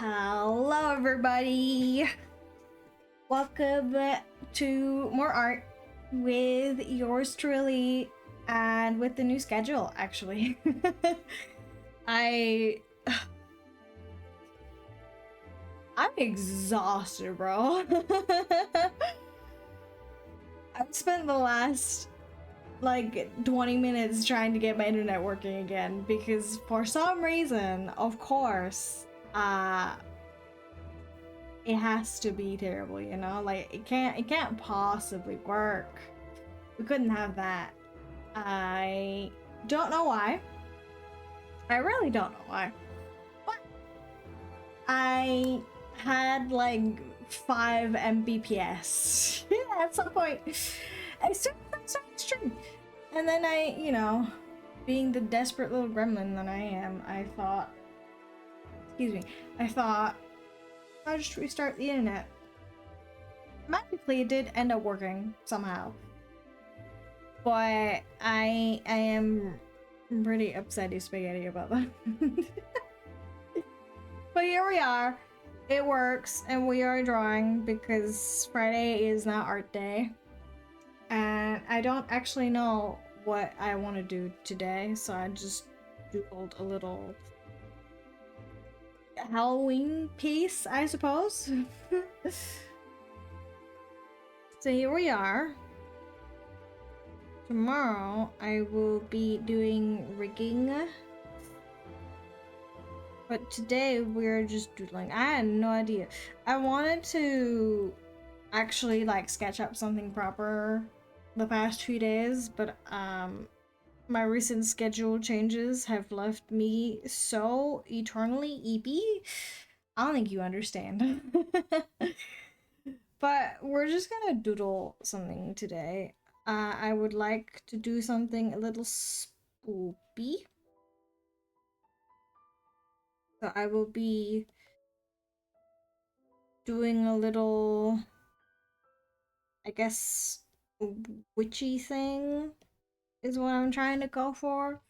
Hello everybody! Welcome to more art with yours truly and with the new schedule actually. I'm exhausted, bro. I've spent the last like 20 minutes trying to get my internet working again because for some reason, of course, it has to be terrible, you know? Like it can't possibly work. We couldn't have that. I don't know why. I really don't know why. But I had like 5 Mbps. Yeah, at some point. I started that stream. And then I, you know, being the desperate little gremlin that I am, I thought, I'll just restart the internet. Magically, it did end up working somehow. But I am pretty upsetty spaghetti about that. But here we are. It works, and we are drawing because Friday is now art day. And I don't actually know what I want to do today, so I just doodled a little Halloween piece, I suppose. So here we are. Tomorrow I will be doing rigging, but today we're just doodling. I had no idea. I wanted to actually like sketch up something proper the past 2 days, but my recent schedule changes have left me so eternally eepy. I don't think you understand. But we're just gonna doodle something today. I would like to do something a little spoopy. So I will be doing a little, I guess, witchy thing is what I'm trying to go for.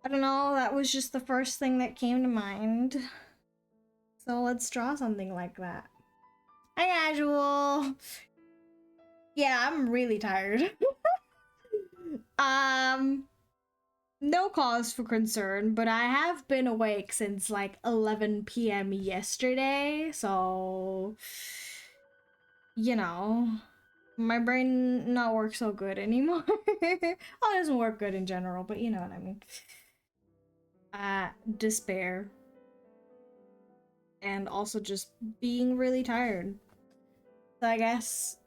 I don't know, that was just the first thing that came to mind. So let's draw something like that. Hi, Casual! Yeah, I'm really tired. No cause for concern, but I have been awake since like 11 p.m. yesterday, so you know, my brain not work so good anymore. Oh, it doesn't work good in general, but you know what I mean. Despair. And also just being really tired. So I guess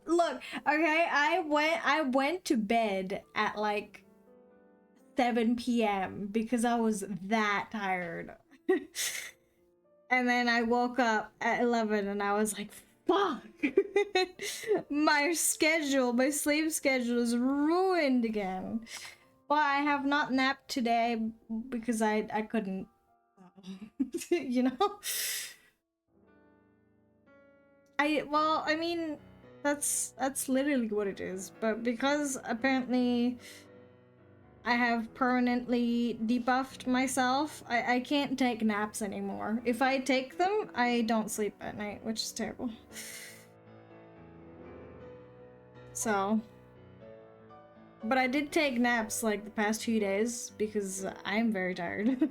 look, okay, I went to bed at like 7 p.m. because I was that tired. And then I woke up at 11 and I was like, fuck. My sleep schedule is ruined again. Well, I have not napped today because I couldn't. You know? I mean, that's literally what it is. But because apparently I have permanently debuffed myself, I can't take naps anymore. If I take them, I don't sleep at night, which is terrible. So, but I did take naps like the past 2 days because I'm very tired.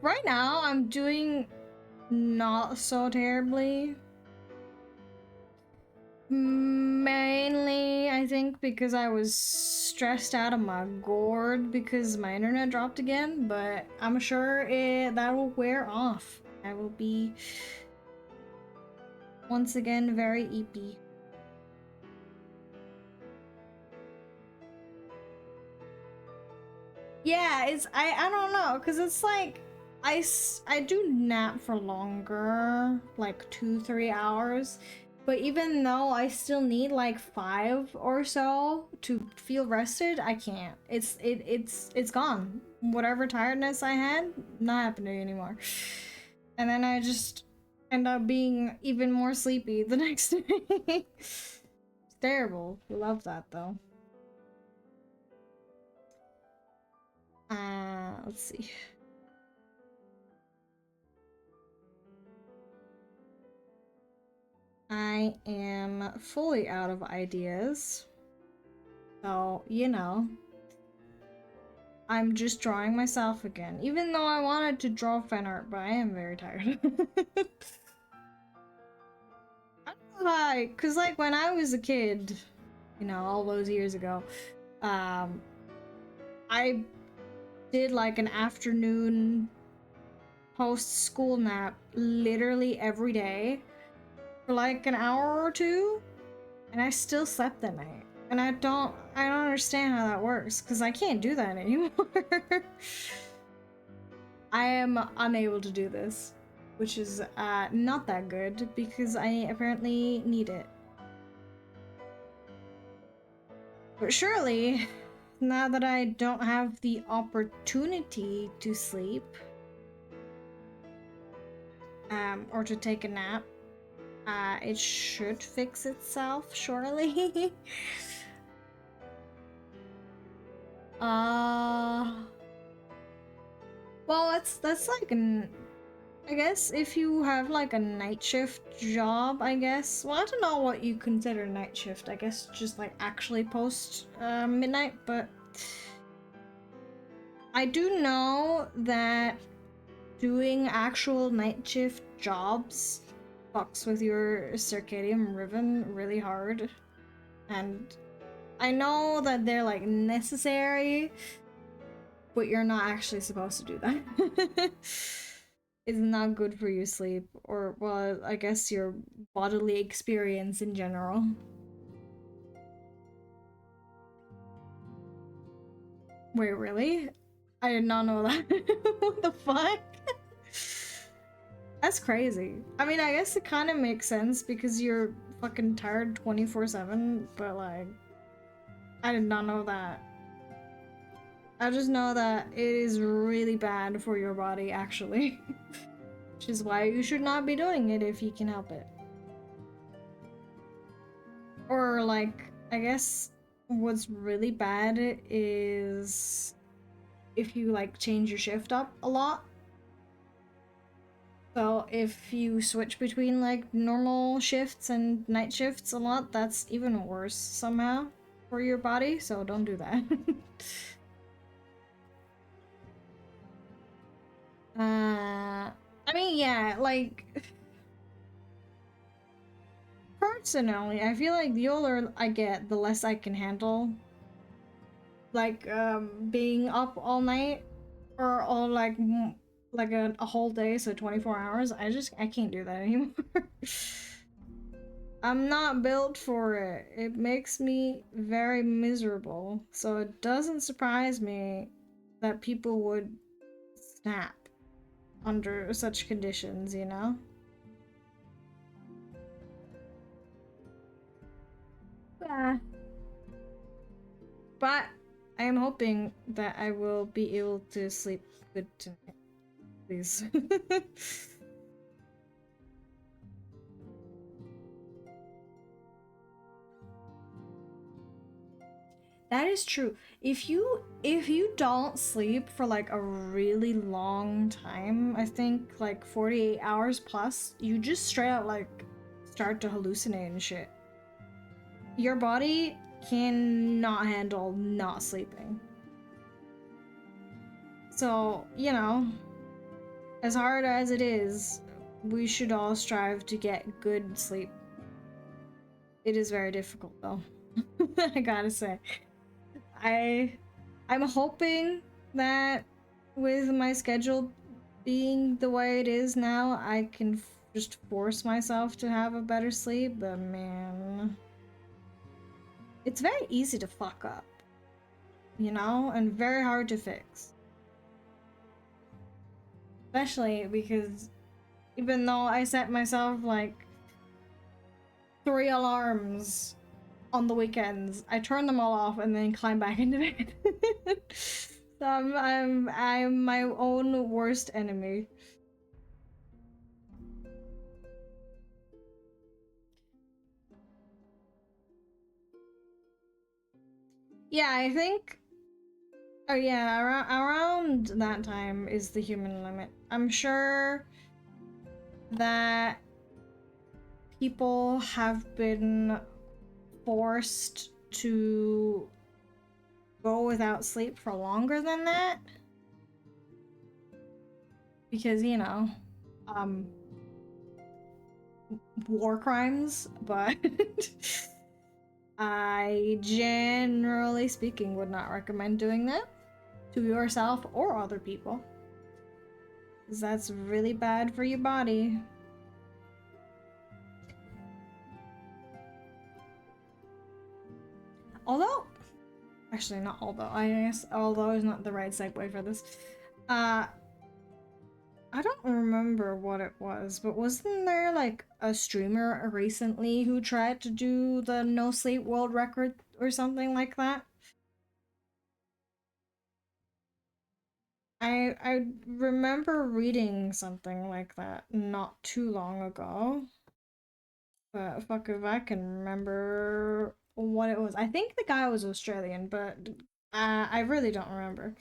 Right now, I'm doing not so terribly. Mainly, I think because I was stressed out of my gourd because my internet dropped again, but I'm sure that will wear off. I will be once again very eepy. Yeah, I don't know, cause it's like I do nap for longer, like 2-3 hours. But even though I still need like 5 or so to feel rested, I can't. It's gone. Whatever tiredness I had, not happening anymore. And then I just end up being even more sleepy the next day. It's terrible. Love that though. Let's see. I am fully out of ideas. So, you know, I'm just drawing myself again. Even though I wanted to draw fan art, but I am very tired. I don't know why, cause like when I was a kid, you know, all those years ago, I did like an afternoon post school nap literally every day for like an hour or two, and I still slept that night. And I don't understand how that works, because I can't do that anymore. I am unable to do this, which is not that good, because I apparently need it. But surely, now that I don't have the opportunity to sleep, or to take a nap, it should fix itself, surely. Well, that's like an, I guess if you have like a night shift job, I guess. Well, I don't know what you consider night shift. I guess just like actually post midnight, but I do know that doing actual night shift jobs fucks with your circadian rhythm really hard. And I know that they're like necessary, but you're not actually supposed to do that. It's not good for your sleep, or, well, I guess your bodily experience in general. Wait, really? I did not know that. What the fuck? That's crazy. I mean, I guess it kind of makes sense because you're fucking tired 24/7, but like, I did not know that. I just know that it is really bad for your body, actually. Which is why you should not be doing it if you can help it. Or, like, I guess what's really bad is if you, like, change your shift up a lot. So if you switch between, like, normal shifts and night shifts a lot, that's even worse somehow for your body, so don't do that. I mean, yeah, like, personally, I feel like the older I get, the less I can handle. Like, being up all night, or all, like, like a whole day, so 24 hours. I can't do that anymore. I'm not built for it. It makes me very miserable. So it doesn't surprise me that people would snap under such conditions, you know? Yeah. But I am hoping that I will be able to sleep good tonight. Please. That is true. If you don't sleep for like a really long time, I think like 48 hours plus, you just straight out like start to hallucinate and shit. Your body cannot handle not sleeping. So, you know, as hard as it is, we should all strive to get good sleep. It is very difficult though. I gotta say. I'm hoping that with my schedule being the way it is now, I can just force myself to have a better sleep, but man, it's very easy to fuck up, you know, and very hard to fix. Especially because even though I set myself like 3 alarms on the weekends, I turn them all off and then climb back into bed. So I'm my own worst enemy. Yeah, I think. Oh yeah, around that time is the human limit. I'm sure that people have been forced to go without sleep for longer than that. Because, you know, war crimes, but I generally speaking would not recommend doing that to yourself or other people. Because that's really bad for your body. Although, actually not although, I guess although is not the right segue for this. I don't remember what it was, but wasn't there like a streamer recently who tried to do the no sleep world record or something like that? I remember reading something like that not too long ago. But fuck if I can remember what it was. I think the guy was Australian, but I really don't remember.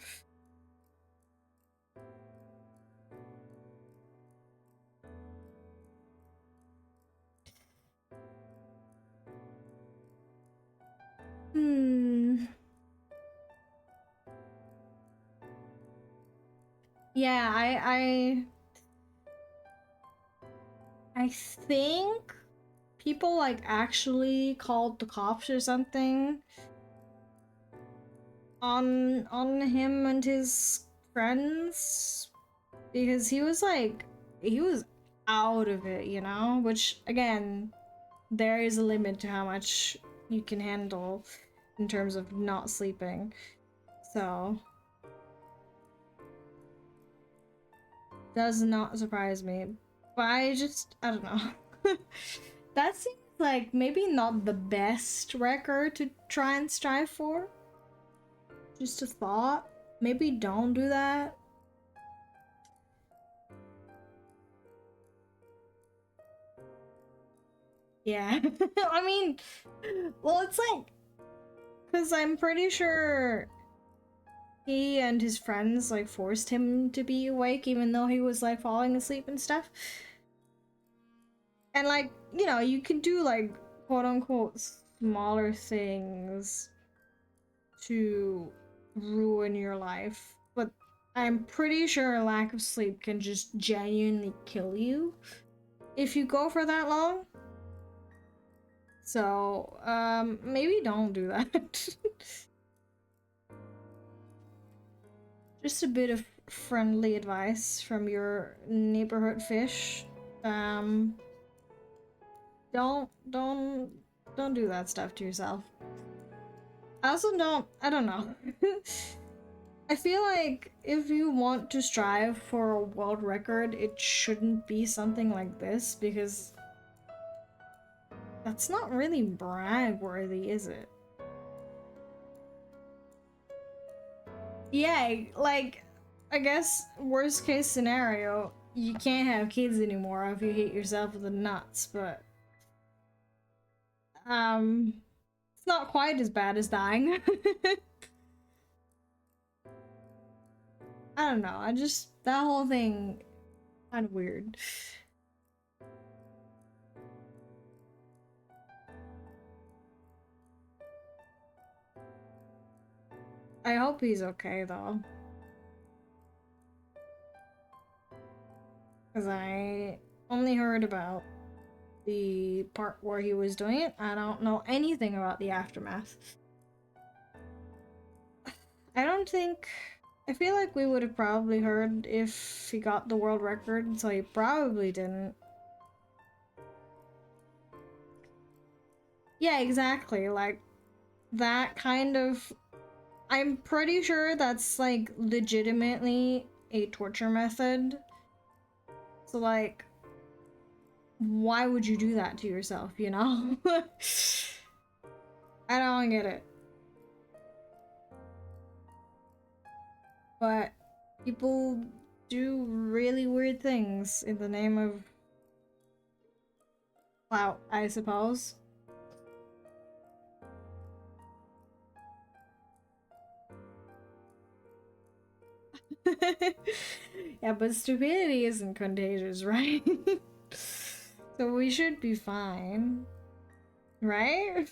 Hmm. Yeah, I think people like actually called the cops or something on him and his friends because he was out of it, you know? Which again, there is a limit to how much you can handle in terms of not sleeping. So does not surprise me. But I don't know. That seems like maybe not the best record to try and strive for. Just a thought. Maybe don't do that. Yeah. I mean, well, it's like, because I'm pretty sure he and his friends like forced him to be awake even though he was like falling asleep and stuff. And like, you know, you can do like quote unquote smaller things to ruin your life, but I'm pretty sure a lack of sleep can just genuinely kill you if you go for that long. So, maybe don't do that. Just a bit of friendly advice from your neighborhood fish. Um, don't don't do that stuff to yourself. I also I don't know. I feel like if you want to strive for a world record, it shouldn't be something like this because that's not really brag worthy, is it? Yeah, like, I guess worst case scenario, you can't have kids anymore if you hit yourself with the nuts, but it's not quite as bad as dying. I don't know, that whole thing kind of weird. I hope he's okay though. Because I only heard about the part where he was doing it. I don't know anything about the aftermath. I don't think. I feel like we would have probably heard if he got the world record, so he probably didn't. Yeah, exactly. Like, that kind of. I'm pretty sure that's, like, legitimately a torture method. So, like, why would you do that to yourself, you know? I don't get it. But people do really weird things in the name of clout, I suppose. Yeah, but stupidity isn't contagious, right? So we should be fine, right?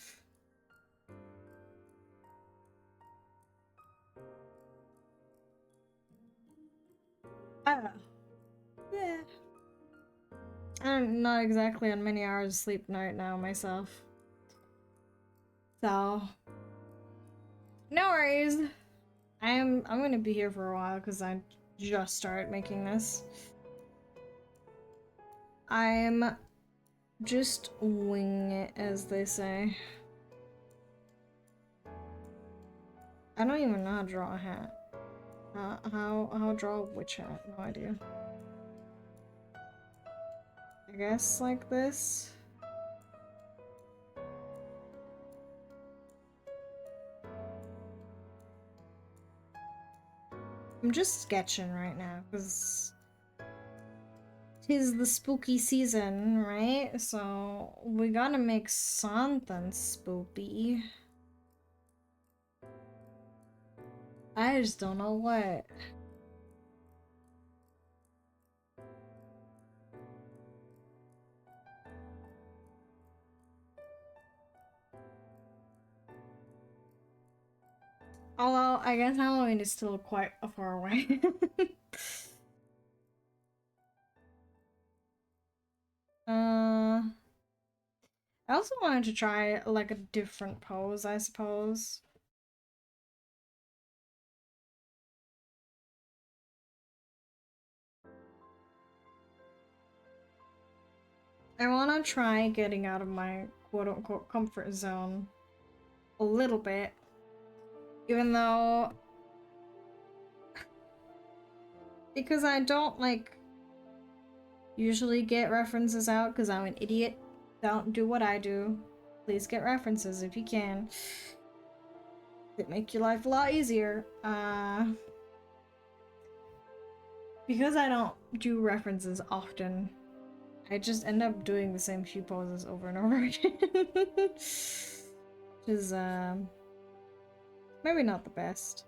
Yeah. I'm not exactly on many hours of sleep right now myself. So no worries. I'm gonna be here for a while because I just started making this. I'm just winging it, as they say. I don't even know how to draw a hat. How draw a witch hat? No idea. I guess like this. I'm just sketching right now because 'tis the spooky season, right? So we gotta make something spooky. I just don't know what. Although I guess Halloween is still quite far away. I also wanted to try like a different pose, I suppose. I want to try getting out of my quote-unquote comfort zone a little bit, even though because I don't like usually get references out because I'm an idiot. Don't do what I do. Please get references if you can. It make your life a lot easier. Because I don't do references often, I just end up doing the same few poses over and over again. Which is maybe not the best.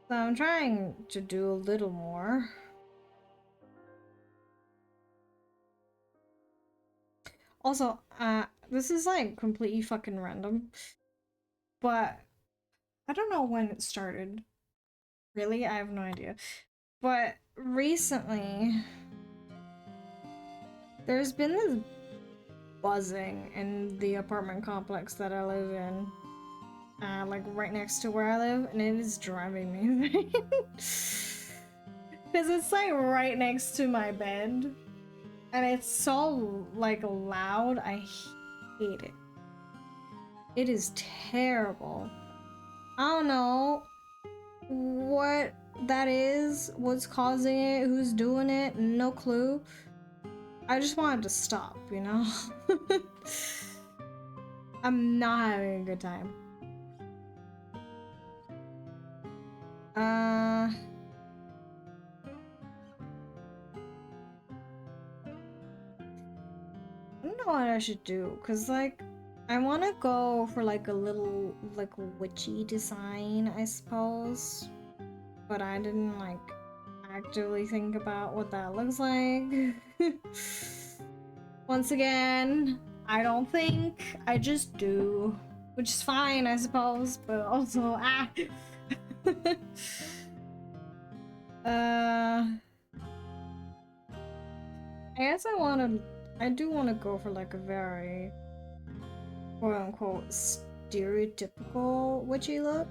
So I'm trying to do a little more. Also, this is like completely fucking random, but I don't know when it started. Really, I have no idea. But recently, there's been this buzzing in the apartment complex that I live in. Like right next to where I live, and it is driving me because it's like right next to my bed, and it's so like loud. I hate it. It is terrible. I don't know what that is, what's causing it, who's doing it, no clue. I just wanted to stop, you know? I'm not having a good time. I don't know what I should do, cause like I want to go for like a little like witchy design, I suppose, but I didn't like actively think about what that looks like. Once again, I don't think, I just do, which is fine, I suppose, but also I guess I do want to go for like a very quote-unquote stereotypical witchy look.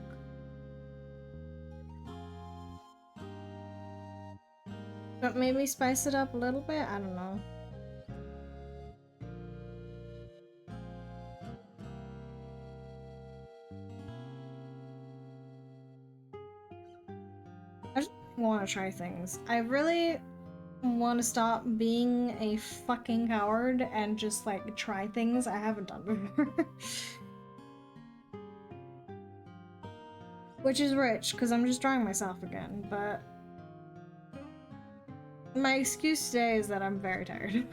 But maybe spice it up a little bit, I don't know. I just want to try things. I really want to stop being a fucking coward and just like try things I haven't done before. Which is rich, because I'm just drawing myself again, but my excuse today is that I'm very tired.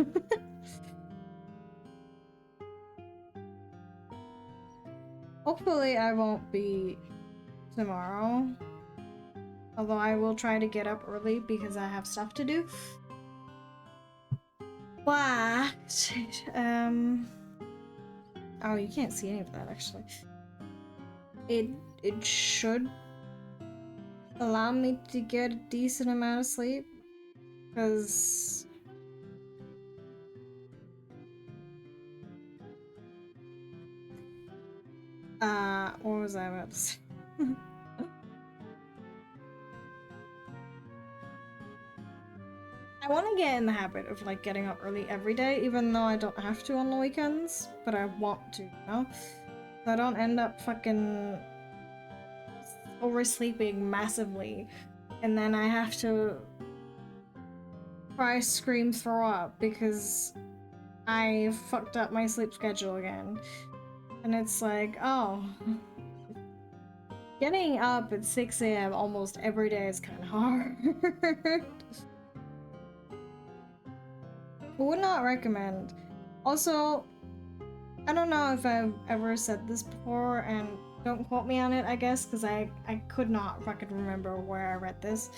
Hopefully I won't be tomorrow. Although I will try to get up early because I have stuff to do. But, oh, you can't see any of that actually. It should allow me to get a decent amount of sleep, because what was I about to say? I want to get in the habit of like getting up early every day, even though I don't have to on the weekends, but I want to, you know? So I don't end up fucking oversleeping massively, and then I have to cry, scream, throw up because I fucked up my sleep schedule again. And it's like, oh, getting up at 6 a.m. almost every day is kind of hard. Would not recommend. Also, I don't know if I've ever said this before, and don't quote me on it, I guess, because I could not fucking remember where I read this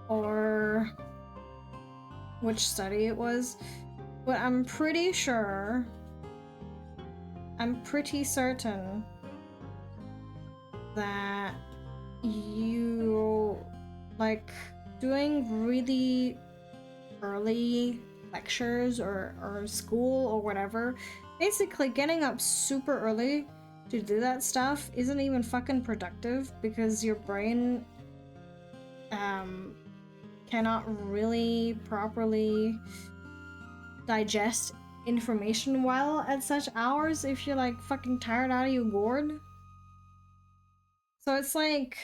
or which study it was, but I'm pretty sure, I'm pretty certain that you, like, doing really early lectures or school or whatever, basically getting up super early to do that stuff isn't even fucking productive, because your brain cannot really properly digest information well at such hours if you're like fucking tired out of your gourd. So it's like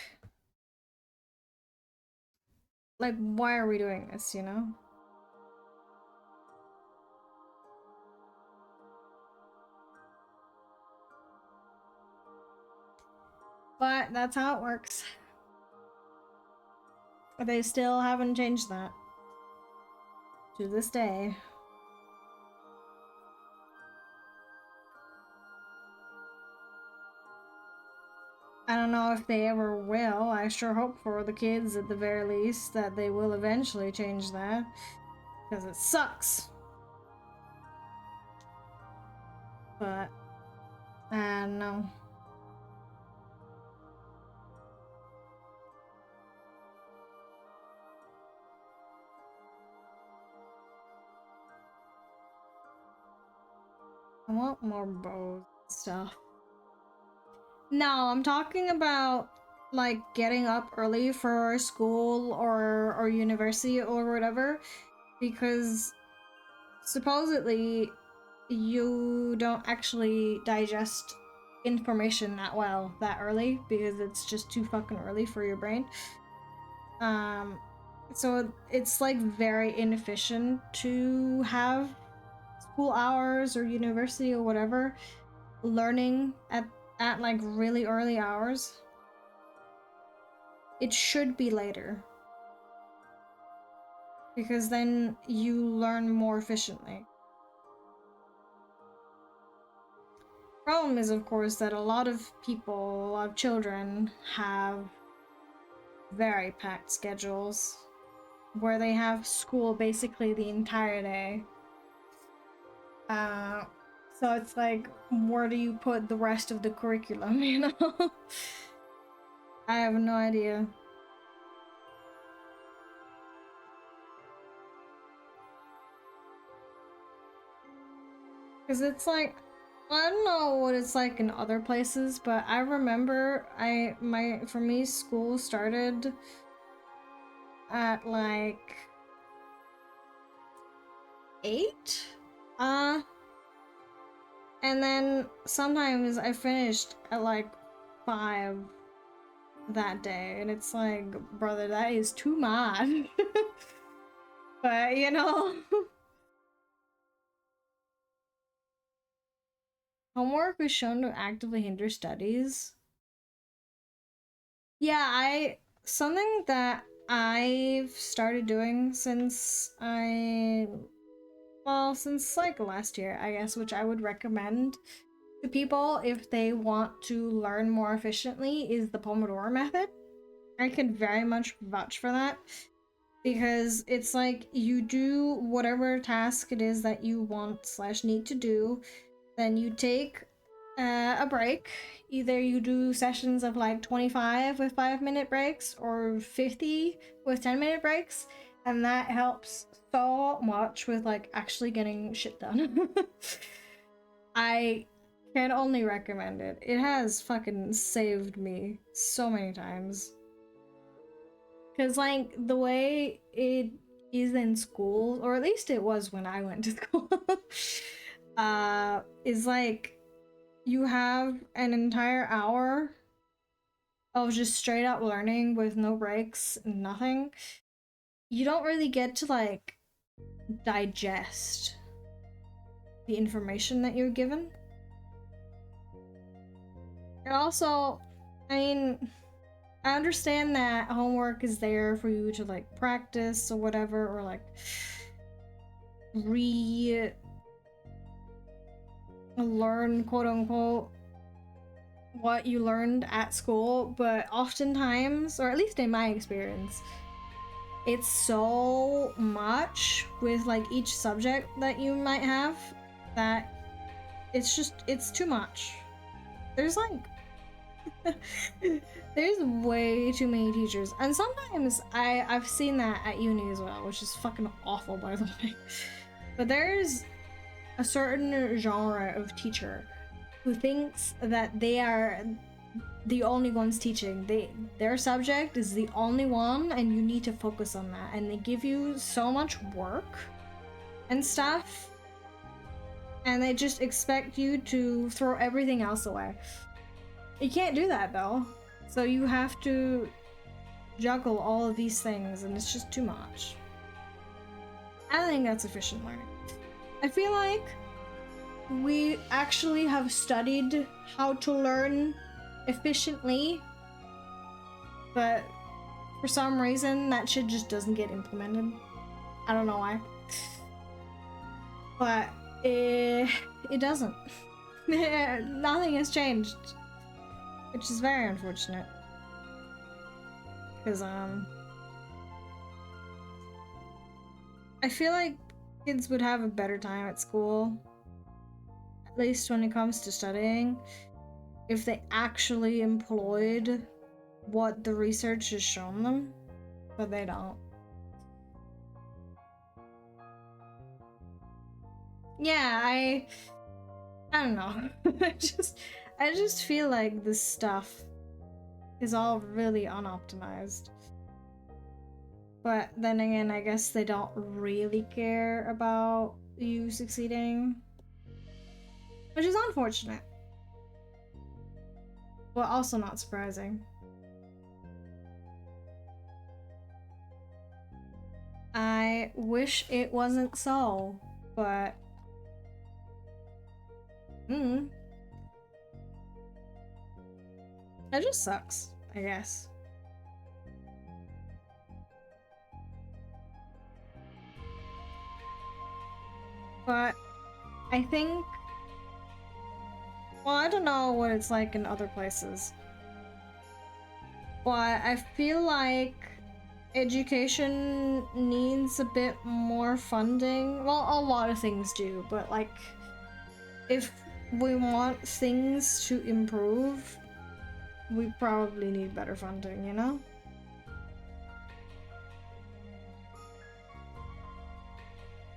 why are we doing this, you know? But that's how it works. They still haven't changed that to this day. I don't know if they ever will. I sure hope for the kids at the very least that they will eventually change that, because it sucks. But I don't know. I want more bows stuff. No, I'm talking about like getting up early for school or university or whatever, because supposedly you don't actually digest information that well that early, because it's just too fucking early for your brain. So it's like very inefficient to have school hours or university or whatever learning at like really early hours. It should be later, because then you learn more efficiently. Problem is, of course, that a lot of people, a lot of children have very packed schedules where they have school basically the entire day. So it's like, where do you put the rest of the curriculum, you know? I have no idea. Because it's like, I don't know what it's like in other places, but I remember for me, school started at like 8, and then sometimes I finished at like 5 that day, and it's like, brother, that is too much. But you know, homework is shown to actively hinder studies. Yeah, something that I've started doing since since like last year, I guess, which I would recommend, to people if they want to learn more efficiently is the Pomodoro method. I can very much vouch for that because it's like you do whatever task it is that you want slash need to do, then you take a break. Either you do sessions of like 25 with 5-minute breaks or 50 with 10-minute breaks, and that helps so much with like actually getting shit done. I can only recommend it. It has fucking saved me so many times. Cause like the way it is in school, or at least it was when I went to school, is like you have an entire hour of just straight up learning with no breaks, nothing. You don't really get to like digest the information that you're given. And also, I mean, I understand that homework is there for you to like practice or whatever, or like learn, quote unquote, what you learned at school, but oftentimes, or at least in my experience, it's so much with like each subject that you might have that it's too much. There's like there's way too many teachers, and sometimes I've seen that at uni as well, which is fucking awful, by the way. But there's a certain genre of teacher who thinks that they are the only ones teaching. Their subject is the only one, and you need to focus on that. And they give you so much work and stuff, and they just expect you to throw everything else away. You can't do that though. So you have to juggle all of these things, and it's just too much. I don't think that's efficient learning. I feel like we actually have studied how to learn efficiently, but for some reason that shit just doesn't get implemented. I don't know why. But it doesn't. Nothing has changed, which is very unfortunate. Because I feel like kids would have a better time at school, at least when it comes to studying, if they actually employed what the research has shown them, but they don't. Yeah, I don't know. I just feel like this stuff is all really unoptimized. But then again, I guess they don't really care about you succeeding, which is unfortunate, but also not surprising. I wish it wasn't so, but it just sucks, I guess. But I think, well, I don't know what it's like in other places, but I feel like education needs a bit more funding. Well, a lot of things do, but like, if we want things to improve, we probably need better funding, you know?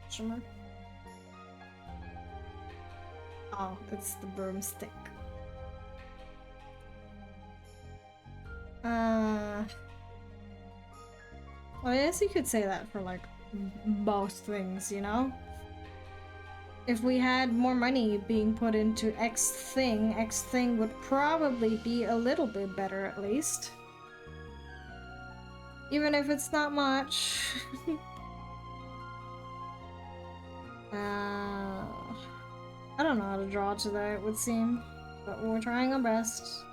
Shimmer? Oh, it's the broomstick. Well, I guess you could say that for like most things, you know? If we had more money being put into X thing would probably be a little bit better at least. Even if it's not much. I don't know how to draw today, it would seem, but we're trying our best.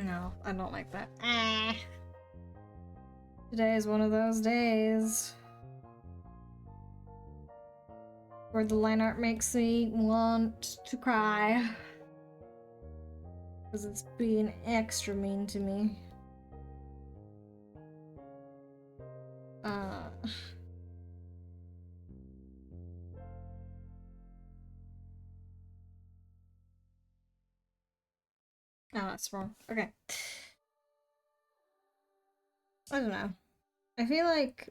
No, I don't like that. Ah. Today is one of those days where the line art makes me want to cry. Because it's being extra mean to me. Oh, that's wrong. Okay. I don't know. I feel like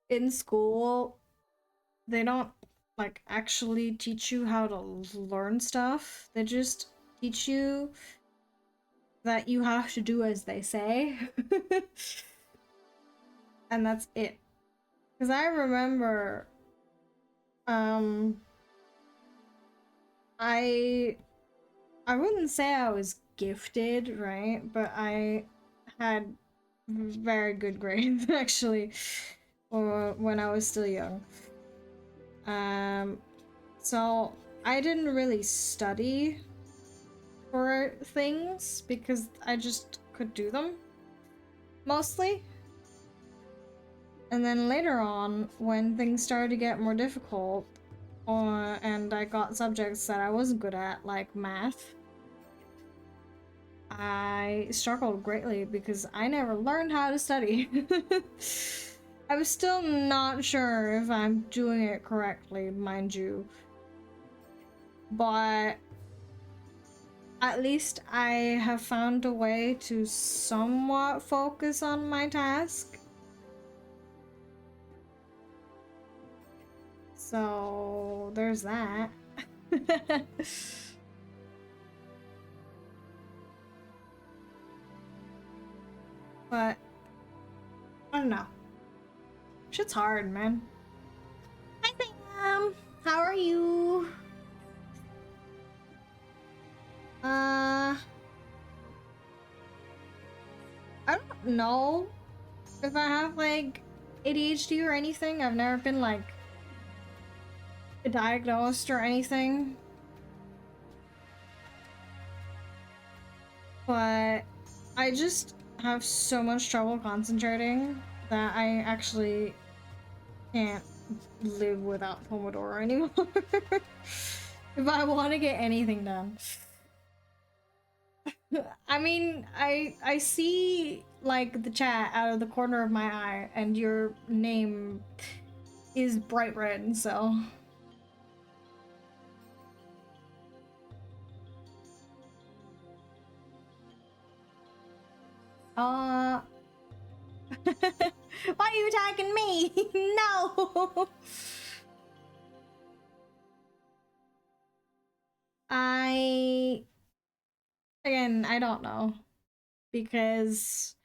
in school, they don't like actually teach you how to learn stuff. They just teach you that you have to do as they say. And that's it. Because I remember, I wouldn't say I was gifted, right? But I had very good grades, actually, when I was still young. So I didn't really study for things because I just could do them, mostly. And then later on, when things started to get more difficult, and I got subjects that I wasn't good at, like math, I struggled greatly because I never learned how to study. I was still not sure if I'm doing it correctly, mind you. But at least I have found a way to somewhat focus on my task. So there's that. But I don't know. Shit's hard, man. Hi, Sam. How are you? I don't know if I have like ADHD or anything. I've never been like diagnosed or anything. But I just have so much trouble concentrating that I actually can't live without Pomodoro anymore. If I want to get anything done. I mean, I see like the chat out of the corner of my eye and your name is bright red, so why are you attacking me? No. Again, I don't know because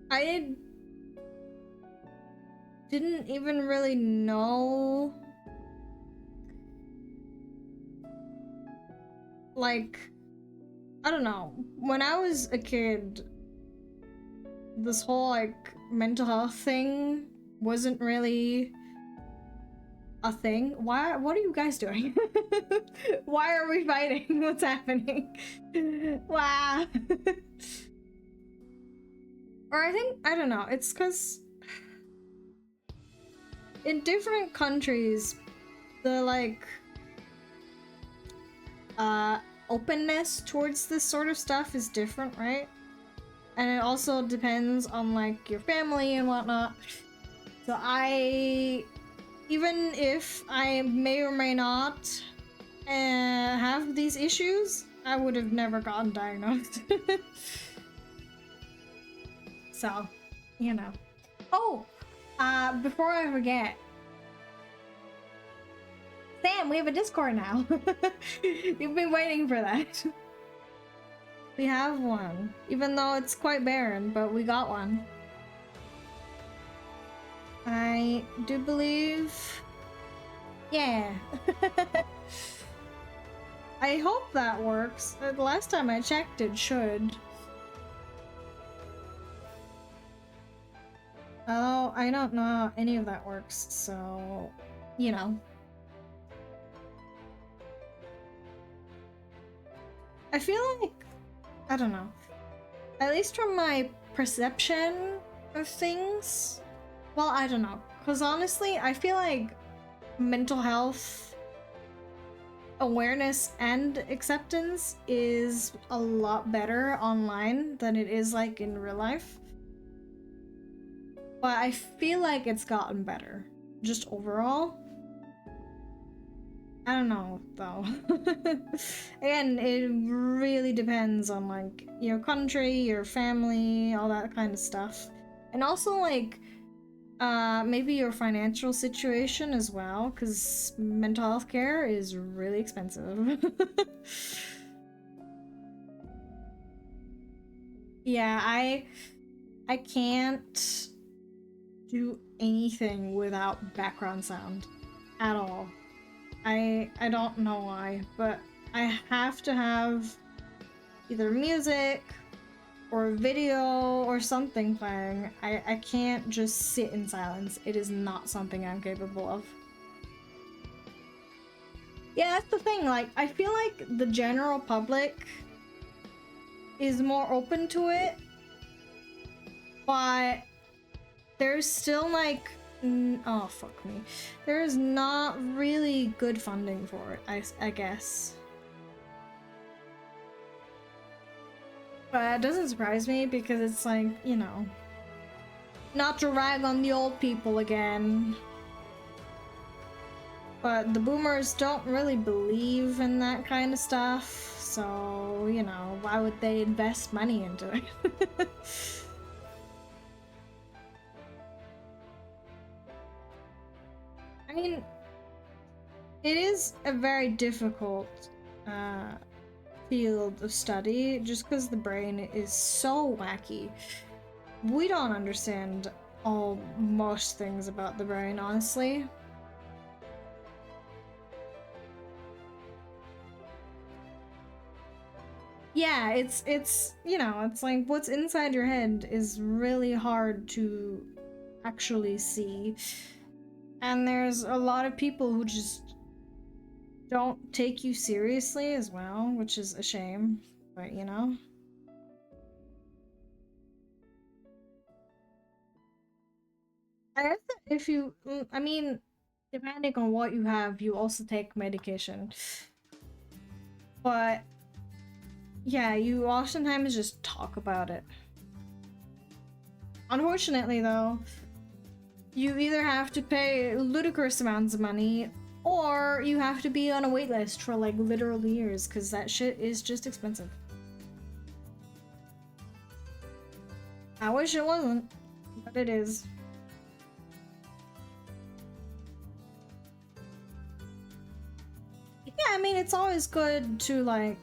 I didn't even really know, like, I don't know, when I was a kid, this whole like mental health thing wasn't really a thing. What are you guys doing? Why are we fighting? What's happening? Wow. Or I don't know, it's because in different countries, the like openness towards this sort of stuff is different, right? And it also depends on like your family and whatnot. So even if I may or may not have these issues, I would have never gotten diagnosed. So, you know. Oh, before I forget, Sam, we have a Discord now. You've been waiting for that. We have one, even though it's quite barren, but we got one. I do believe... Yeah. I hope that works. The last time I checked, it should. Oh, I don't know how any of that works, so... You know. I feel like, I don't know, at least from my perception of things, well, I don't know, because honestly, I feel like mental health awareness and acceptance is a lot better online than it is like in real life. But I feel like it's gotten better, just overall. I don't know though. Again, it really depends on like your country, your family, all that kind of stuff. And also like maybe your financial situation as well, because mental health care is really expensive. Yeah, I can't do anything without background sound at all. I don't know why, but I have to have either music or video or something playing. I can't just sit in silence. It is not something I'm capable of. Yeah, that's the thing. Like, I feel like the general public is more open to it, but there's still like, oh fuck me, there's not really good funding for it, I guess. But it doesn't surprise me because it's like, you know, not to rag on the old people again, but the boomers don't really believe in that kind of stuff, so, you know, why would they invest money into it? I mean, it is a very difficult field of study just because the brain is so wacky. We don't understand most things about the brain, honestly. Yeah, it's you know, it's like what's inside your head is really hard to actually see. And there's a lot of people who just don't take you seriously as well, which is a shame, but you know. I guess that if you, I mean, depending on what you have, you also take medication. But yeah, you oftentimes just talk about it. Unfortunately, though, you either have to pay ludicrous amounts of money or you have to be on a wait list for like literal years because that shit is just expensive. I wish it wasn't, but it is. Yeah, I mean, it's always good to like,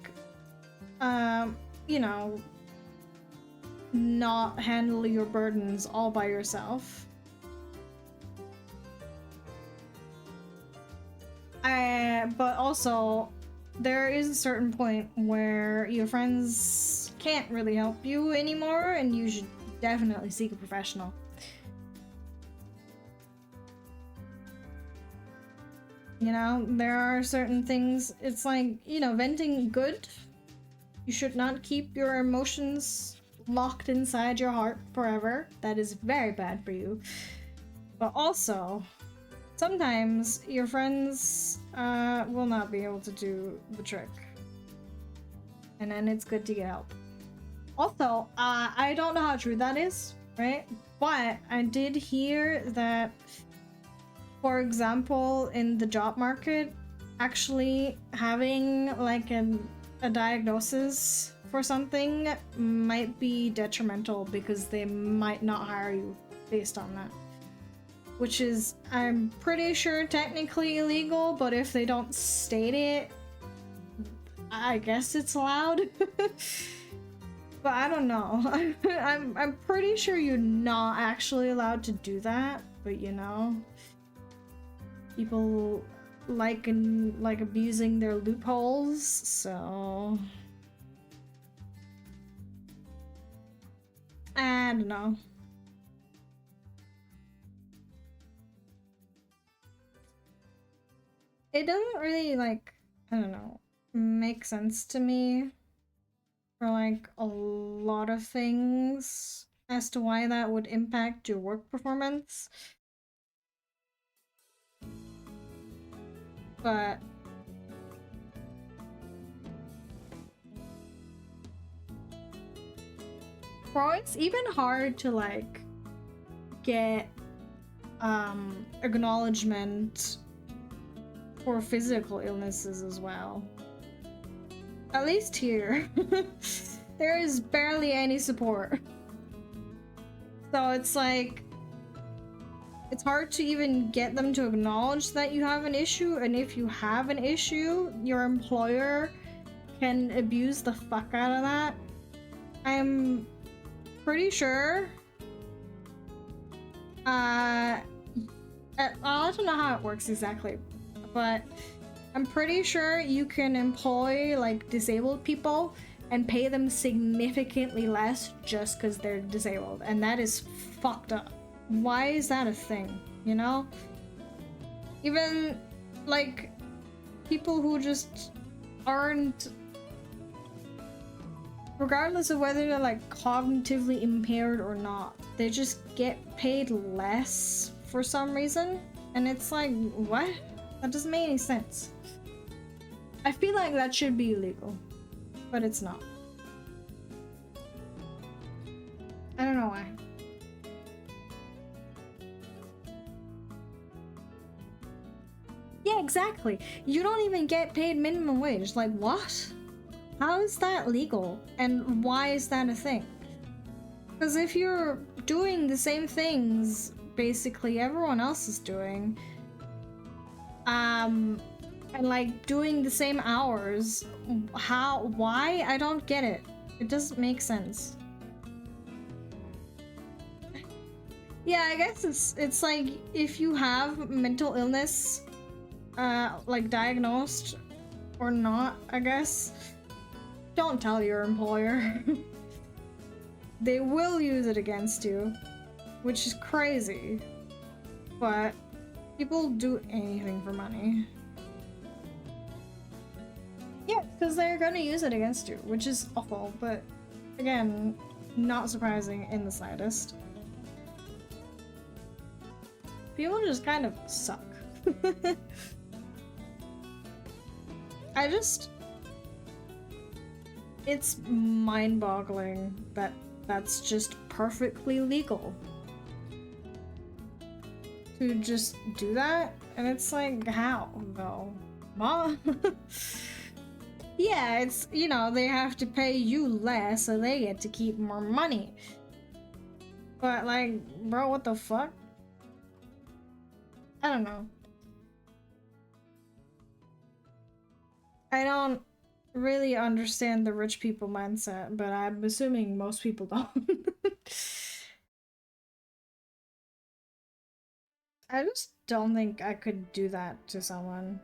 you know, not handle your burdens all by yourself. But also, there is a certain point where your friends can't really help you anymore, and you should definitely seek a professional. You know, there are certain things, it's like, you know, venting good. You should not keep your emotions locked inside your heart forever. That is very bad for you. But also, sometimes your friends will not be able to do the trick. And then it's good to get help. Also, I don't know how true that is, right? But I did hear that, for example, in the job market, actually having like a diagnosis for something might be detrimental because they might not hire you based on that. Which is, I'm pretty sure, technically illegal, but if they don't state it, I guess it's allowed. But I don't know. I'm pretty sure you're not actually allowed to do that, but you know, people like abusing their loopholes, so I don't know. It doesn't really like, I don't know, make sense to me for like a lot of things as to why that would impact your work performance. But bro, it's even hard to like get acknowledgement for physical illnesses as well. At least here. There is barely any support. So it's like it's hard to even get them to acknowledge that you have an issue, and if you have an issue, your employer can abuse the fuck out of that. I'm pretty sure I don't know how it works exactly, but I'm pretty sure you can employ like disabled people and pay them significantly less just because they're disabled, and that is fucked up. Why is that a thing, you know? Even like people who just aren't, regardless of whether they're like cognitively impaired or not, they just get paid less for some reason, and it's like, what? That doesn't make any sense. I feel like that should be illegal, but it's not. I don't know why. Yeah, exactly. You don't even get paid minimum wage. Like, what? How is that legal? And why is that a thing? Because if you're doing the same things basically everyone else is doing, and like doing the same hours, why? I don't get it. It doesn't make sense. Yeah, I guess it's like if you have mental illness, like diagnosed or not, I guess, don't tell your employer. They will use it against you, which is crazy, but people do anything for money. Yeah, because they're gonna use it against you, which is awful, but again, not surprising in the slightest. People just kind of suck. It's mind-boggling that that's just perfectly legal to just do that, and it's like, how though? Mom? Yeah, it's, you know, they have to pay you less so they get to keep more money, but like, bro, what the fuck? I don't know. I don't really understand the rich people mindset, but I'm assuming most people don't. I just don't think I could do that to someone.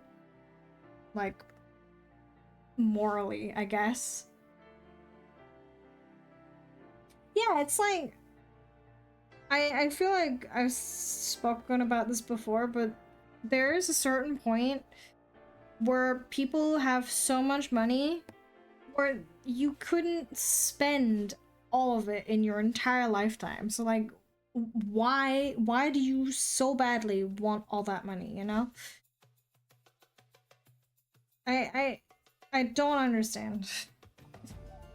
Like, morally, I guess. Yeah, it's like, I feel like I've spoken about this before, but there is a certain point where people have so much money where you couldn't spend all of it in your entire lifetime. So like, why do you so badly want all that money, you know? I don't understand.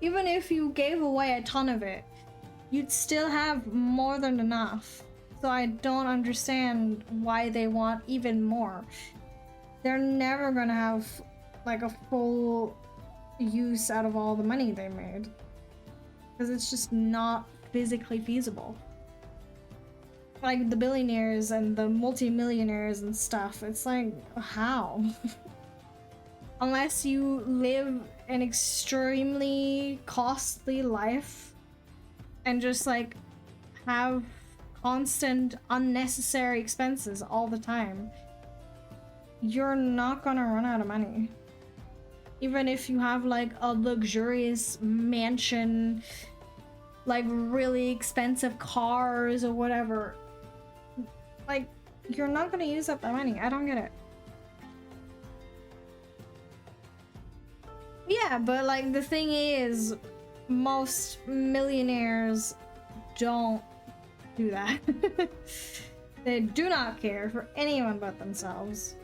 Even if you gave away a ton of it, you'd still have more than enough. So I don't understand why they want even more. They're never gonna have like a full use out of all the money they made, because it's just not physically feasible. Like the billionaires and the multi-millionaires and stuff, it's like, how? Unless you live an extremely costly life and just like have constant unnecessary expenses all the time, you're not gonna run out of money. Even if you have like a luxurious mansion, like really expensive cars or whatever, like, you're not gonna use up that money. I don't get it. Yeah, but like the thing is, most millionaires don't do that. They do not care for anyone but themselves.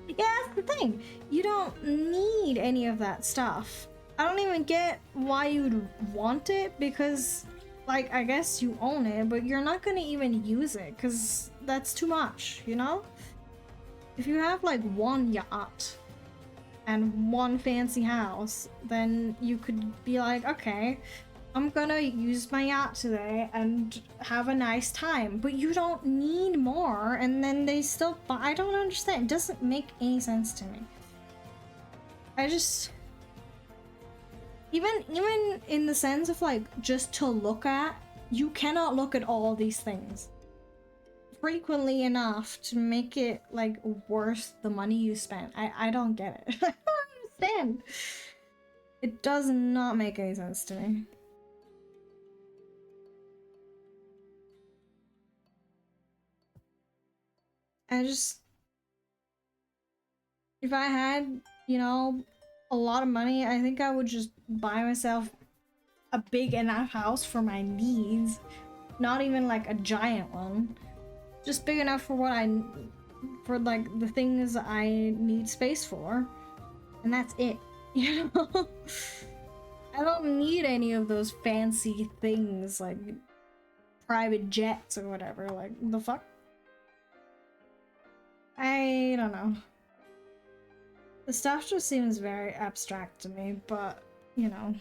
Yeah, that's the thing. You don't need any of that stuff. I don't even get why you'd want it, because, like, I guess you own it, but you're not gonna even use it, because that's too much, you know? If you have, like, one yacht and one fancy house, then you could be like, okay, I'm gonna use my yacht today and have a nice time, but you don't need more, and then they still I don't understand. It doesn't make any sense to me. I just even in the sense of like just to look at, you cannot look at all these things frequently enough to make it like worth the money you spent. I don't get it. I don't understand. It does not make any sense to me. I just, if I had, you know, a lot of money, I think I would just buy myself a big enough house for my needs. Not even like a giant one. Just big enough for what for like the things I need space for. And that's it, you know? I don't need any of those fancy things like private jets or whatever. Like, the fuck? I don't know. The stuff just seems very abstract to me, but, you know.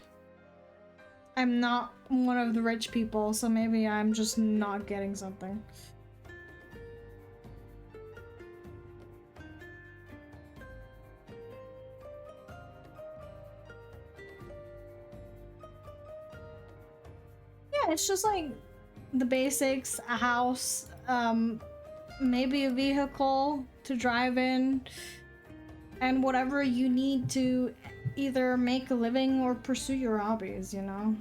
I'm not one of the rich people, so maybe I'm just not getting something. Yeah, it's just like the basics, a house, maybe a vehicle to drive in, and whatever you need to either make a living or pursue your hobbies, you know?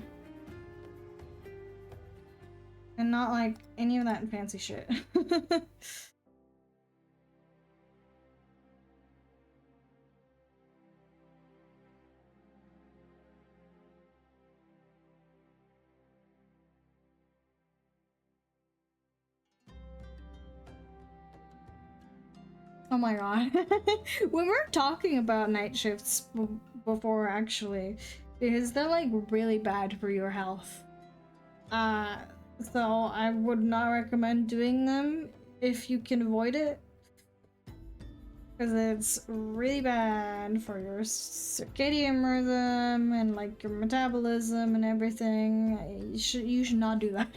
And not like any of that fancy shit. Oh my god. We were talking about night shifts before, actually, because they're like really bad for your health. So I would not recommend doing them if you can avoid it, because it's really bad for your circadian rhythm and like your metabolism and everything. You should not do that.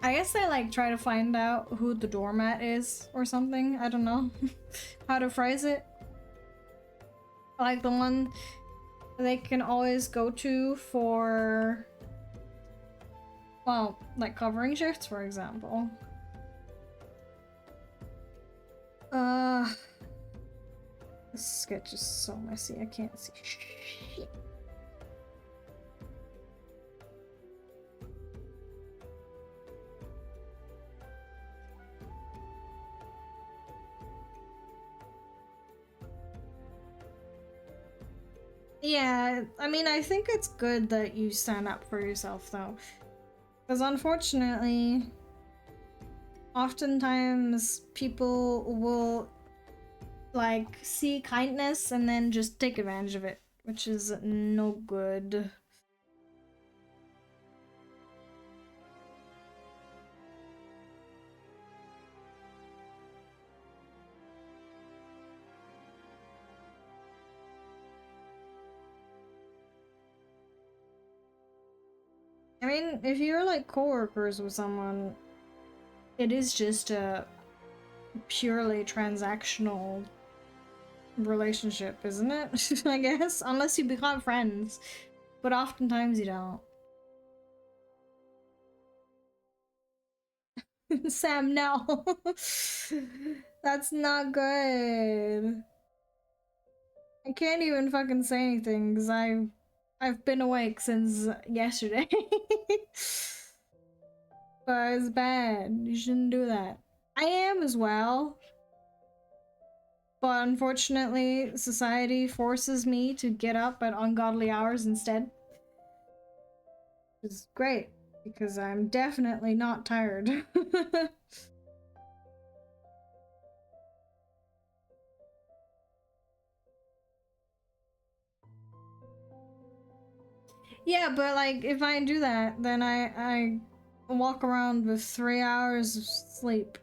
I guess I like try to find out who the doormat is or something. I don't know how to phrase it. Like the one they can always go to for, well, like covering shifts, for example. This sketch is so messy, I can't see shit. Yeah, I mean, I think it's good that you stand up for yourself, though. Because unfortunately, oftentimes people will, like, see kindness and then just take advantage of it, which is no good. I mean, if you're like coworkers with someone, it is just a purely transactional relationship, isn't it? I guess, unless you become friends, but oftentimes you don't. Sam, no. That's not good. I can't even fucking say anything because I've been awake since yesterday. But it's bad. You shouldn't do that. I am as well. But unfortunately, society forces me to get up at ungodly hours instead. Which is great, because I'm definitely not tired. Yeah, but like if I do that, then I walk around with 3 hours of sleep,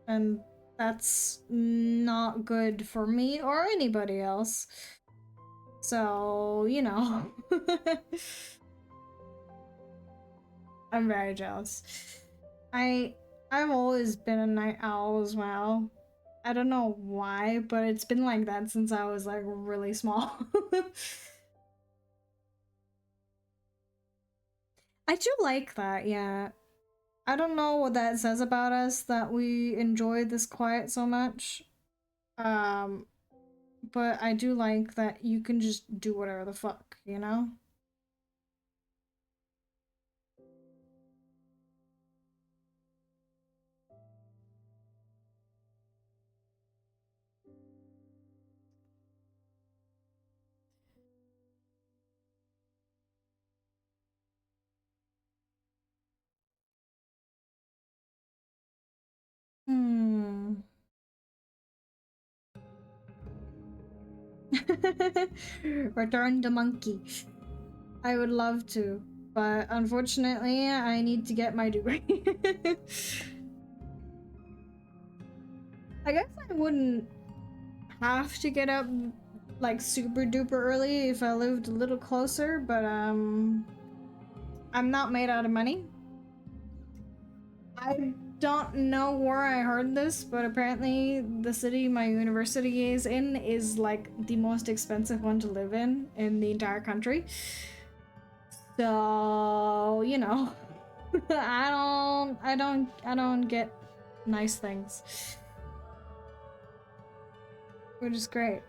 and that's not good for me or anybody else. So, you know. I'm very jealous. I I've always been a night owl as well. I don't know why, but it's been like that since I was like really small. I do like that, yeah. I don't know what that says about us that we enjoy this quiet so much. Um, but I do like that you can just do whatever the fuck, you know? Hmm. Return the monkey. I would love to, but unfortunately, I need to get my degree. I guess I wouldn't have to get up like super duper early if I lived a little closer, but I'm not made out of money. I don't know where I heard this, but apparently the city my university is in is like the most expensive one to live in the entire country. So, you know, I don't get nice things. Which is great.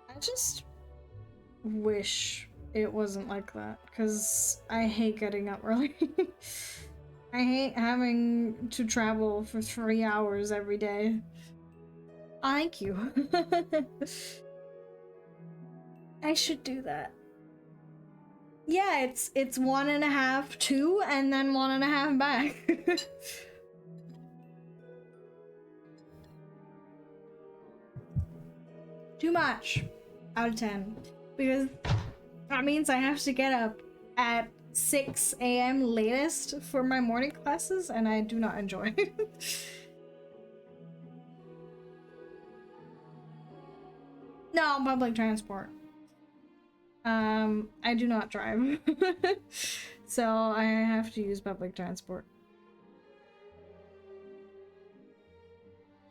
I just wish it wasn't like that because I hate getting up early. I hate having to travel for 3 hours every day. Thank you. I should do that. Yeah, it's 1.5, 2, and then 1.5 back. Too much out of 10. Because that means I have to get up at 6 a.m. latest for my morning classes, and I do not enjoy it. No, public transport. I do not drive. So I have to use public transport.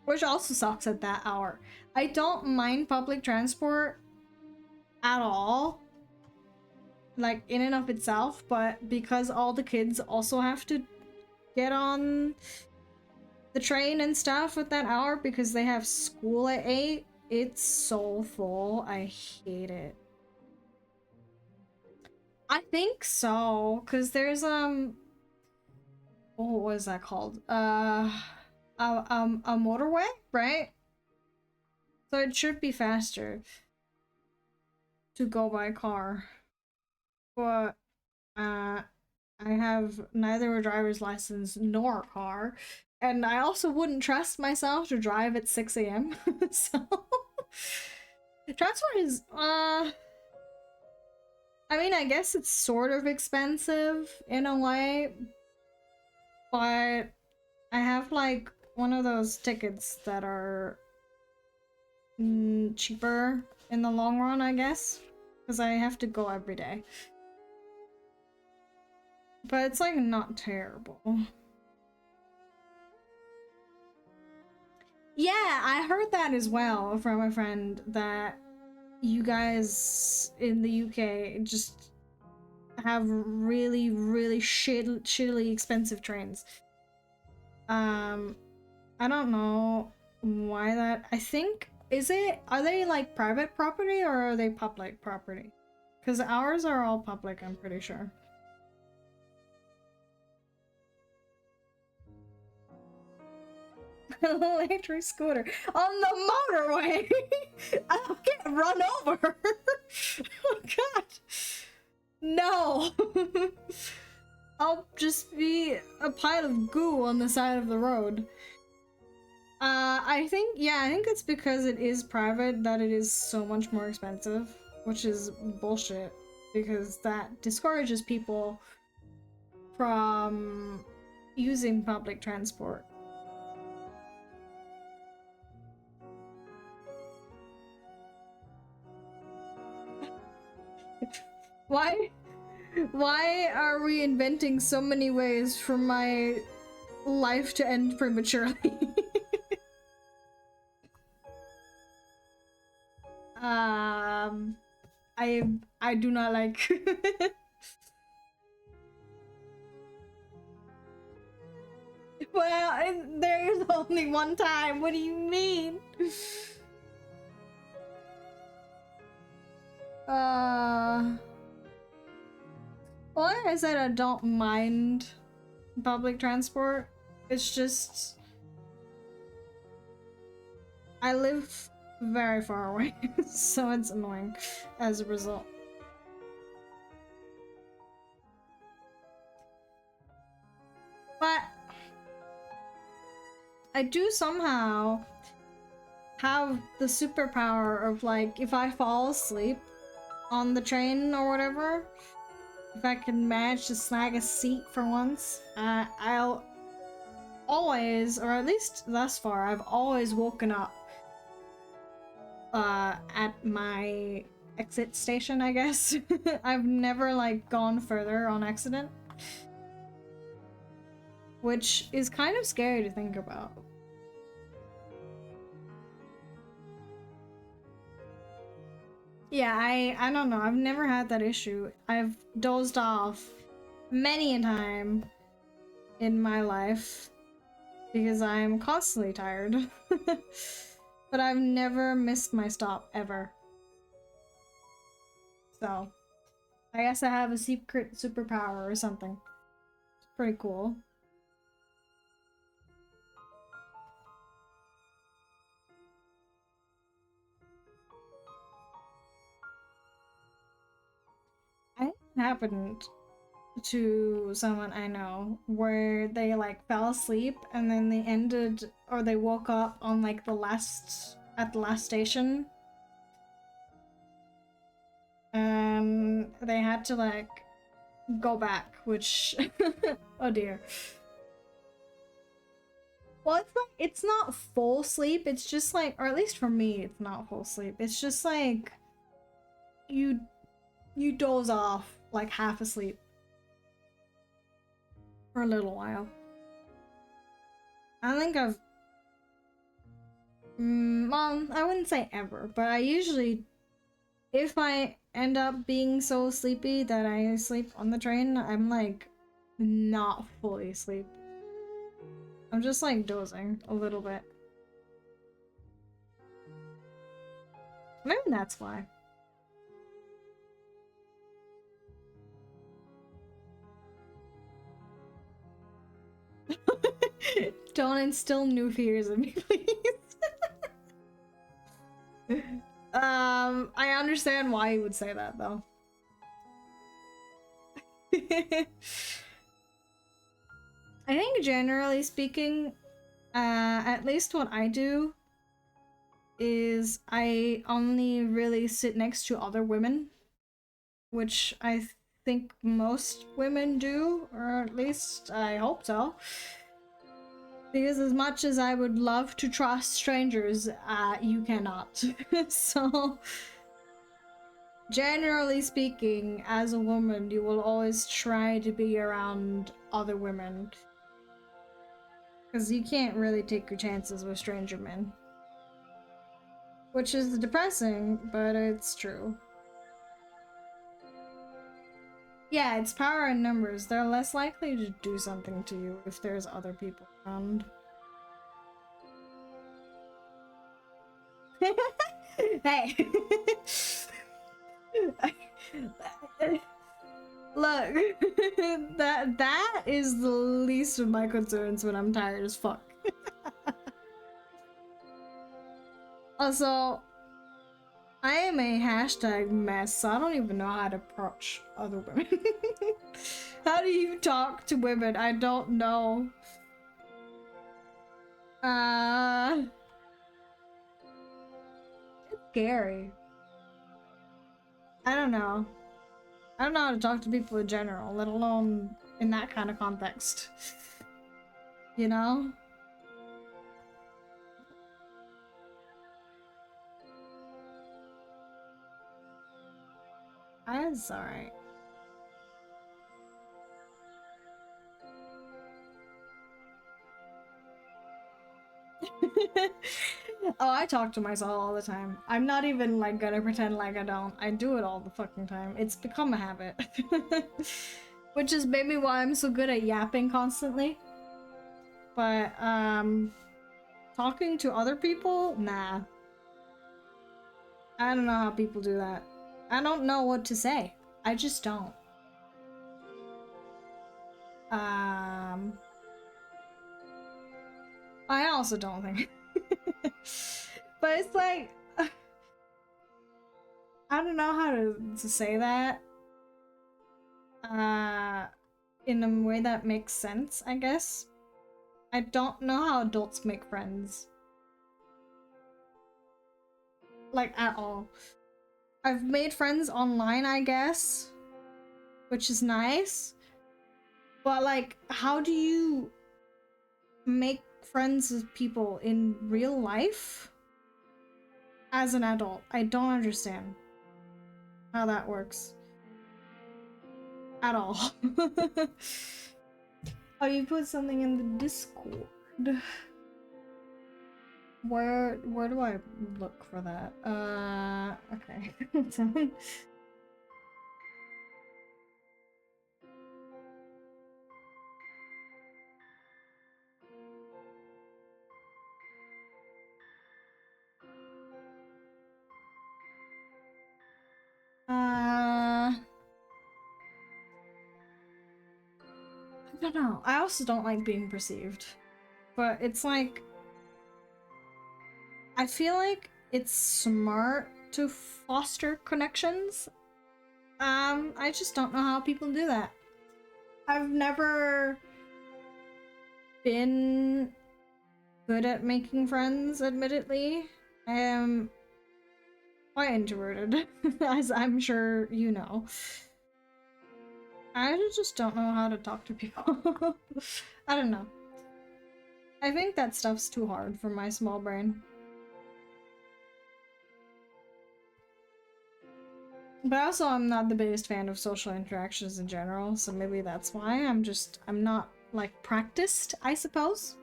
Which also sucks at that hour. I don't mind public transport at all, like in and of itself, but because all the kids also have to get on the train and stuff at that hour because they have school at 8, it's so full. I hate it. I think so, because there's what was that called? A motorway, right? So it should be faster to go by car. But uh I have neither a driver's license nor a car, and I also wouldn't trust myself to drive at 6 a.m. So transport is I mean, I guess it's sort of expensive in a way, but I have like one of those tickets that are cheaper in the long run, I guess, because I have to go every day. But it's like not terrible. Yeah, I heard that as well from a friend that you guys in the UK just have really, really shittily expensive trains. I don't know why that. I think are they like private property or are they public property? Because ours are all public, I'm pretty sure. Electric scooter on the motorway. I'll get run over. Oh god. No. I'll just be a pile of goo on the side of the road. I think it's because it is private that it is so much more expensive, which is bullshit because that discourages people from using public transport. Why are we inventing so many ways for my life to end prematurely? I do not like. Well, there's only one time. What do you mean? Well, like I said, I don't mind public transport. It's just I live very far away, so it's annoying as a result. But I do somehow have the superpower of, like, if I fall asleep on the train or whatever, if I can manage to snag a seat for once, I'll always, or at least thus far, I've always woken up at my exit station, I guess. I've never, like, gone further on accident. Which is kind of scary to think about. Yeah, I don't know. I've never had that issue. I've dozed off many a time in my life because I'm constantly tired. But I've never missed my stop, ever. So, I guess I have a secret superpower or something. It's pretty cool. I think it happened to someone I know where they, like, fell asleep and then they ended, or they woke up on, like, at the last station, and they had to, like, go back, which oh dear. Well, it's not full sleep, it's just like, or at least for me it's not full sleep, it's just like you doze off, like, half asleep for a little while. I think I've well, I wouldn't say ever, but I usually, if I end up being so sleepy that I sleep on the train, I'm, like, not fully asleep. I'm just, like, dozing a little bit. Maybe that's why. Don't instill new fears in me, please. I understand why you would say that, though. I think generally speaking, at least what I do is I only really sit next to other women, which I think most women do, or at least I hope so. Because as much as I would love to trust strangers, you cannot. So, generally speaking, as a woman, you will always try to be around other women. Because you can't really take your chances with stranger men. Which is depressing, but it's true. Yeah, it's power in numbers. They're less likely to do something to you if there's other people around. Hey. Look, that is the least of my concerns when I'm tired as fuck. Also, I am a hashtag mess, so I don't even know how to approach other women. How do you talk to women? I don't know. It's scary. I don't know. I don't know how to talk to people in general, let alone in that kind of context. You know? That's alright. Oh, I talk to myself all the time. I'm not even like gonna pretend like I don't. I do it all the fucking time. It's become a habit. Which is maybe why I'm so good at yapping constantly. But talking to other people? Nah. I don't know how people do that. I don't know what to say. I just don't. I also don't think. But it's like I don't know how to say that in a way that makes sense, I guess. I don't know how adults make friends. Like, at all. I've made friends online, I guess, which is nice. But, like, how do you make friends with people in real life as an adult? I don't understand how that works. At all. Oh, you put something in the Discord. Where do I look for that? Okay. I don't know. I also don't like being perceived. But it's like I feel like it's smart to foster connections. I just don't know how people do that. I've never been good at making friends, admittedly. I am quite introverted, as I'm sure you know. I just don't know how to talk to people. I don't know. I think that stuff's too hard for my small brain. But also, I'm not the biggest fan of social interactions in general, so maybe that's why I'm not, like, practiced, I suppose.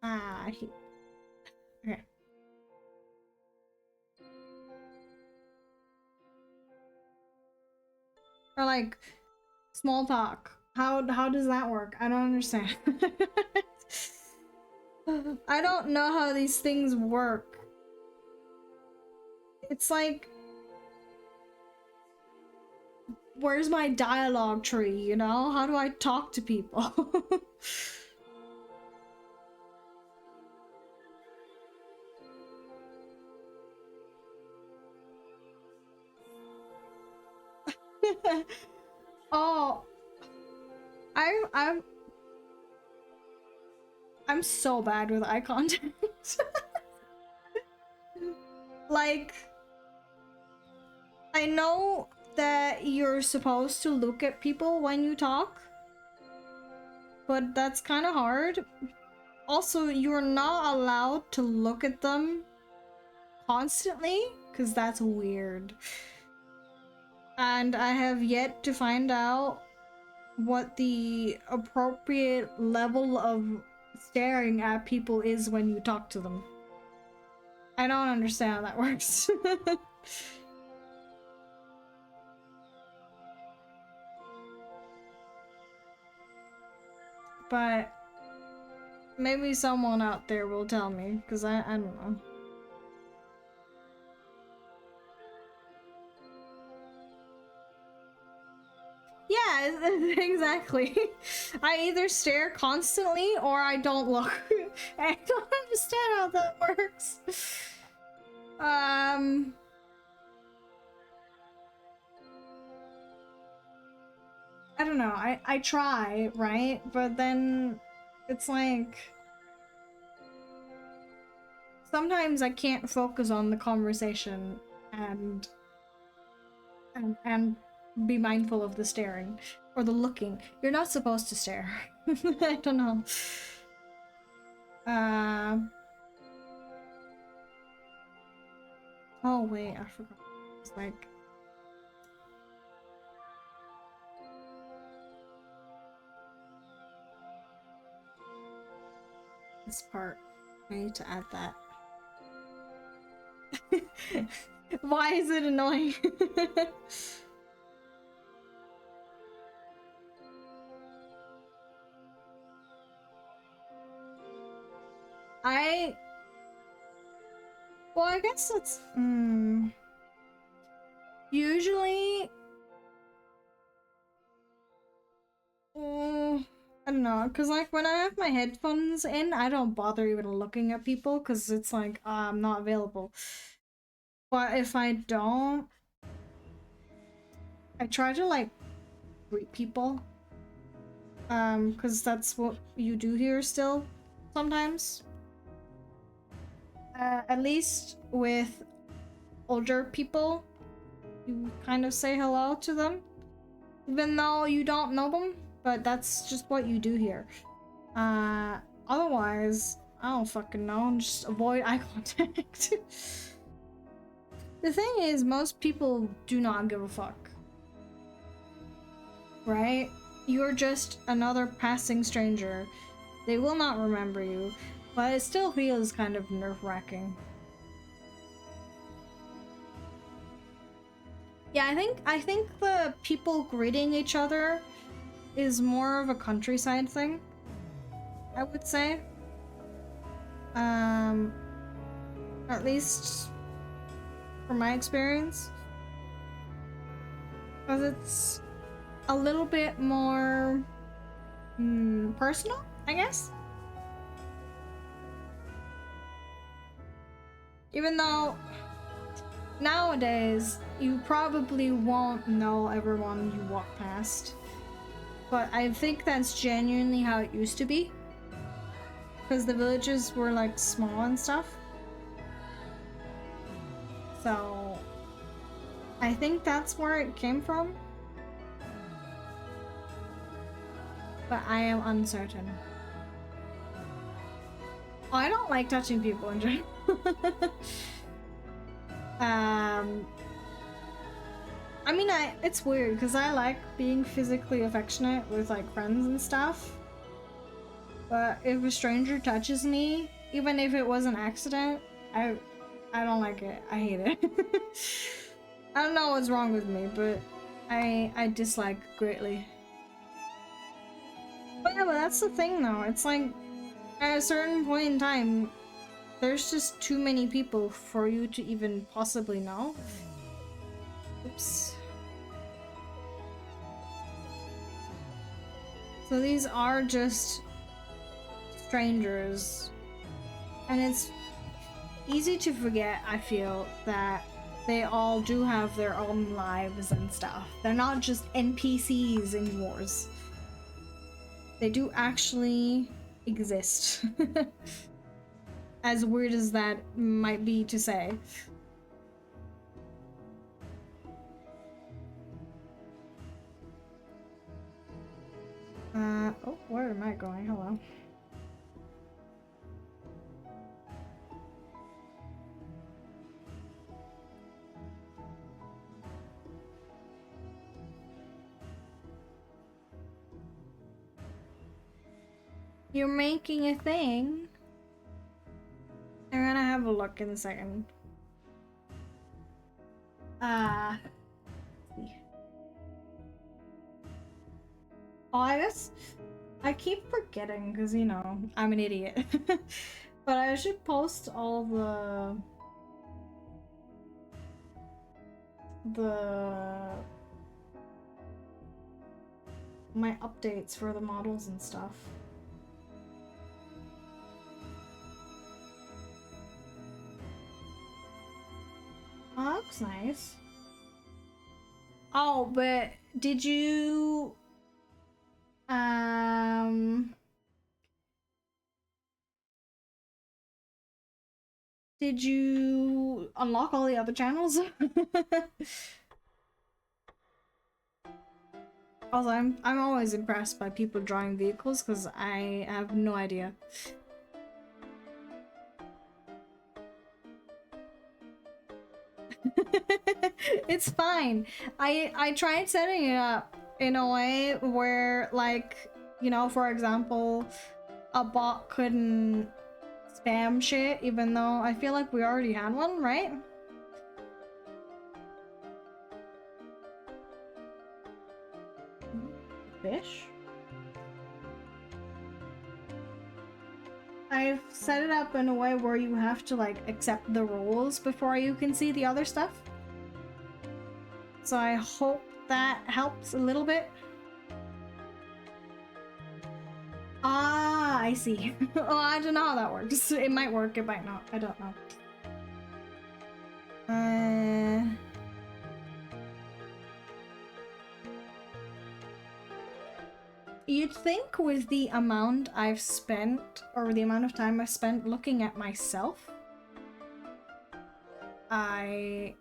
Okay. Or, like, small talk. How does that work? I don't understand. I don't know how these things work. It's like, where's my dialogue tree, you know? How do I talk to people? Oh, I'm I'm so bad with eye contact. Like, I know that you're supposed to look at people when you talk, but that's kind of hard. Also, you're not allowed to look at them constantly, because that's weird. And I have yet to find out what the appropriate level of staring at people is when you talk to them. I don't understand how that works. but maybe someone out there will tell me, because I don't know. Yeah, exactly. I either stare constantly or I don't look. I don't understand how that works. I don't know. I try, right? But then it's like sometimes I can't focus on the conversation and and be mindful of the staring or the looking. You're not supposed to stare. I don't know. Oh wait, I forgot. It's like this part. I need to add that. Why is it annoying? Well, I guess it's usually I don't know, because like when I have my headphones in, I don't bother even looking at people because it's like I'm not available. But if I don't, I try to like greet people, because that's what you do here still sometimes. At least with older people, you kind of say hello to them, even though you don't know them, but that's just what you do here. Otherwise, I don't fucking know, just avoid eye contact. The thing is, most people do not give a fuck. Right? You're just another passing stranger. They will not remember you, but it still feels kind of nerve-wracking. Yeah, I think the people greeting each other is more of a countryside thing, I would say. At least from my experience. Because it's a little bit more personal, I guess. Even though nowadays you probably won't know everyone you walk past. But I think that's genuinely how it used to be. Because the villages were like small and stuff. So I think that's where it came from. But I am uncertain. Oh, I don't like touching people in general. I mean, it's weird because I like being physically affectionate with like friends and stuff. But if a stranger touches me, even if it was an accident, I don't like it. I hate it. I don't know what's wrong with me, but I dislike greatly. But yeah, but that's the thing though. It's like at a certain point in time, there's just too many people for you to even possibly know. Oops. So these are just strangers. And it's easy to forget, I feel, that they all do have their own lives and stuff. They're not just NPCs in wars. They do actually exist. As weird as that might be to say. Oh, where am I going? Hello. You're making a thing? I'm gonna have a look in a second. Let's see. Oh, I guess I keep forgetting because, you know, I'm an idiot. But I should post all my updates for the models and stuff. Oh, that looks nice. Oh, but did you did you unlock all the other channels? Also, I'm always impressed by people drawing vehicles because I have no idea. It's fine. I tried setting it up in a way where, like, you know, for example, a bot couldn't spam shit, even though I feel like we already had one, right? Fish? I've set it up in a way where you have to, like, accept the rules before you can see the other stuff. So I hope that helps a little bit. Ah, I see. Well, I don't know how that works. It might work, it might not. I don't know. You'd think with the amount I've spent, or the amount of time I've spent looking at myself, I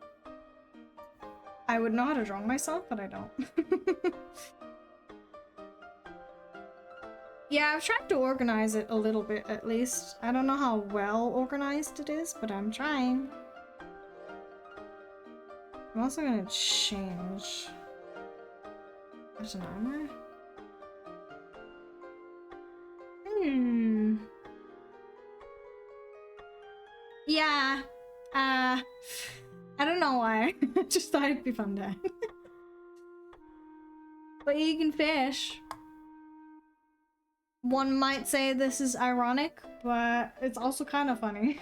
would know how to draw myself, but I don't. Yeah, I've tried to organize it a little bit at least. I don't know how well organized it is, but I'm trying. I'm also gonna change. There's an armor. Yeah. I don't know why. I just thought it'd be fun to. But you can fish. One might say this is ironic, but it's also kind of funny.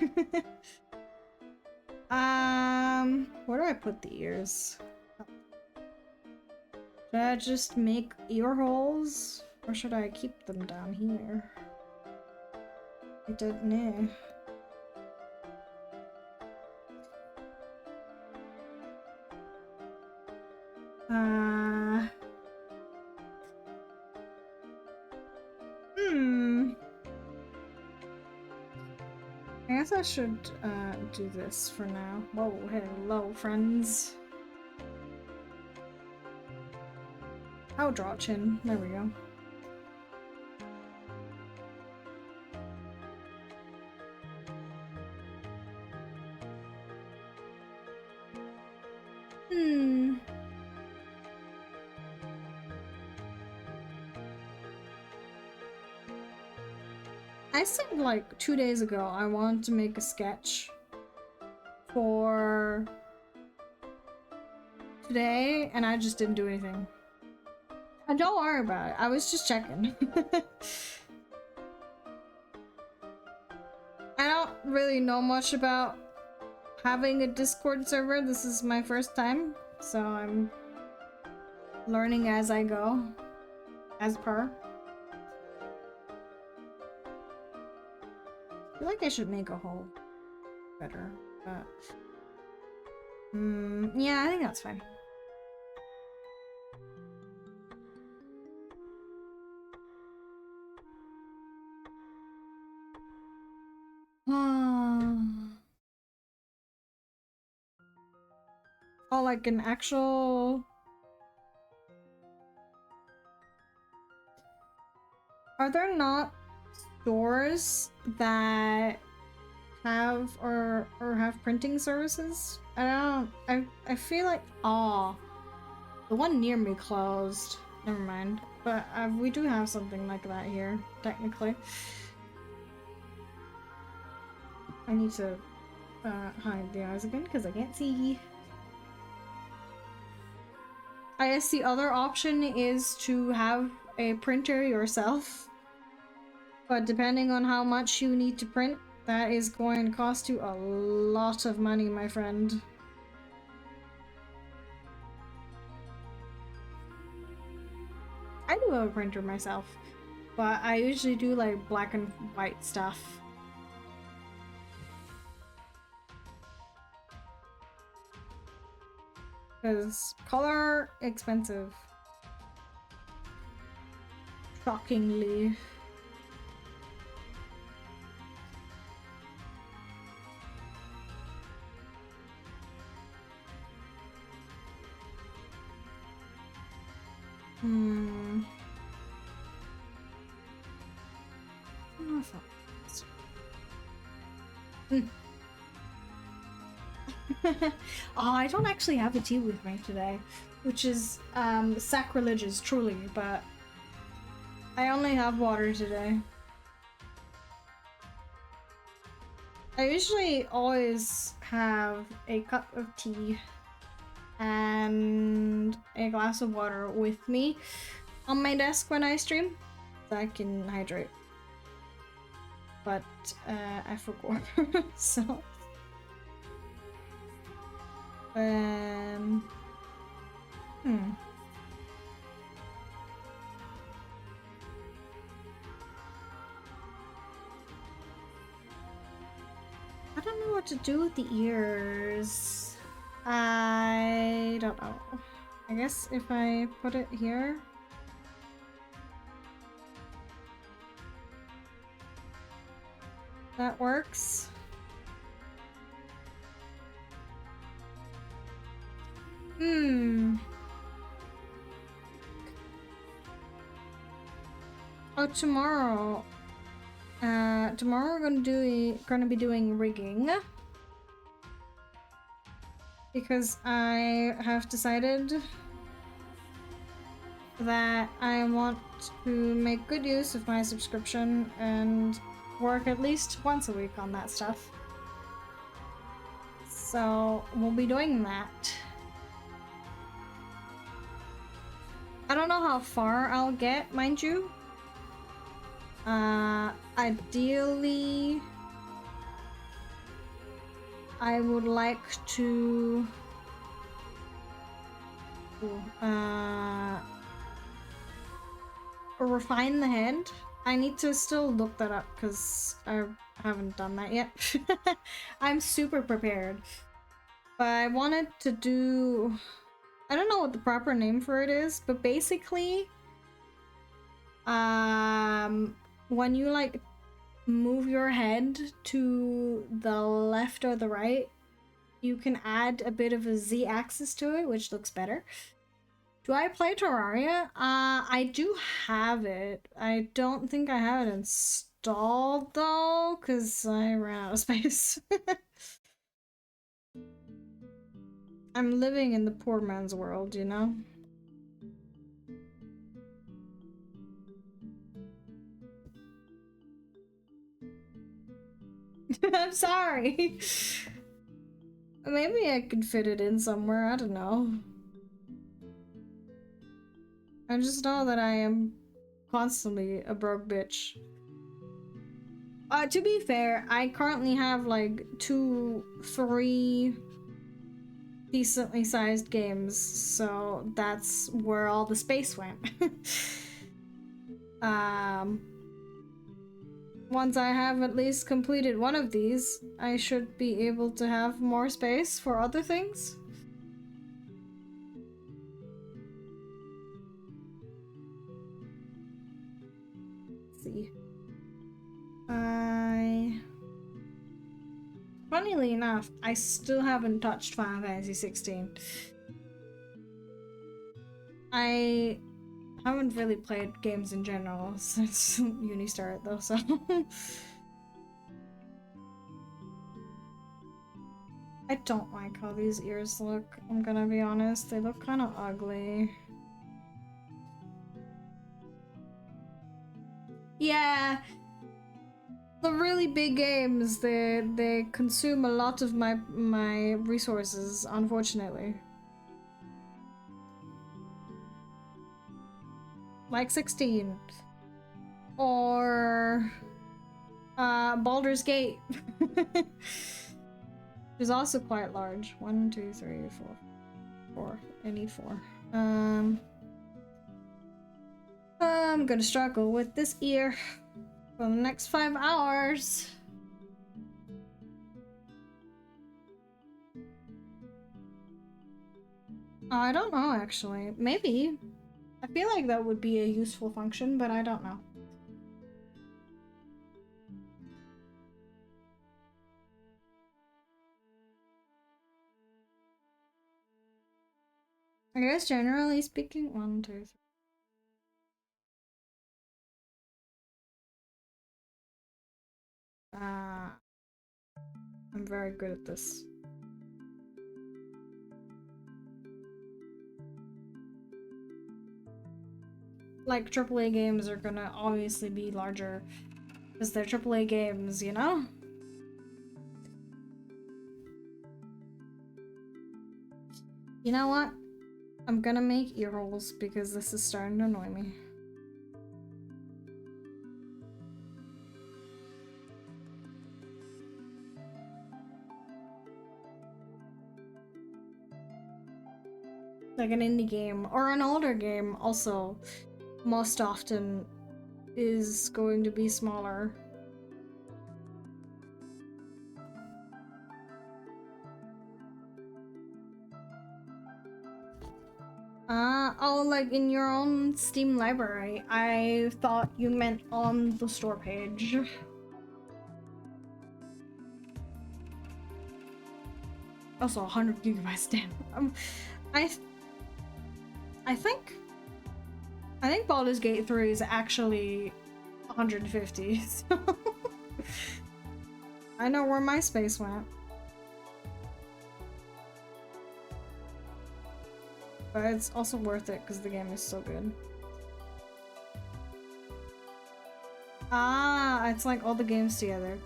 Where do I put the ears? Should I just make ear holes? Or should I keep them down here? I don't know. I guess I should do this for now. Whoa, hello friends. I'll draw chin. There we go. I said like 2 days ago I wanted to make a sketch for today and I just didn't do anything. And don't worry about it, I was just checking. I don't really know much about having a Discord server. This is my first time, so I'm learning as I go, as per. I feel like I should make a hole better, but yeah, I think that's fine. Oh, like an actual... Are there not stores that have or have printing services? I feel like the one near me closed. Never mind. But we do have something like that here, technically. I need to hide the eyes again because I can't see. I guess the other option is to have a printer yourself But depending on how much you need to print, that is going to cost you a lot of money, my friend. I do have a printer myself, but I usually do like black and white stuff. Because color expensive. Shockingly. Hmm. Oh, I don't actually have a tea with me today, which is sacrilegious, truly, but I only have water today. I usually always have a cup of tea and a glass of water with me on my desk when I stream, so I can hydrate. But I forgot, so I don't know what to do with the ears. I don't know. I guess if I put it here. That works. Oh, tomorrow. Tomorrow we're gonna be doing rigging. Because I have decided that I want to make good use of my subscription and work at least once a week on that stuff. So we'll be doing that. I don't know how far I'll get, mind you. Ideally, I would like to refine the head. I need to still look that up because I haven't done that yet. I'm super prepared. But I wanted to do... I don't know what the proper name for it is, but basically... when you like move your head to the left or the right, you can add a bit of a Z-axis to it, which looks better. Do I play Terraria? I do have it. I don't think I have it installed though, because I ran out of space. I'm living in the poor man's world, you know? I'm sorry. Maybe I could fit it in somewhere, I don't know. I just know that I am constantly a broke bitch. To be fair, I currently have like 3 decently sized games, so that's where all the space went. Once I have at least completed one of these, I should be able to have more space for other things. Let's see. Funnily enough, I still haven't touched Final Fantasy 16. I haven't really played games in general since uni started though, so... I don't like how these ears look, I'm gonna be honest. They look kind of ugly. Yeah, the really big games, they consume a lot of my resources, unfortunately. Like 16. or Baldur's Gate. Which is also quite large. 1, 2, 3, 4. 4. I need 4. I'm gonna struggle with this ear for the next 5 hours. I don't know, actually. Maybe. I feel like that would be a useful function, but I don't know. I guess generally speaking, 1, 2, 3. I'm very good at this. Like, AAA games are gonna obviously be larger because they're AAA games, you know? You know what? I'm gonna make ear holes because this is starting to annoy me. Like an indie game or an older game also most often is going to be smaller. Oh, like in your own Steam library. I thought you meant on the store page. Also, 100 gigabytes, damn. I think Baldur's Gate 3 is actually 150, so I know where my space went. But it's also worth it because the game is so good. Ah, it's like all the games together.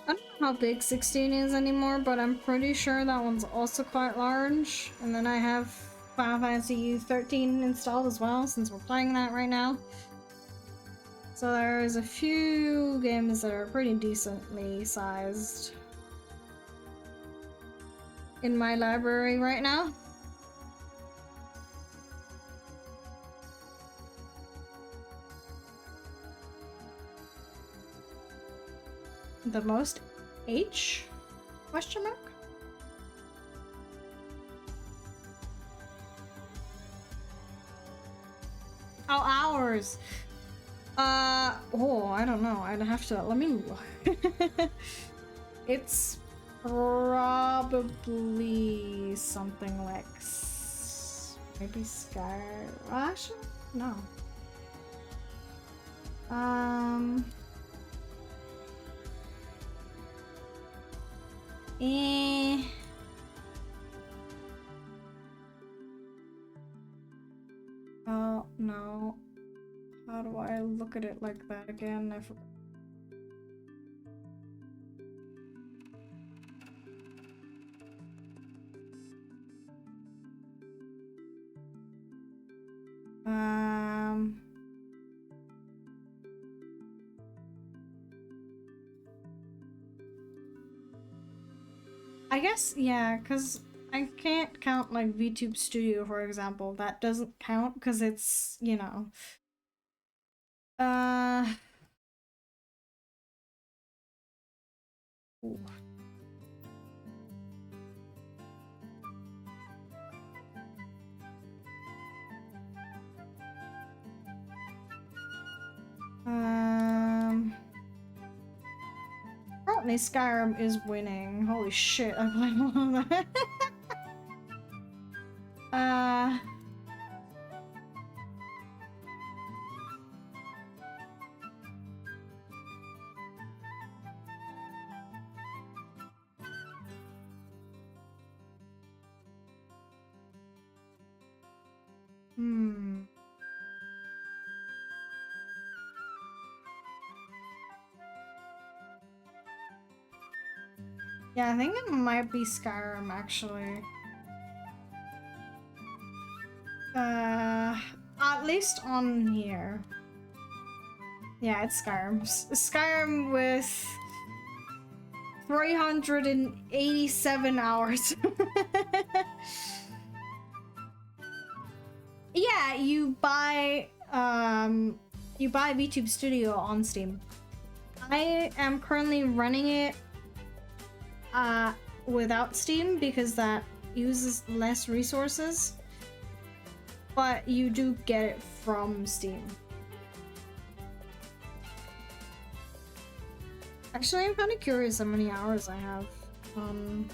I don't know how big 16 is anymore, but I'm pretty sure that one's also quite large. And then I have Final Fantasy 13 installed as well, since we're playing that right now. So there's a few games that are pretty decently sized in my library right now. The most H? Question mark? Oh, hours! Oh, I don't know. I'd have to, let me look. It's probably something like, maybe Skyrush? No. Oh, no. How do I look at it like that again? I forgot. I guess, yeah, because I can't count like VTube Studio, for example. That doesn't count because it's, you know. Ooh. Apparently Skyrim is winning. Holy shit, I played all of that. Hmm. Yeah, I think it might be Skyrim actually. At least on here. Yeah, it's Skyrim. Skyrim with 387 hours. Yeah, you buy VTube Studio on Steam. I am currently running it without Steam because that uses less resources. But you do get it from Steam. Actually, I'm kind of curious how many hours I have on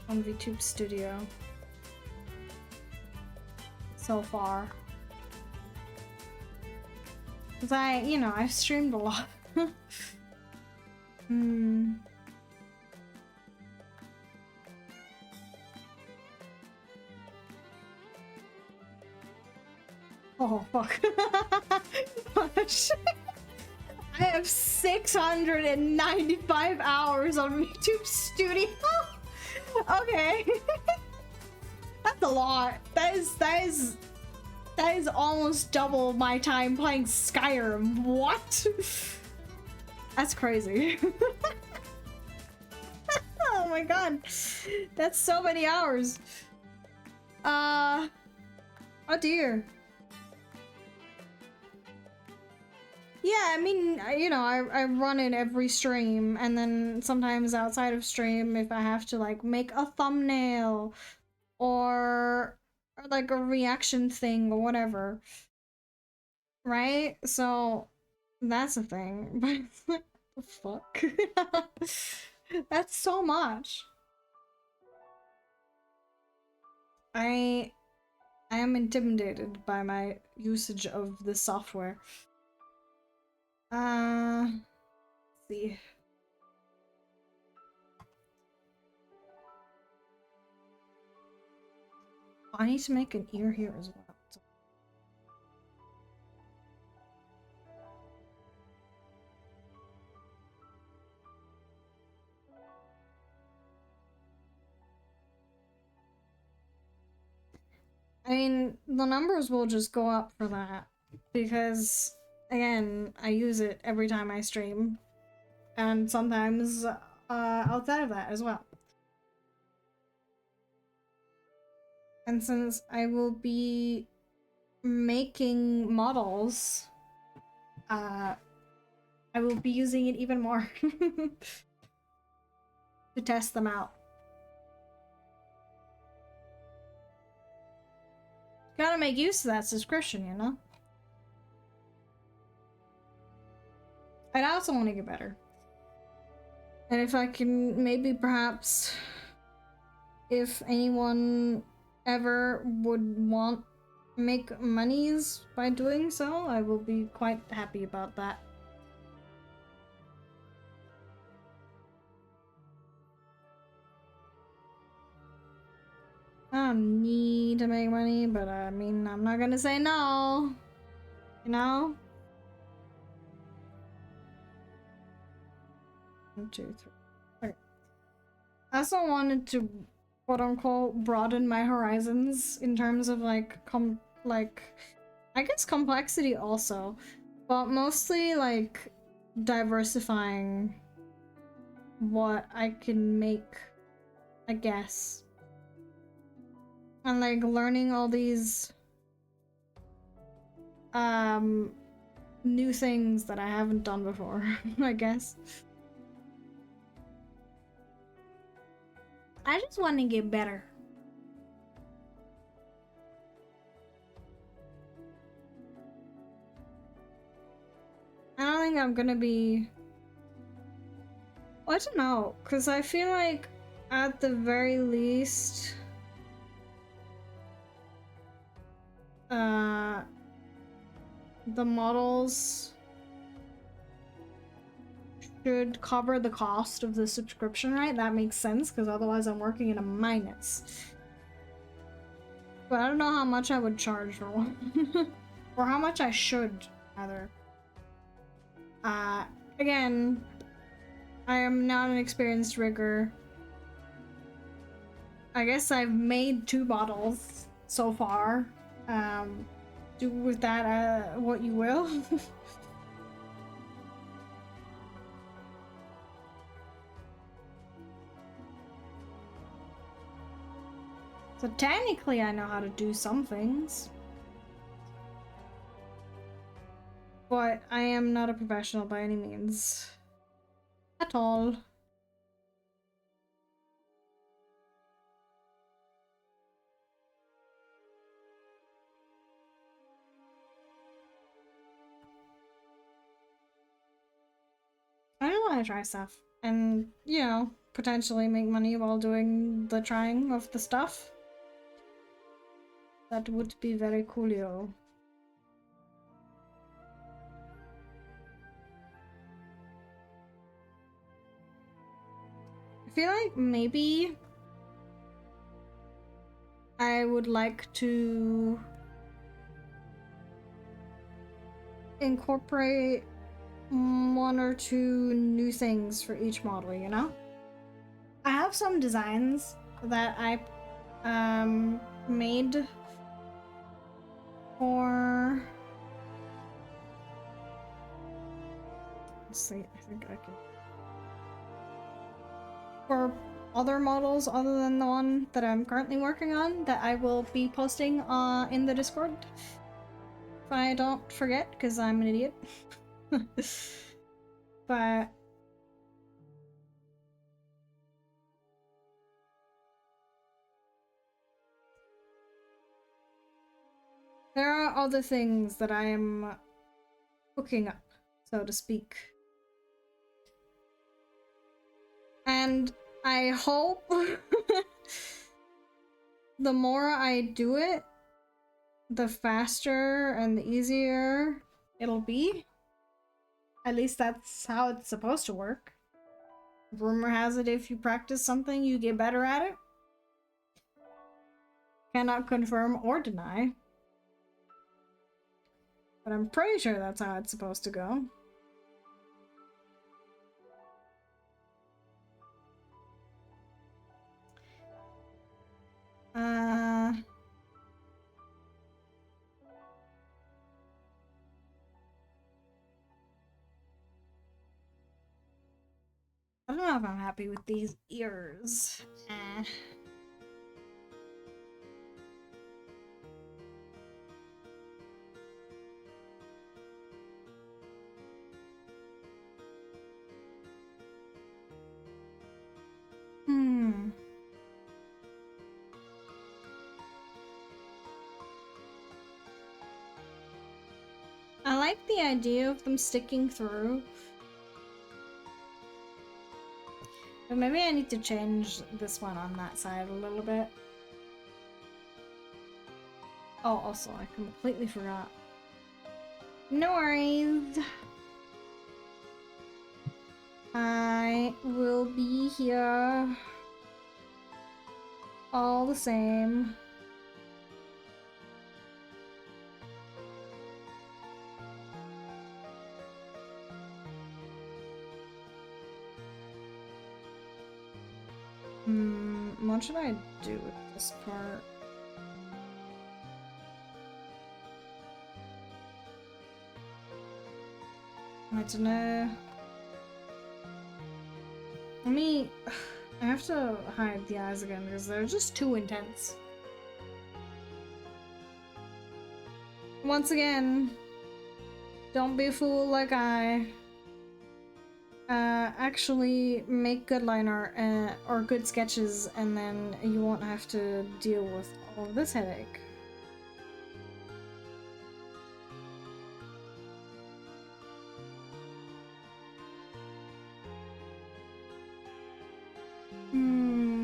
VTube Studio so far. Cause I've streamed a lot. Hmm. Oh fuck. I have 695 hours on YouTube Studio. Okay. That's a lot. That is almost double my time playing Skyrim. What? That's crazy. Oh my god. That's so many hours. Oh dear. Yeah, I mean, I run it every stream, and then sometimes outside of stream, if I have to like make a thumbnail or like a reaction thing or whatever, right? So that's a thing. But it's like, the fuck? That's so much. I am intimidated by my usage of the software. Let's see. I need to make an ear here as well. I mean, the numbers will just go up for that because, again, I use it every time I stream, and sometimes outside of that as well. And since I will be making models, I will be using it even more to test them out. Gotta make use of that subscription, you know? I'd also want to get better. And if I can, maybe perhaps, if anyone ever would want make monies by doing so, I will be quite happy about that. I don't need to make money, but I mean, I'm not gonna say no. You know? 1, 2, 3. Okay. I also wanted to, quote unquote, broaden my horizons in terms of like, I guess complexity also, but mostly like diversifying what I can make, I guess. And like learning all these new things that I haven't done before, I guess. I just want to get better. I don't think I'm gonna be... I don't know, because I feel like at the very least... the models should cover the cost of the subscription, right? That makes sense, because otherwise I'm working in a minus. But I don't know how much I would charge for one. Or how much I should, rather. Again, I am not an experienced rigger. I guess I've made 2 bottles so far. Do with that what you will. So technically I know how to do some things. But I am not a professional by any means. At all. I don't want to try stuff. And, you know, potentially make money while doing the trying of the stuff. That would be very coolio. I feel like maybe I would like to incorporate 1 or 2 new things for each model, you know? I have some designs that I made for... Let's see, I think I can... For other models other than the one that I'm currently working on that I will be posting in the Discord. If I don't forget, because I'm an idiot. But... there are other things that I am cooking up, so to speak. And I hope the more I do it, the faster and the easier it'll be. At least that's how it's supposed to work. Rumor has it if you practice something, you get better at it. Cannot confirm or deny. But I'm pretty sure that's how it's supposed to go. I don't know if I'm happy with these ears. I like the idea of them sticking through. But maybe I need to change this one on that side a little bit. Oh, also, I completely forgot. No worries. I will be here all the same. What should I do with this part? I don't know. I have to hide the eyes again because they're just too intense. Once again, don't be a fool like I. Actually make good line art or good sketches, and then you won't have to deal with all of this headache.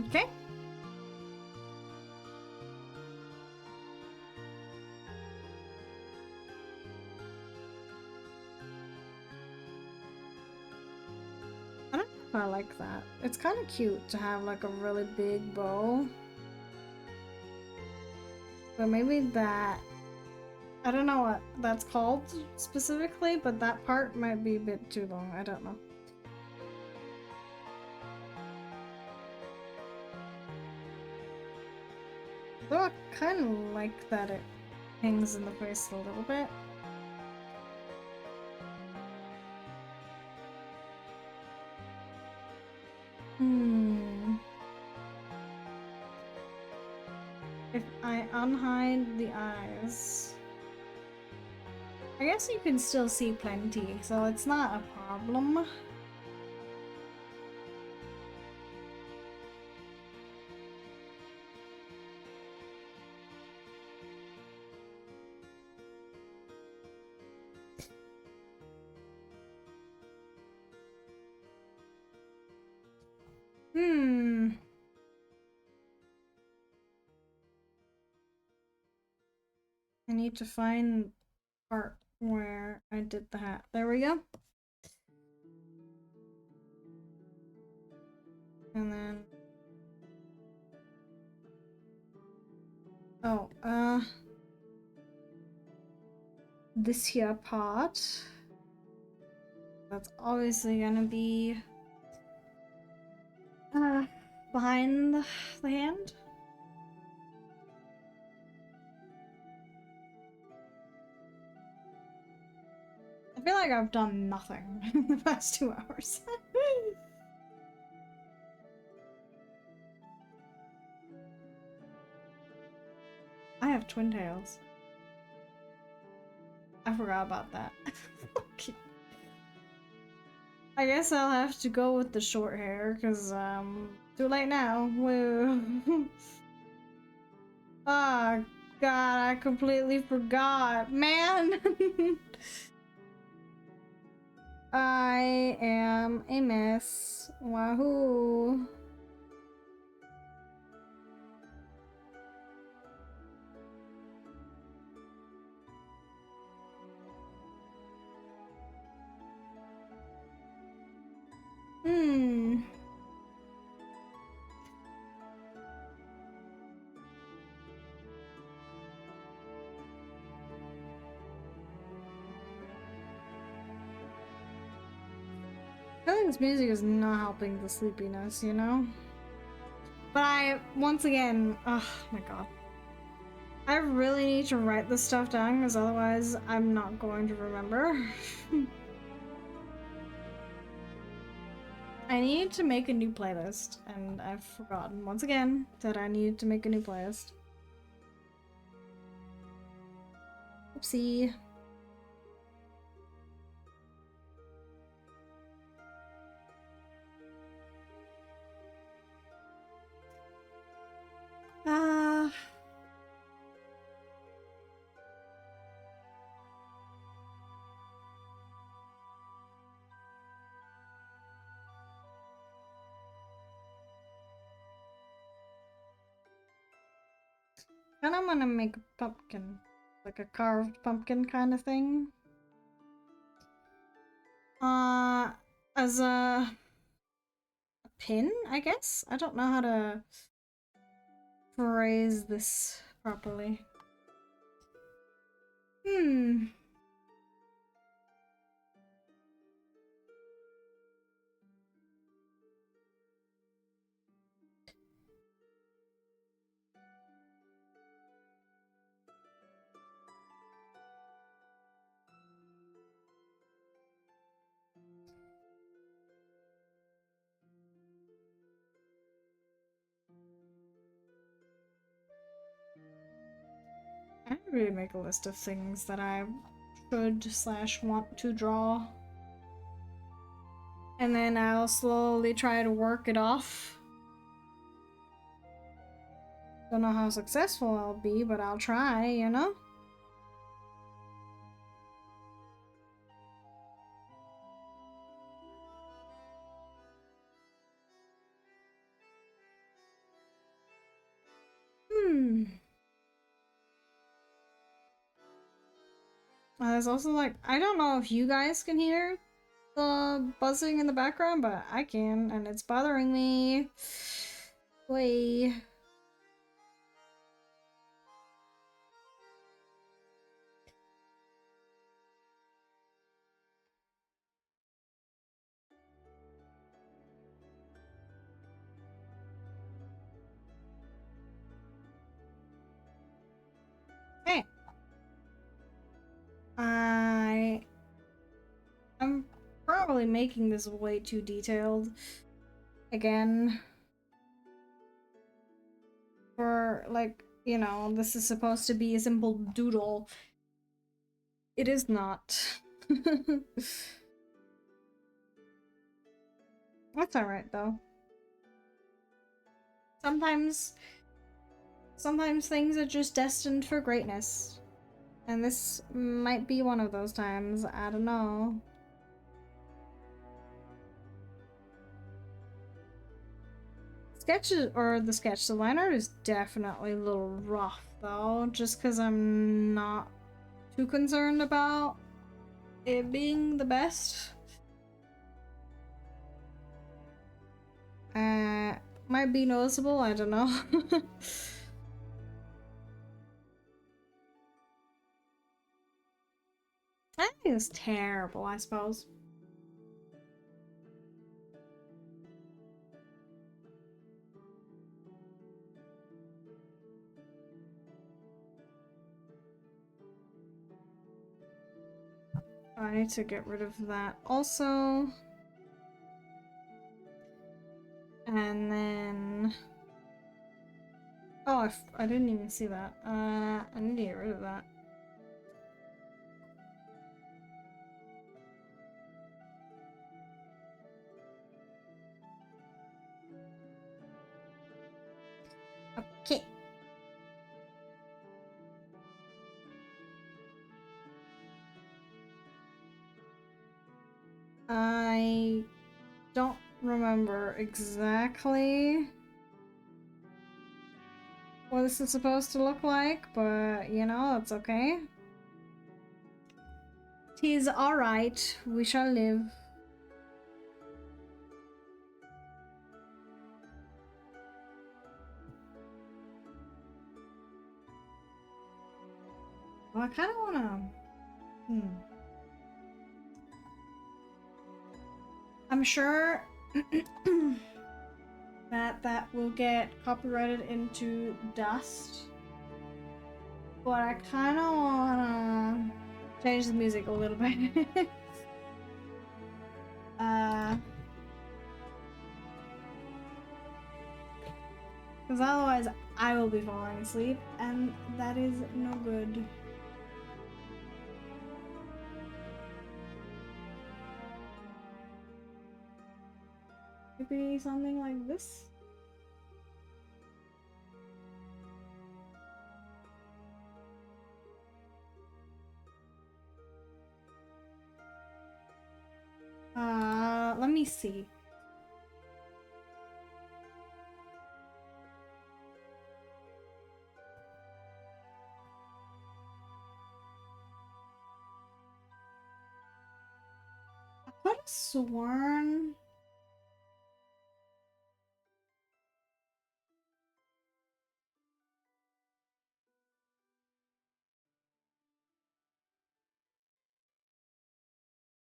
Okay. I don't know if I like that. It's kind of cute to have like a really big bow. But maybe that... I don't know what that's called specifically, but that part might be a bit too long. I don't know. Though I kind of like that it hangs in the face a little bit. If I unhide the eyes... I guess you can still see plenty, so it's not a problem. I need to find the part where I did the hat. There we go. And then... oh, this here part. That's obviously gonna be... behind the hand. I feel like I've done nothing in the past 2 hours. I have twin tails. I forgot about that. Okay. I guess I'll have to go with the short hair, because, too late now. Woo. Oh, God, I completely forgot. Man! I am a mess. Wahoo! I think this music is not helping the sleepiness, you know? But once again, oh my god. I really need to write this stuff down, because otherwise I'm not going to remember. I need to make a new playlist, and I've forgotten once again that I need to make a new playlist. Oopsie. And I'm gonna make a pumpkin. Like a carved pumpkin kind of thing. As a pin, I guess? I don't know how to phrase this properly. I really make a list of things that I should / want to draw. And then I'll slowly try to work it off. Don't know how successful I'll be, but I'll try, you know? There's also like, I don't know if you guys can hear the buzzing in the background, but I can, and it's bothering me. Way. really making this way too detailed. Again. For, like, you know, this is supposed to be a simple doodle. It is not. That's alright, though. Sometimes things are just destined for greatness. And this might be one of those times. I don't know. The line art is definitely a little rough, though, just because I'm not too concerned about it being the best. Might be noticeable, I don't know. I think it's terrible, I suppose. I need to get rid of that also. And then... Oh, I didn't even see that. I need to get rid of that. Okay. I don't remember exactly what this is supposed to look like, but you know, that's okay. 'Tis alright, we shall live. Well, I kinda wanna... I'm sure that will get copyrighted into dust. But I kinda wanna change the music a little bit. Because otherwise I will be falling asleep, and that is no good. Maybe something like this? Let me see. I could have sworn...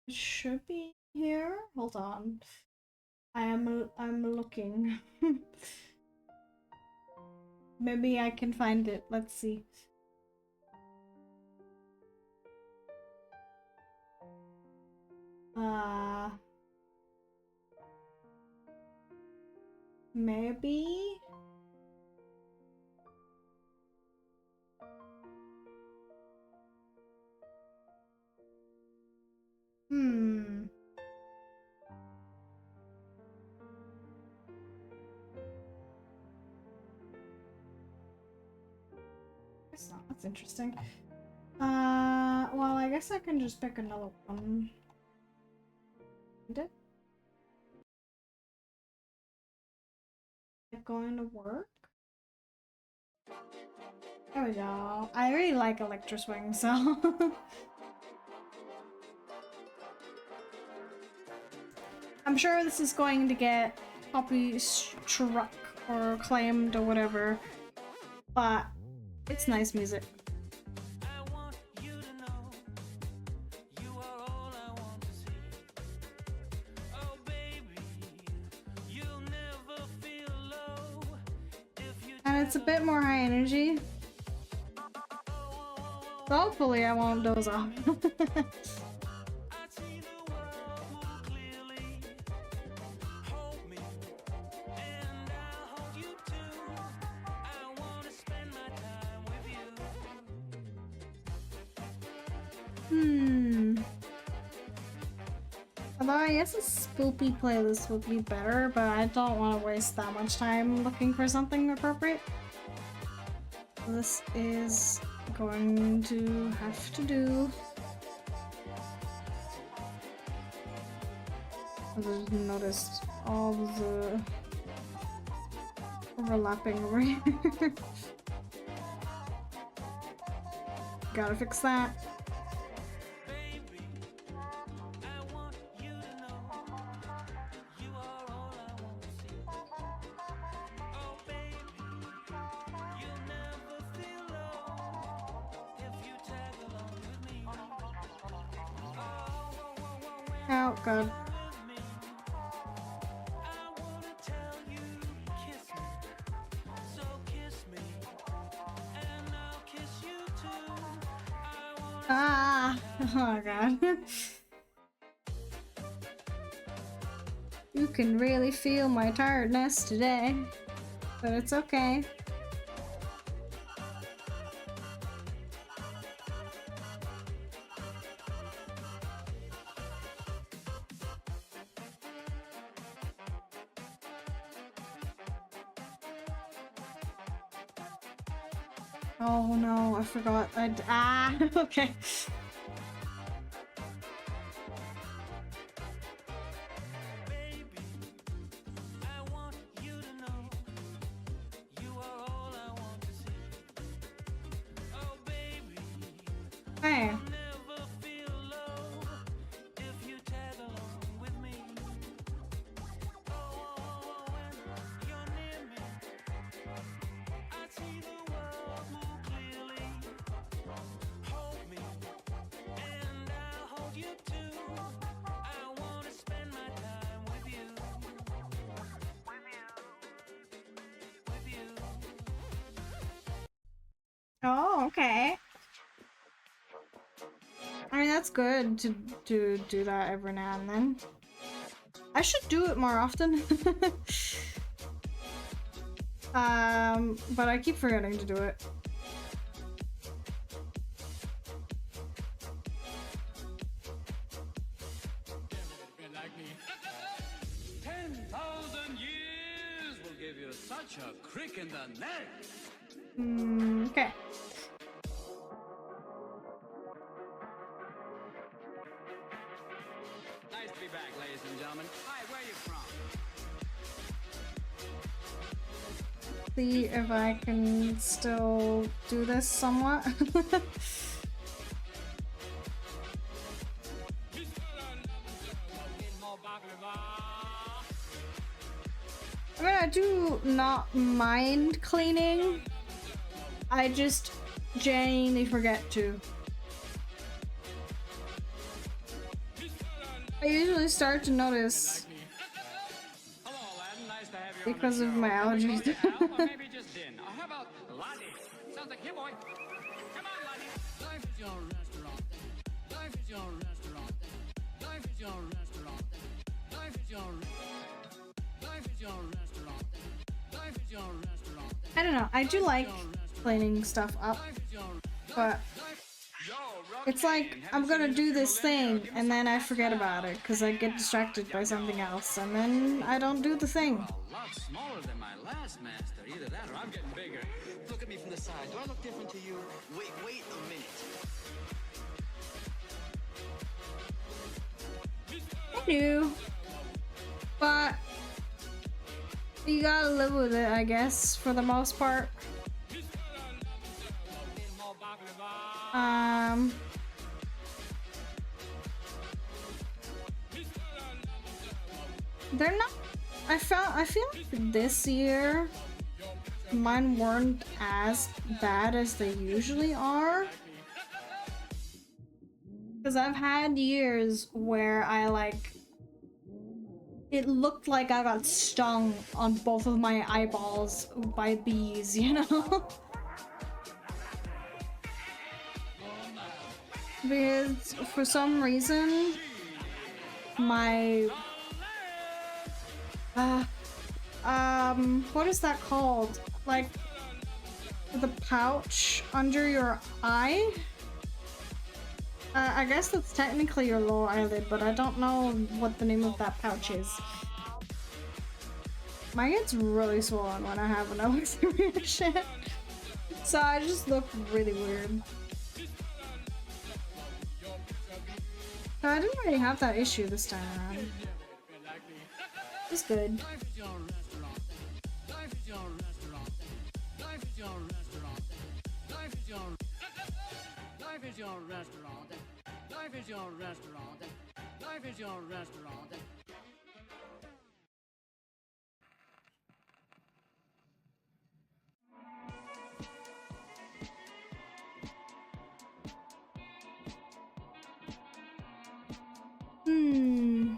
It should be here. Hold on. I'm looking. Maybe I can find it. Let's see. Maybe? It's not. That's interesting. Well, I guess I can just pick another one. Is it going to work? There we go. I really like Electro Swing, so... I'm sure this is going to get copy struck or claimed or whatever, but it's nice music. And it's a bit more high energy. So hopefully I won't doze off. Hmm. Although I guess a spoopy playlist would be better, but I don't want to waste that much time looking for something appropriate. This is going to have to do. I just noticed all the overlapping over here. Gotta fix that. Oh god. Ah! Oh god. You can really feel my tiredness today, but it's okay. Oh no, I forgot. Okay. Hey. Oh, okay. I mean, that's good to do that every now and then. I should do it more often. But I keep forgetting to do it. Such a crick in the neck. Okay. Nice to be back, ladies and gentlemen. Hi, where are you from? See if I can still do this somewhat. I mean, I do not mind cleaning. I just genuinely forget to. I usually start to notice because of my allergies. Maybe just Din. How about Lottie? Sounds like him, boy. Come on, Lottie. Life is your restaurant. Life is your restaurant. Life is your restaurant. Life is your life is your restaurant. Life is your restaurant. I don't know. I do like cleaning stuff up, but it's like I'm gonna do this thing and then I forget about it because I get distracted by something else and then I don't do the thing. A lot smaller than my last master. Either that or I'm getting bigger. Look at me from the side. Do I look different to you? Wait a minute. I do, but you gotta live with it, I guess, for the most part. They're not. I feel like this year mine weren't as bad as they usually are. Because I've had years where I like it looked like I got stung on both of my eyeballs by bees, you know? Because for some reason my what is that called? Like the pouch under your eye? I guess that's technically your lower eyelid, but I don't know what the name of that pouch is. Mine gets really swollen when I have an elixir reaction. So I just look really weird. So I didn't really have that issue this time around. It's good. Life is your restaurant. Life is your restaurant. Life is your restaurant. Life is your life is your restaurant. Life is your restaurant. Life is your restaurant. Hmm.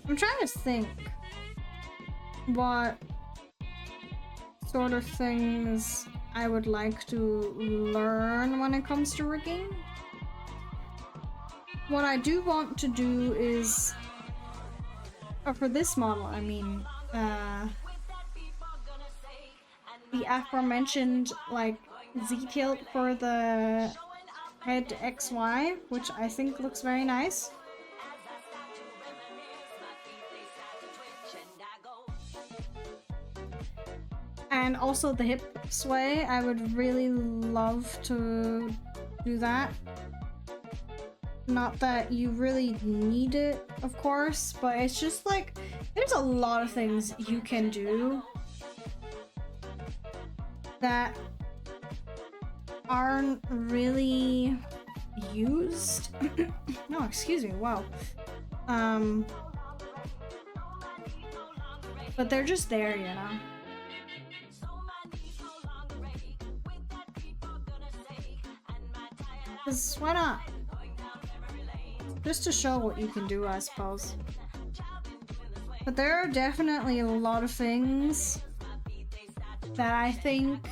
I'm trying to think what sort of things I would like to learn when it comes to rigging. What I do want to do is, for this model, I mean, the aforementioned like Z-tilt for the head XY, which I think looks very nice. And also the hip sway, I would really love to do that. Not that you really need it, of course, but it's just like, there's a lot of things you can do that aren't really used. No, excuse me, wow. But they're just there, you know? Because why not? Just to show what you can do, I suppose. But there are definitely a lot of things that I think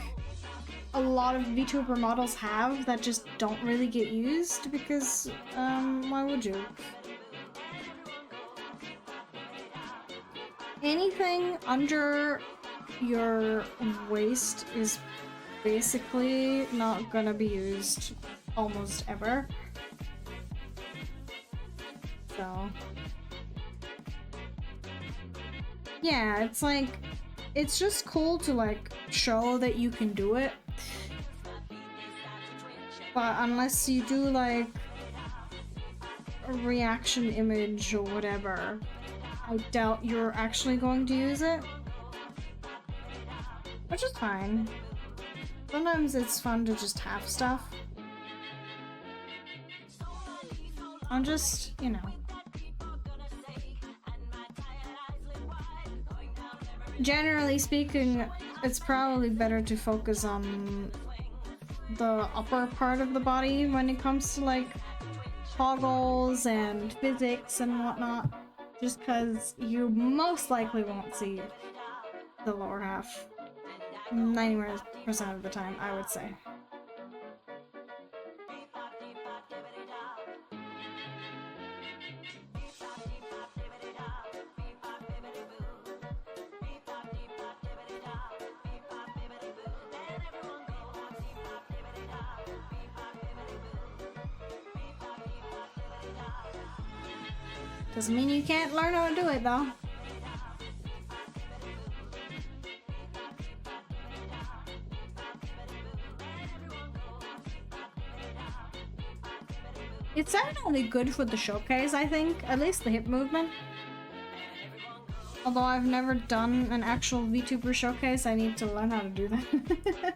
a lot of VTuber models have that just don't really get used because, why would you? Anything under your waist is basically not gonna be used almost ever. So yeah, it's like, it's just cool to like show that you can do it, but unless you do like a reaction image or whatever, I doubt you're actually going to use it, which is fine. Sometimes it's fun to just have stuff. I'm just, you know. Generally speaking, it's probably better to focus on the upper part of the body when it comes to like toggles and physics and whatnot, just because you most likely won't see the lower half 90% of the time, I would say. Doesn't mean you can't learn how to do it, though. It's definitely good for the showcase, I think. At least the hip movement. Although I've never done an actual VTuber showcase, I need to learn how to do that.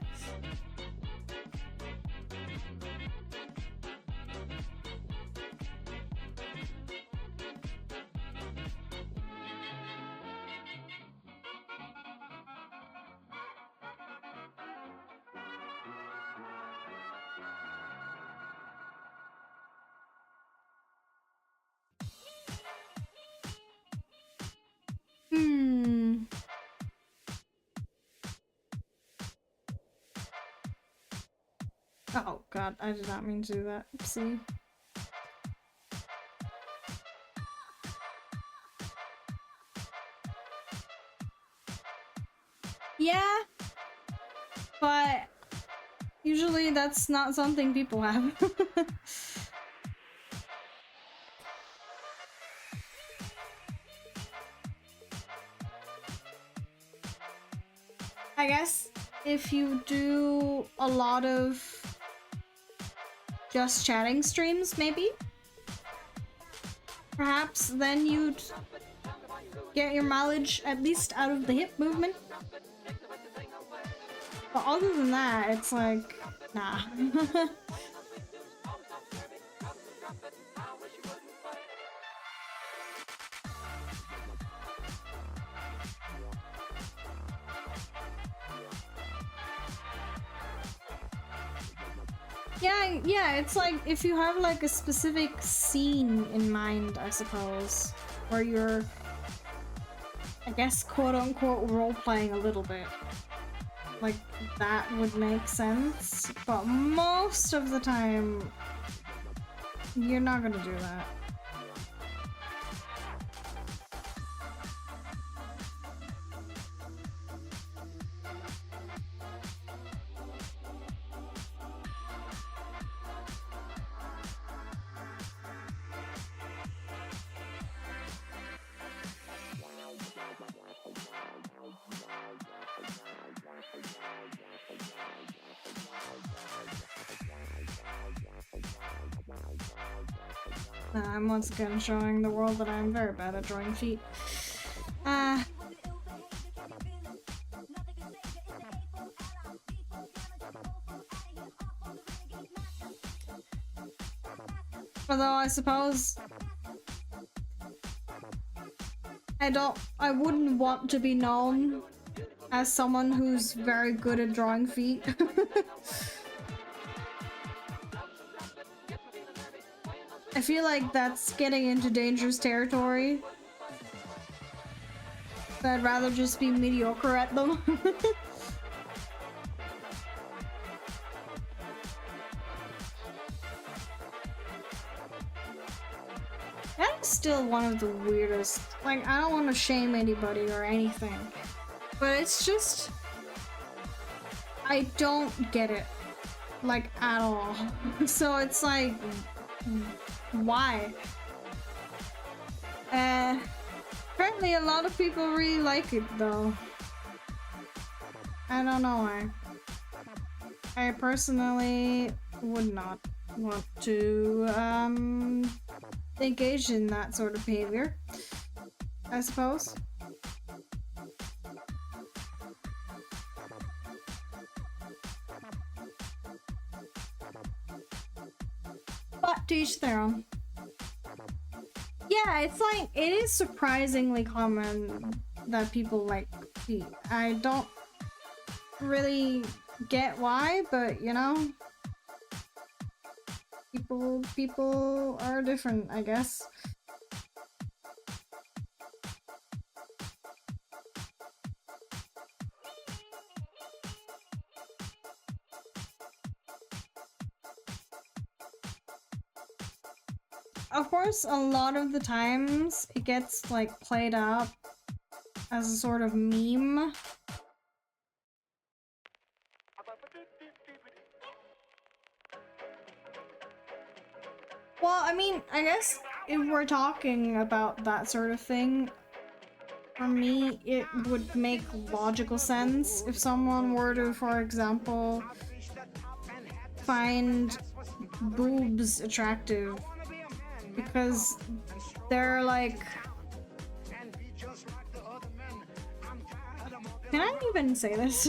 Oh god, I did not mean to do that. See? Yeah, but usually that's not something people have. I guess if you do a lot of just chatting streams, maybe, perhaps then you'd get your mileage at least out of the hip movement. But other than that, it's like, nah. Yeah, it's like if you have like a specific scene in mind, I suppose, where you're, I guess, quote unquote, role playing a little bit. Like, that would make sense, but most of the time, you're not gonna do that. I'm once again showing the world that I'm very bad at drawing feet. Although I suppose I wouldn't want to be known as someone who's very good at drawing feet. I feel like that's getting into dangerous territory. So I'd rather just be mediocre at them. That's still one of the weirdest. Like, I don't want to shame anybody or anything, but it's just, I don't get it, like, at all. So it's like, why? Apparently a lot of people really like it though. I don't know why. I personally would not want to engage in that sort of behavior, I suppose. But to each their own. Yeah, it's like, it is surprisingly common that people like feet. I don't really get why, but you know, people are different, I guess. Of course, a lot of the times it gets like played up as a sort of meme. Well, I mean, I guess if we're talking about that sort of thing, for me, it would make logical sense if someone were to, for example, find boobs attractive. Because they're like... Can I even say this?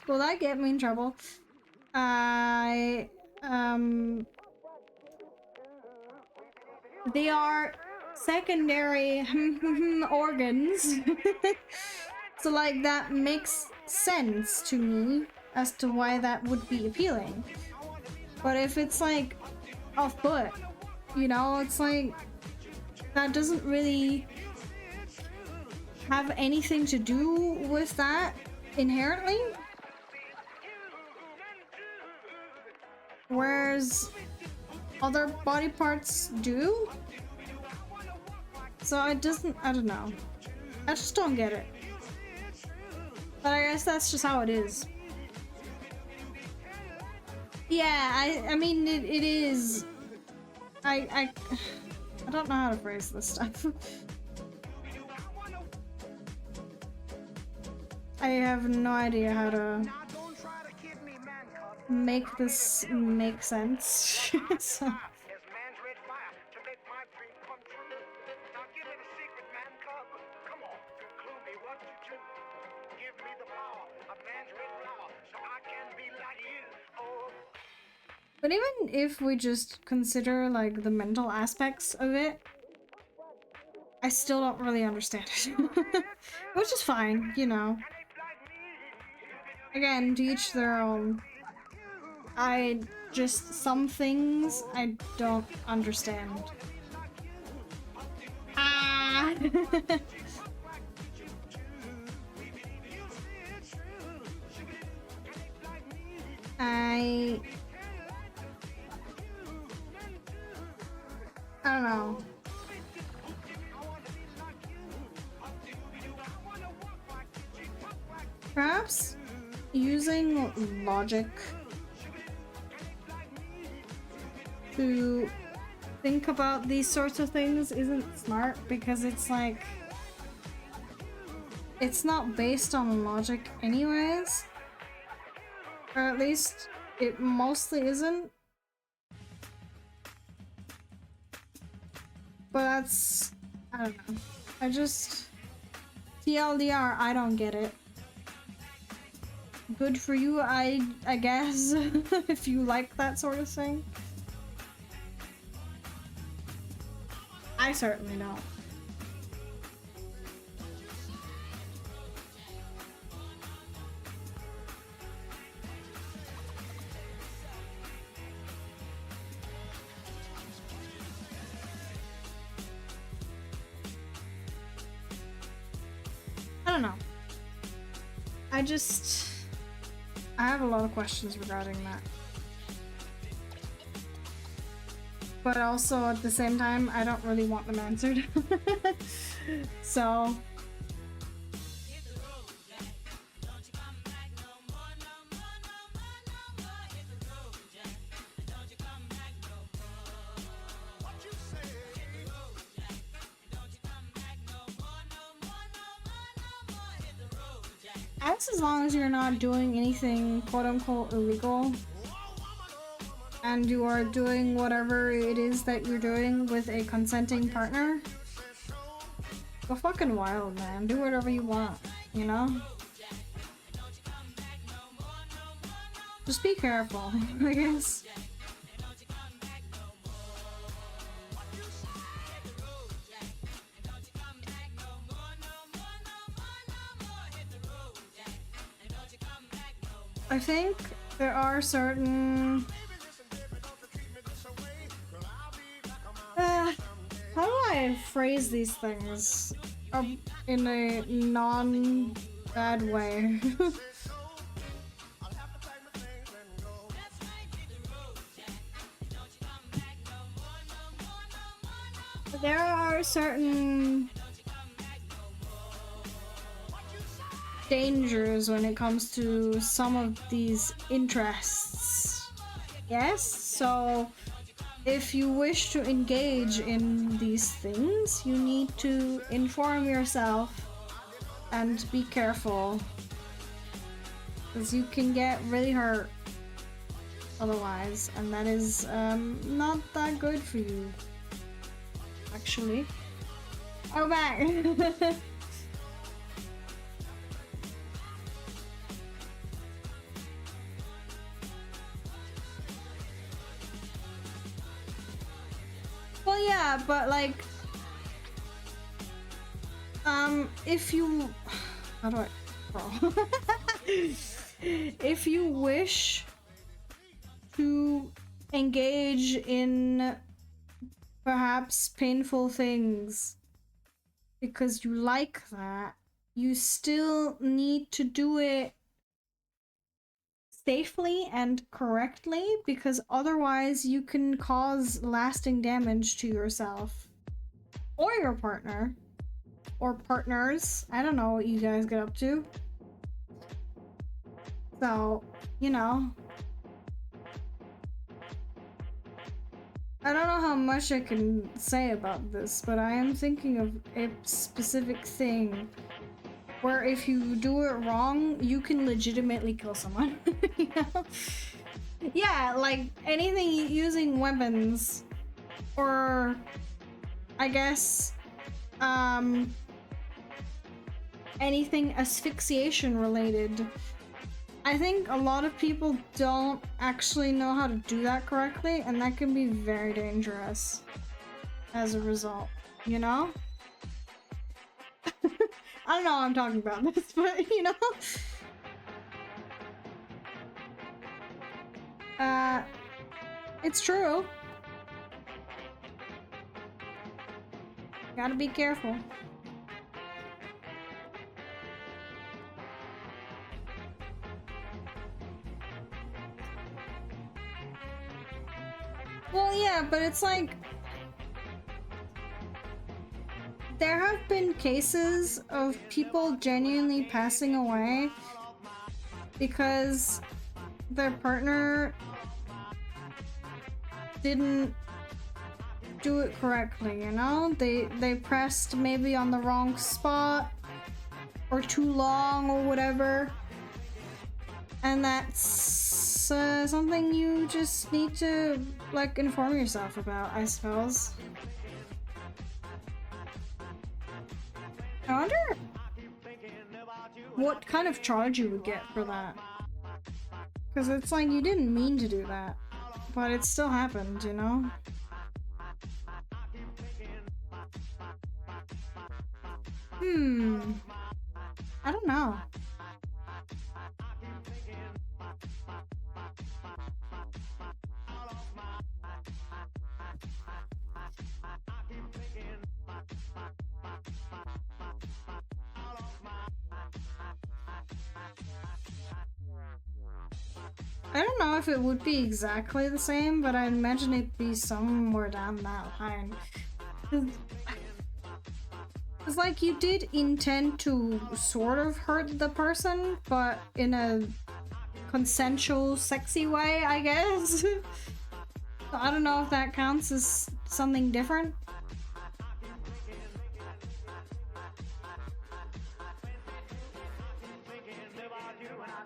Will that get me in trouble? They are secondary organs. So like that makes sense to me as to why that would be appealing. But if it's like a foot, you know, it's like that doesn't really have anything to do with that inherently. Whereas other body parts do. So it doesn't, I don't know. I just don't get it. But I guess that's just how it is. Yeah, I mean it is. I don't know how to phrase this stuff. I have no idea how to make this make sense. So. But even if we just consider like the mental aspects of it, I still don't really understand it. Which is fine, you know. Again, to each their own. Some things I don't understand. Ah! I don't know. Perhaps using logic to think about these sorts of things isn't smart, because it's like it's not based on logic anyways. Or at least it mostly isn't. But that's, I don't know. TLDR, I don't get it. Good for you, I guess, if you like that sort of thing. I certainly don't. I don't know. I have a lot of questions regarding that. But also at the same time, I don't really want them answered. So. As long as you're not doing anything quote-unquote illegal, and you are doing whatever it is that you're doing with a consenting partner, go fucking wild, man. Do whatever you want, you know? Just be careful, I guess. I think there are certain... how do I phrase these things in a non-bad way? There are certain dangers when it comes to some of these interests. Yes, so if you wish to engage in these things, you need to inform yourself and be careful, because you can get really hurt otherwise, and that is not that good for you, actually. Oh, back! Well, yeah, but like, if you, how do I, bro? If you wish to engage in perhaps painful things because you like that, you still need to do it safely and correctly, because otherwise you can cause lasting damage to yourself or your partner or partners. I don't know what you guys get up to. So, you know. I don't know how much I can say about this, but I am thinking of a specific thing where if you do it wrong, you can legitimately kill someone. You know? Yeah, like anything using weapons, or I guess, anything asphyxiation related. I think a lot of people don't actually know how to do that correctly, and that can be very dangerous as a result, you know? I don't know how I'm talking about this, but you know? It's true. Gotta be careful. Well, yeah, but it's like there have been cases of people genuinely passing away because their partner didn't do it correctly, you know? They pressed maybe on the wrong spot or too long or whatever. And that's something you just need to, like, inform yourself about, I suppose. I wonder what kind of charge you would get for that. Because it's like you didn't mean to do that, but it still happened, you know? I don't know. I don't know if it would be exactly the same, but I imagine it'd be somewhere down that line. It's like you did intend to sort of hurt the person, but in a consensual, sexy way, I guess. I don't know if that counts as something different.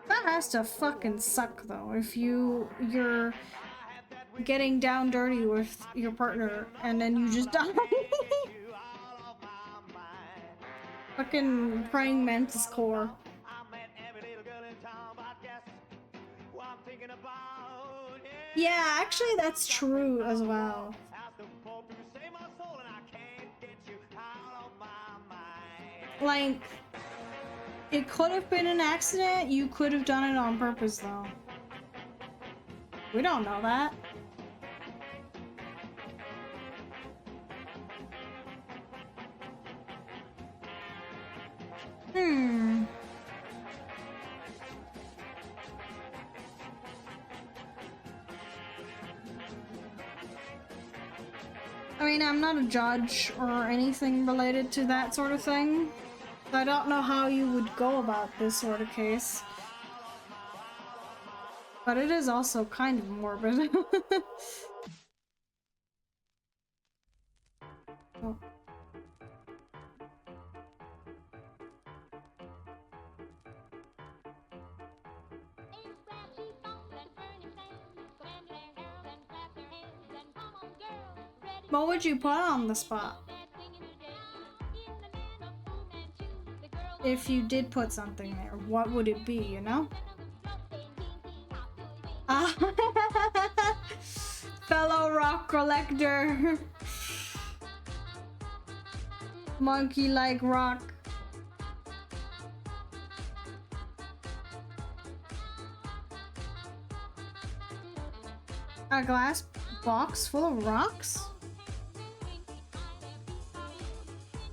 That has to fucking suck though, if you're getting down dirty with your partner and then you just die. Fucking praying mantis core. Yeah, actually that's true as well. Like, it could have been an accident, you could have done it on purpose though. We don't know that. I mean, I'm not a judge or anything related to that sort of thing. So I don't know how you would go about this sort of case. But it is also kind of morbid. Oh. What would you put on the spot? If you did put something there, what would it be, you know? Fellow rock collector. Monkey like rock. A glass box full of rocks?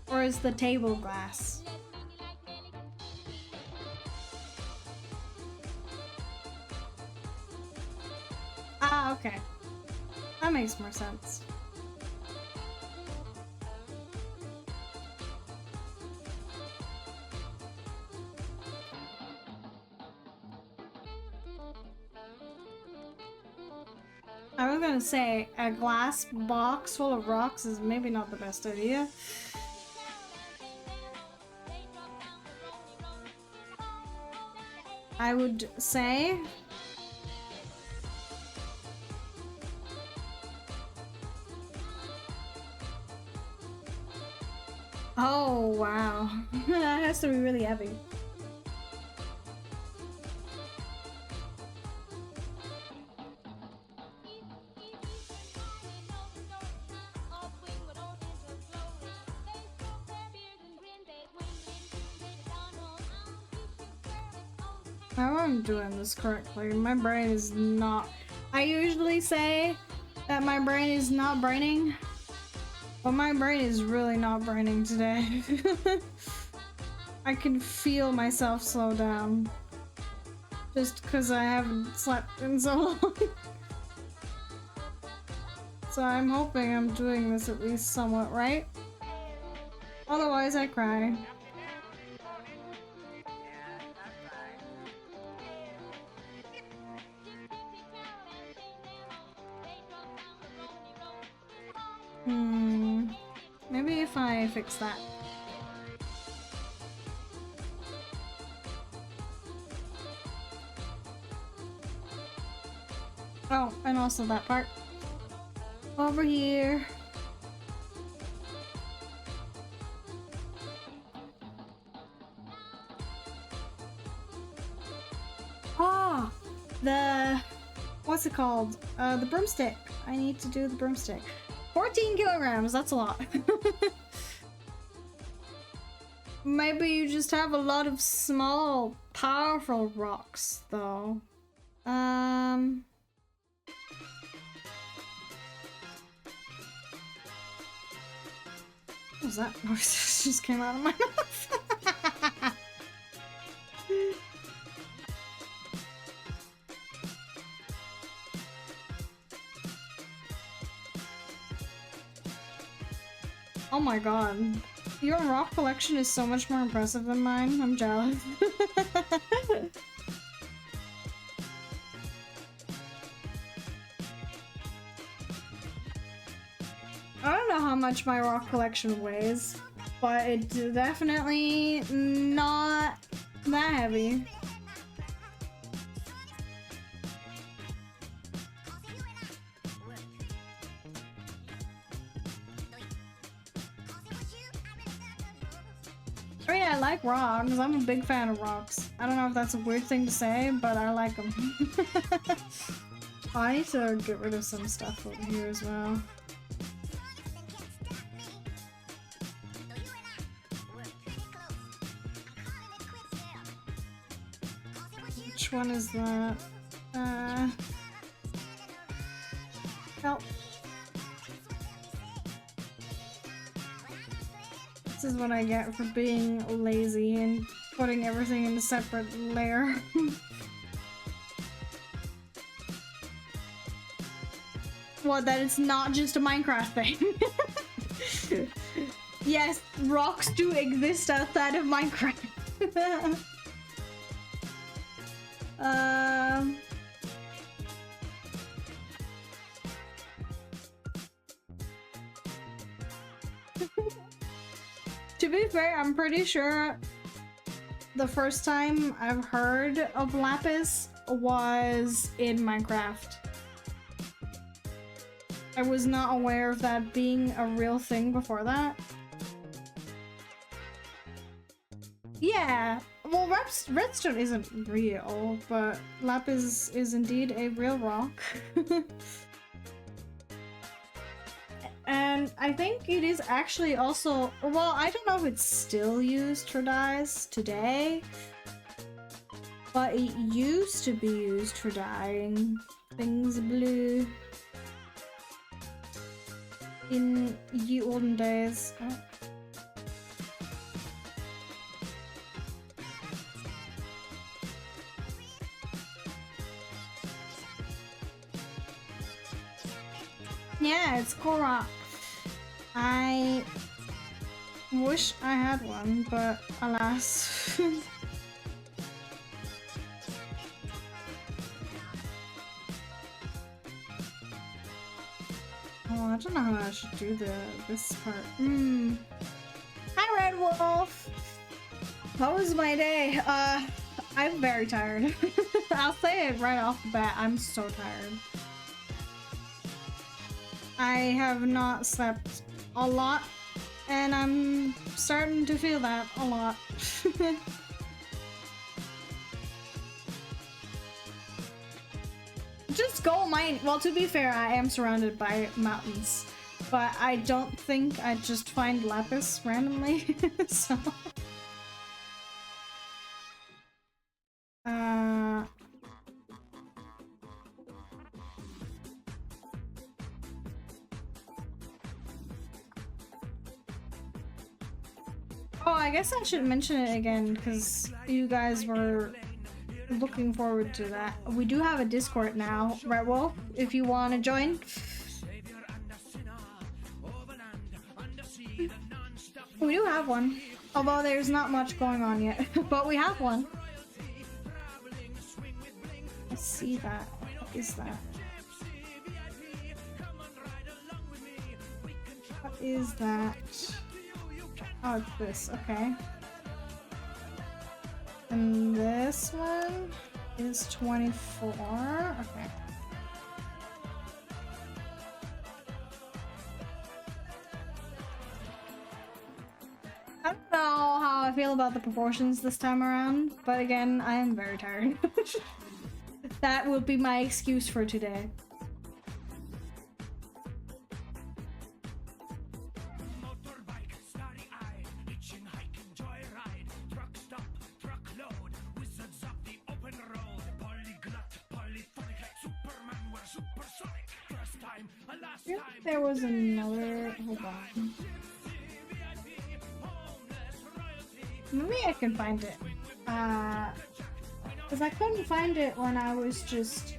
Or is the table glass? Ah, okay. That makes more sense. I was gonna say a glass box full of rocks is maybe not the best idea. I would say. Oh wow, that has to be really heavy. How I'm doing this correctly? My brain is not. I usually say that my brain is not braining, but my brain is really not braining today. I can feel myself slow down just because I haven't slept in so long. So I'm hoping I'm doing this at least somewhat right. Otherwise, I cry. Maybe if I fix that. Oh, and also that part. Over here. Ah! What's it called? The broomstick. I need to do the broomstick. 14 kilograms, that's a lot. Maybe you just have a lot of small, powerful rocks, though. What was that noise? Just came out of my mouth. Oh my god. Your rock collection is so much more impressive than mine. I'm jealous. I don't know how much my rock collection weighs, but it's definitely not that heavy. I mean, I like rocks. I'm a big fan of rocks. I don't know if that's a weird thing to say, but I like them. I need to get rid of some stuff over here as well. Which one is that? Help. This is what I get for being lazy and putting everything in a separate layer. What, that it's not just a Minecraft thing? Yes, rocks do exist outside of Minecraft. To be fair, I'm pretty sure the first time I've heard of lapis was in Minecraft. I was not aware of that being a real thing before that. Yeah, well, redstone isn't real, but lapis is indeed a real rock. And I think it is actually also, well, I don't know if it's still used for dyes today, but it used to be used for dyeing things blue in ye olden days. Oh. Yeah, it's Korok. I wish I had one, but alas. Oh, I don't know how I should do this part. Hi, Red Wolf. How was my day? I'm very tired. I'll say it right off the bat. I'm so tired. I have not slept a lot, and I'm starting to feel that a lot. Just go mine. Well, to be fair, I am surrounded by mountains, but I don't think I just find lapis randomly. So, oh, I guess I should mention it again because you guys were looking forward to that. We do have a Discord now, right, Wolf? If you want to join. We do have one, although there's not much going on yet, but we have one. Let's see that. What is that? What is that? Oh, it's this. Okay. And this one is 24. Okay. I don't know how I feel about the proportions this time around, but again, I am very tired. That will be my excuse for today. There was another. Hold on. Maybe I can find it. Because I couldn't find it when I was just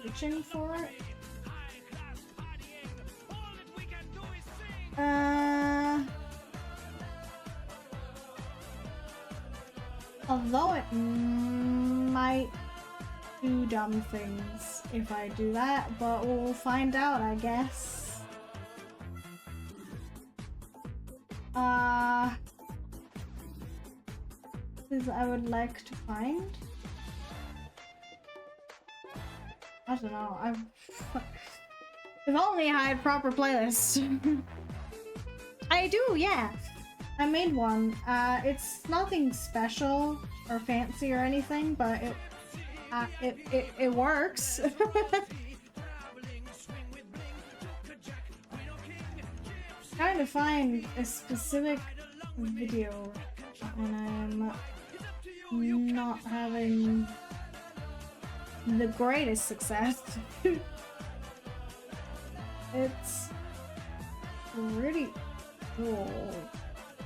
searching for it. Although it might do dumb things if I do that, but we'll find out, I guess. This I would like to find. I don't know. If only I had proper playlists. I do, yeah. I made one. It's nothing special or fancy or anything, but it works. Trying to find a specific video, and I'm not having the greatest success. It's pretty cool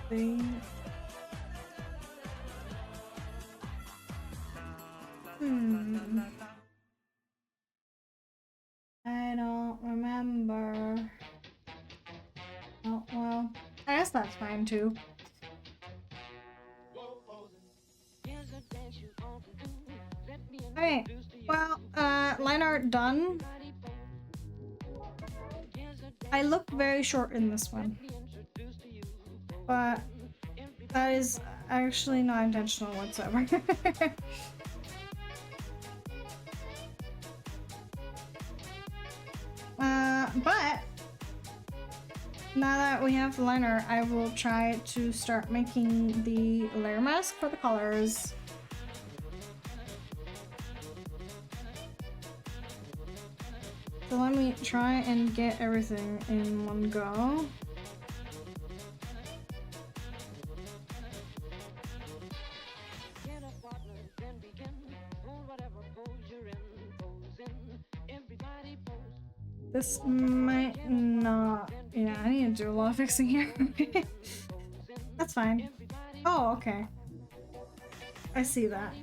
thing. I don't remember. Oh, well, I guess that's fine too. Okay, well, line art done. I look very short in this one, but that is actually not intentional whatsoever. But now that we have the liner, I will try to start making the layer mask for the colors. So let me try and get everything in one go. This might not... Yeah, I need to do a lot of fixing here. That's fine. Oh, okay. I see that.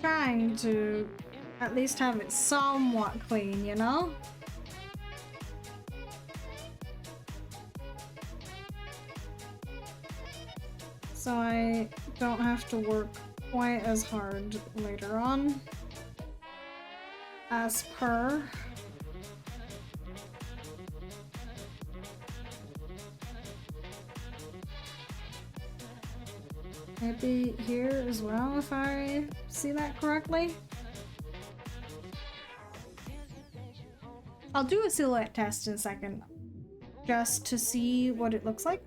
Trying to at least have it somewhat clean, you know? so I don't have to work quite as hard later on. As per. Maybe here as well, if I see that correctly. I'll do a silhouette test in a second, just to see what it looks like.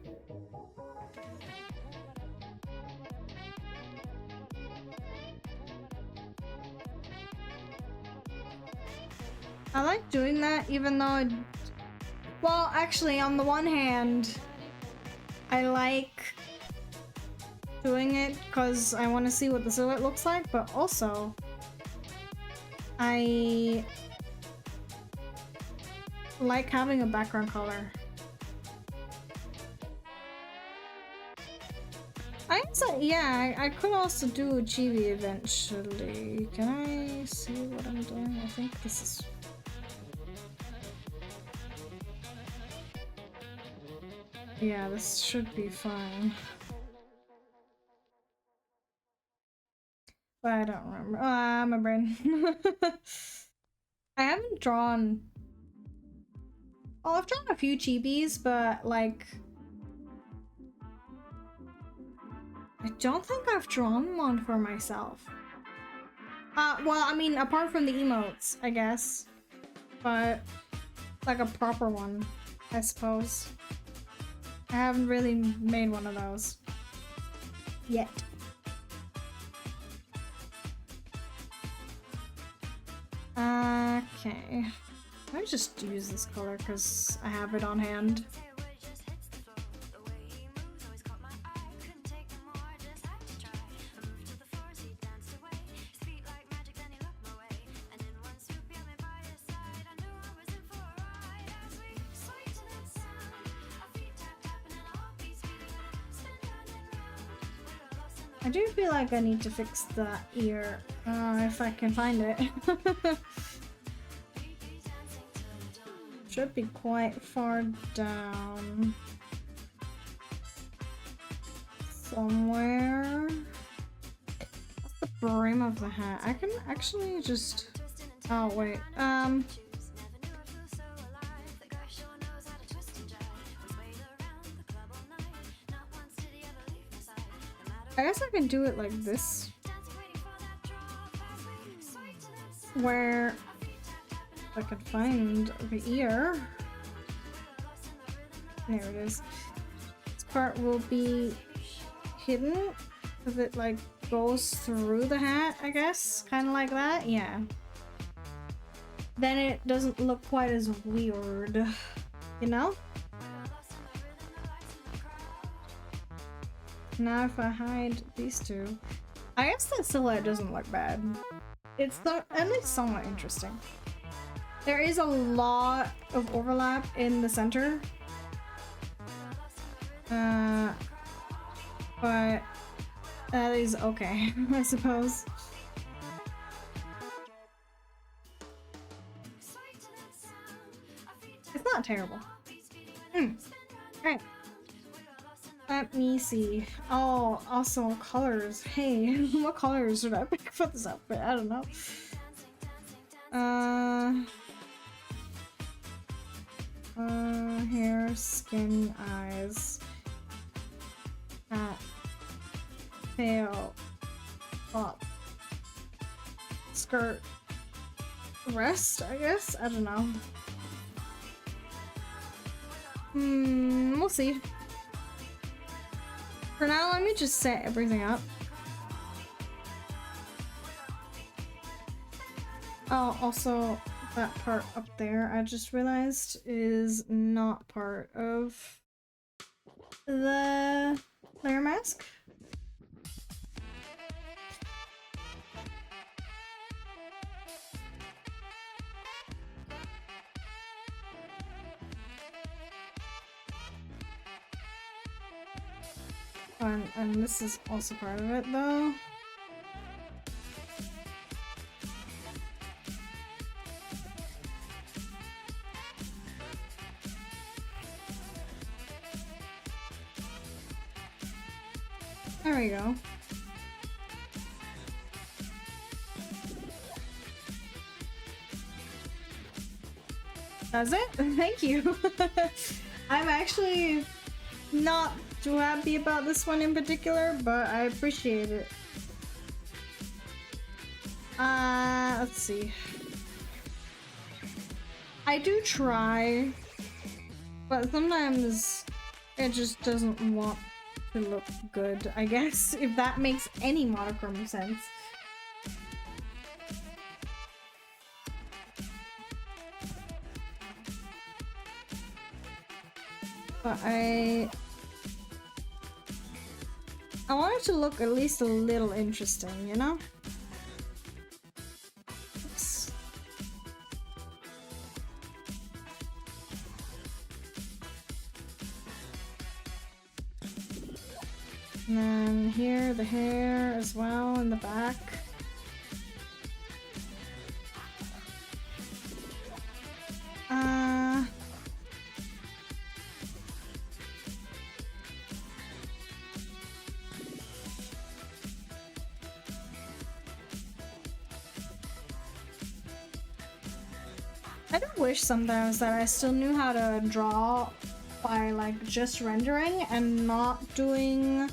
I like doing that, even though well, actually, on the one hand, I like doing it because I want to see what the silhouette looks like, but also I like having a background color. I guess yeah, I could also do a chibi eventually. Can I see what I'm doing? I think this is... Yeah, this should be fine. But I don't remember. My brain. I haven't drawn... Oh, I've drawn a few chibis, but like... I don't think I've drawn one for myself. Well, I mean, apart from the emotes, I guess. But, like a proper one, I suppose. I haven't really made one of those. Yet. Okay. Let me just use this color because I have it on hand. I do feel like I need to fix that ear, if I can find it. Should be quite far down. Somewhere. What's the brim of the hat? I can actually just... Oh, wait. I guess I can do it like this. Where I could find the ear. There it is. This part will be hidden if it like goes through the hat, I guess. Kind of like that, yeah. Then it doesn't look quite as weird, you know? Now if I hide these two, I guess that silhouette doesn't look bad. It's at least somewhat interesting. There is a lot of overlap in the center. But that is okay, I suppose. It's not terrible. Alright. Let me see. Oh, also colors. Hey, what colors should I pick for this outfit? I don't know. Hair, skin, eyes. Hat. Tail. Top. Skirt. Rest, I guess? I don't know. We'll see. For now, let me just set everything up. Oh, also, that part up there, I just realized, is not part of the layer mask. And this is also part of it, though. There we go. Does it? Thank you. I'm actually not too happy about this one in particular, but I appreciate it. Let's see. I do try, but sometimes it just doesn't want to look good, I guess, if that makes any monochrome sense. But I want it to look at least a little interesting, you know? Oops. And then here, the hair as well in the back. I do wish sometimes that I still knew how to draw by like just rendering and not doing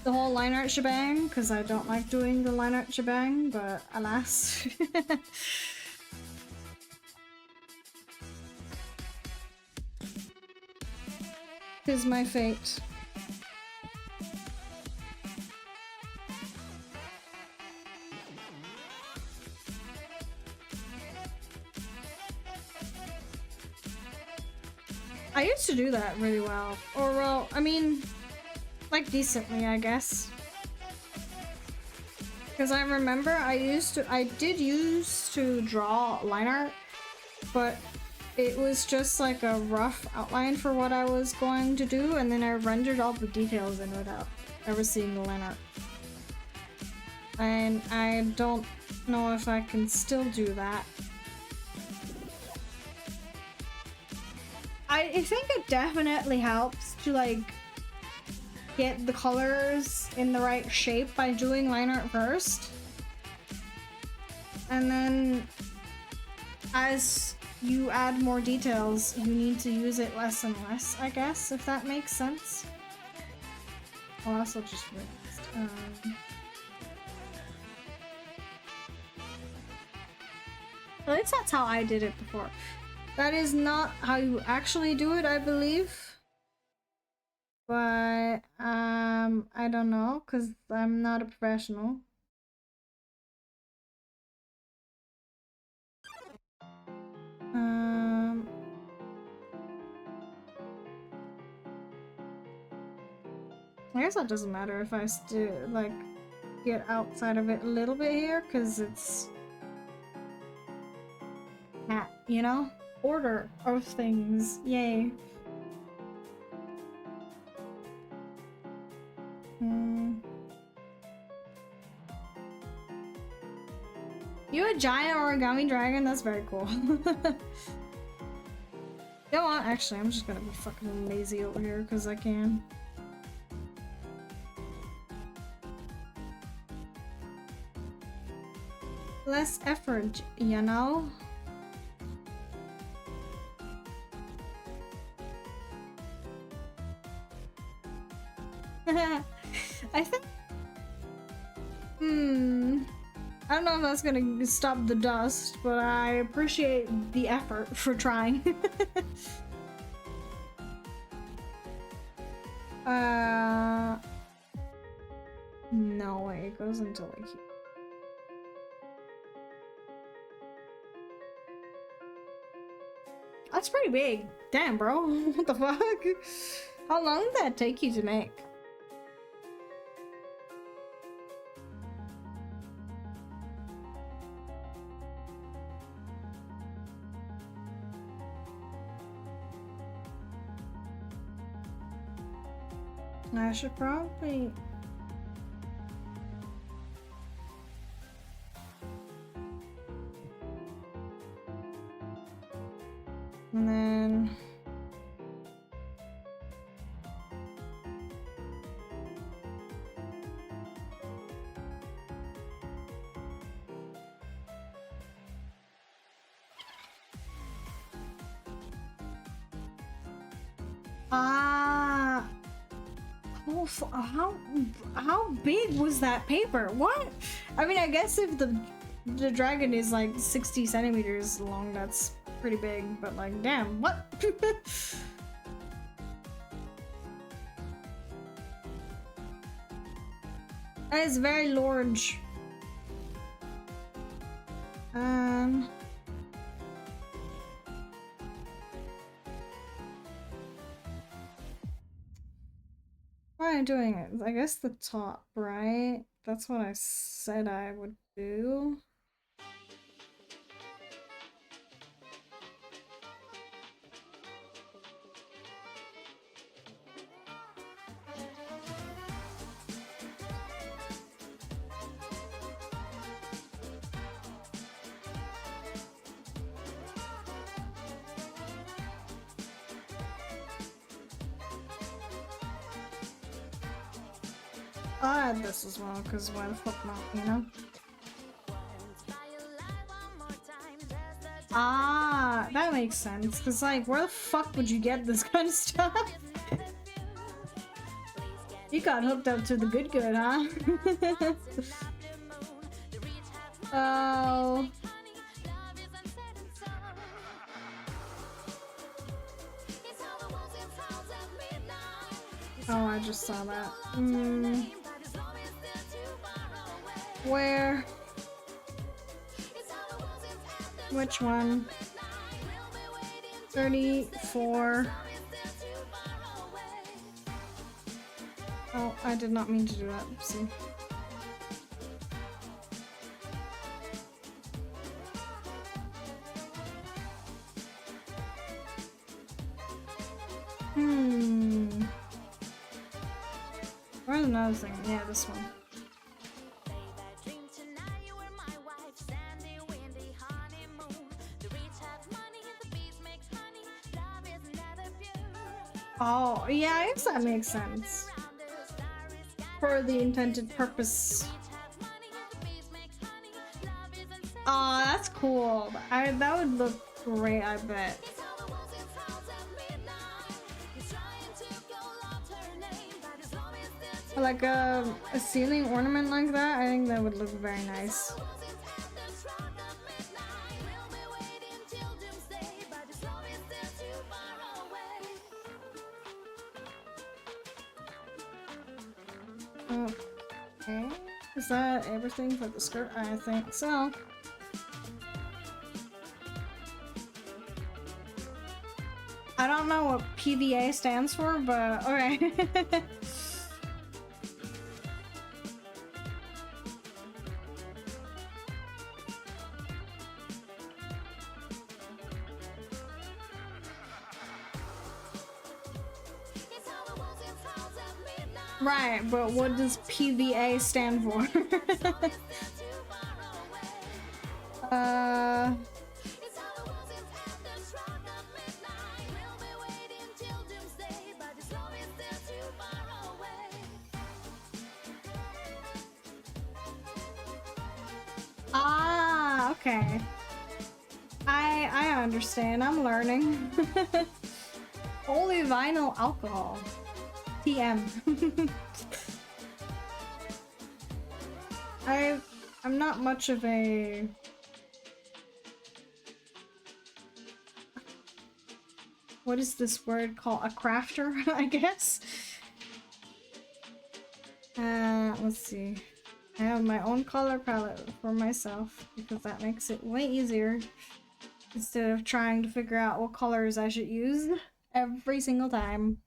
the whole line art shebang, because I don't like doing the line art shebang, but alas. Tis my fate. I used to do that really well. Or, well, I mean, like decently, I guess. Because I remember I did used to draw line art, but it was just like a rough outline for what I was going to do, and then I rendered all the details in without ever seeing the line art. And I don't know if I can still do that. I think it definitely helps to like get the colors in the right shape by doing line art first. And then as you add more details, you need to use it less and less, I guess, if that makes sense. I'll also just realized. At least that's how I did it before. That is not how you actually do it, I believe. But, I don't know, because I'm not a professional. I guess that doesn't matter if I still, like, get outside of it a little bit here, because it's... you know? Order of things. Yay. You a giant origami dragon? That's very cool. Go on. Actually, I'm just gonna be fucking lazy over here because I can. Less effort, you know? I think... I don't know if that's gonna stop the dust, but I appreciate the effort for trying. No way, it goes into like here. That's pretty big. Damn, bro. What the fuck? How long did that take you to make? I should probably... And then... Ah. Oh, how big was that paper? What? I mean, I guess if the dragon is like 60 centimeters long, that's pretty big. But like, damn, what? That is very large. What am I doing? It? I guess the top, right? That's what I said I would do. I'll add this as well, because why the fuck not, you know? Ah, that makes sense, because like, where the fuck would you get this kind of stuff? You got hooked up to the good, huh? Oh. Oh, I just saw that. Where? Which one? 34. Oh, I did not mean to do that. Oopsie. Where's another thing? Yeah, this one. Oh, yeah, I guess that makes sense. For the intended purpose. Oh, that's cool. That would look great, I bet. Like a ceiling ornament like that, I think that would look very nice. Okay, is that everything for the skirt? I think so. I don't know what PVA stands for, but alright. Right, but what does PVA stand for? Ah, okay. I understand. I'm learning. Polyvinyl alcohol. TM. I'm not much of a... What is this word called? A crafter, I guess? Let's see. I have my own color palette for myself because that makes it way easier instead of trying to figure out what colors I should use every single time.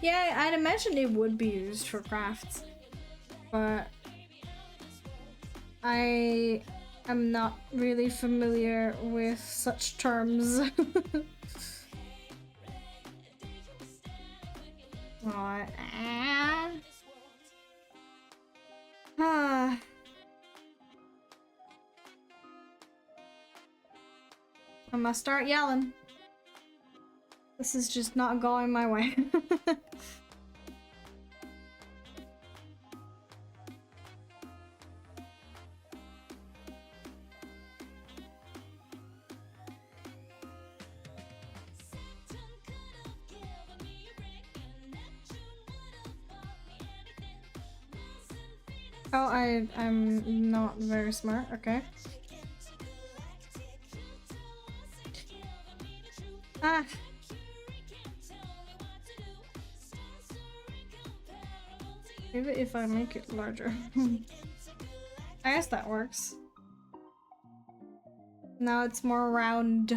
Yeah, I'd imagine it would be used for crafts, but I am not really familiar with such terms. Right. Ah. I must start yelling. This is just not going my way. Oh, I'm not very smart. Okay. Ah. Maybe if I make it larger. I guess that works. Now it's more round.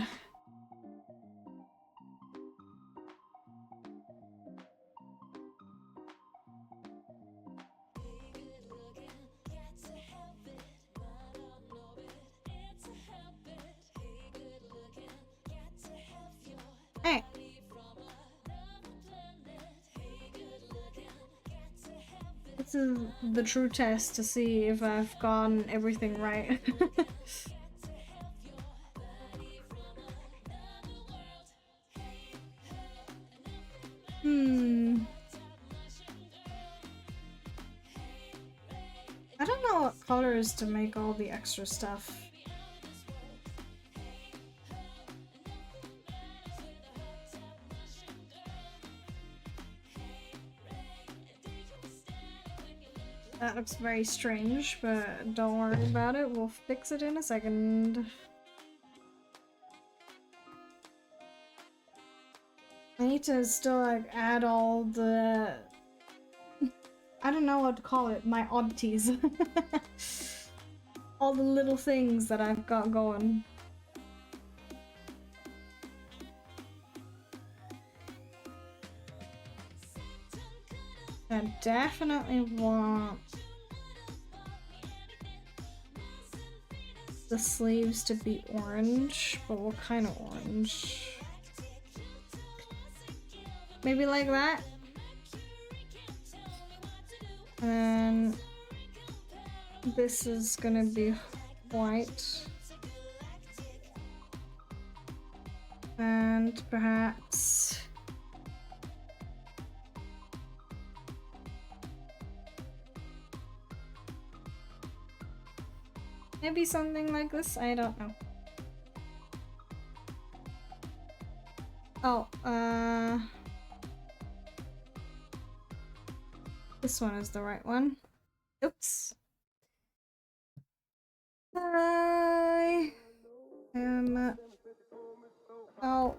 Hey. This is the true test to see if I've gotten everything right. I don't know what colors to make all the extra stuff. That looks very strange, but don't worry about it. We'll fix it in a second. I need to still like add all the... I don't know what to call it, my oddities. All the little things that I've got going. I definitely want the sleeves to be orange, but what kind of orange? Maybe like that? And this is gonna be white. And perhaps maybe something like this? I don't know. Oh, this one is the right one. Oops. I am... Oh.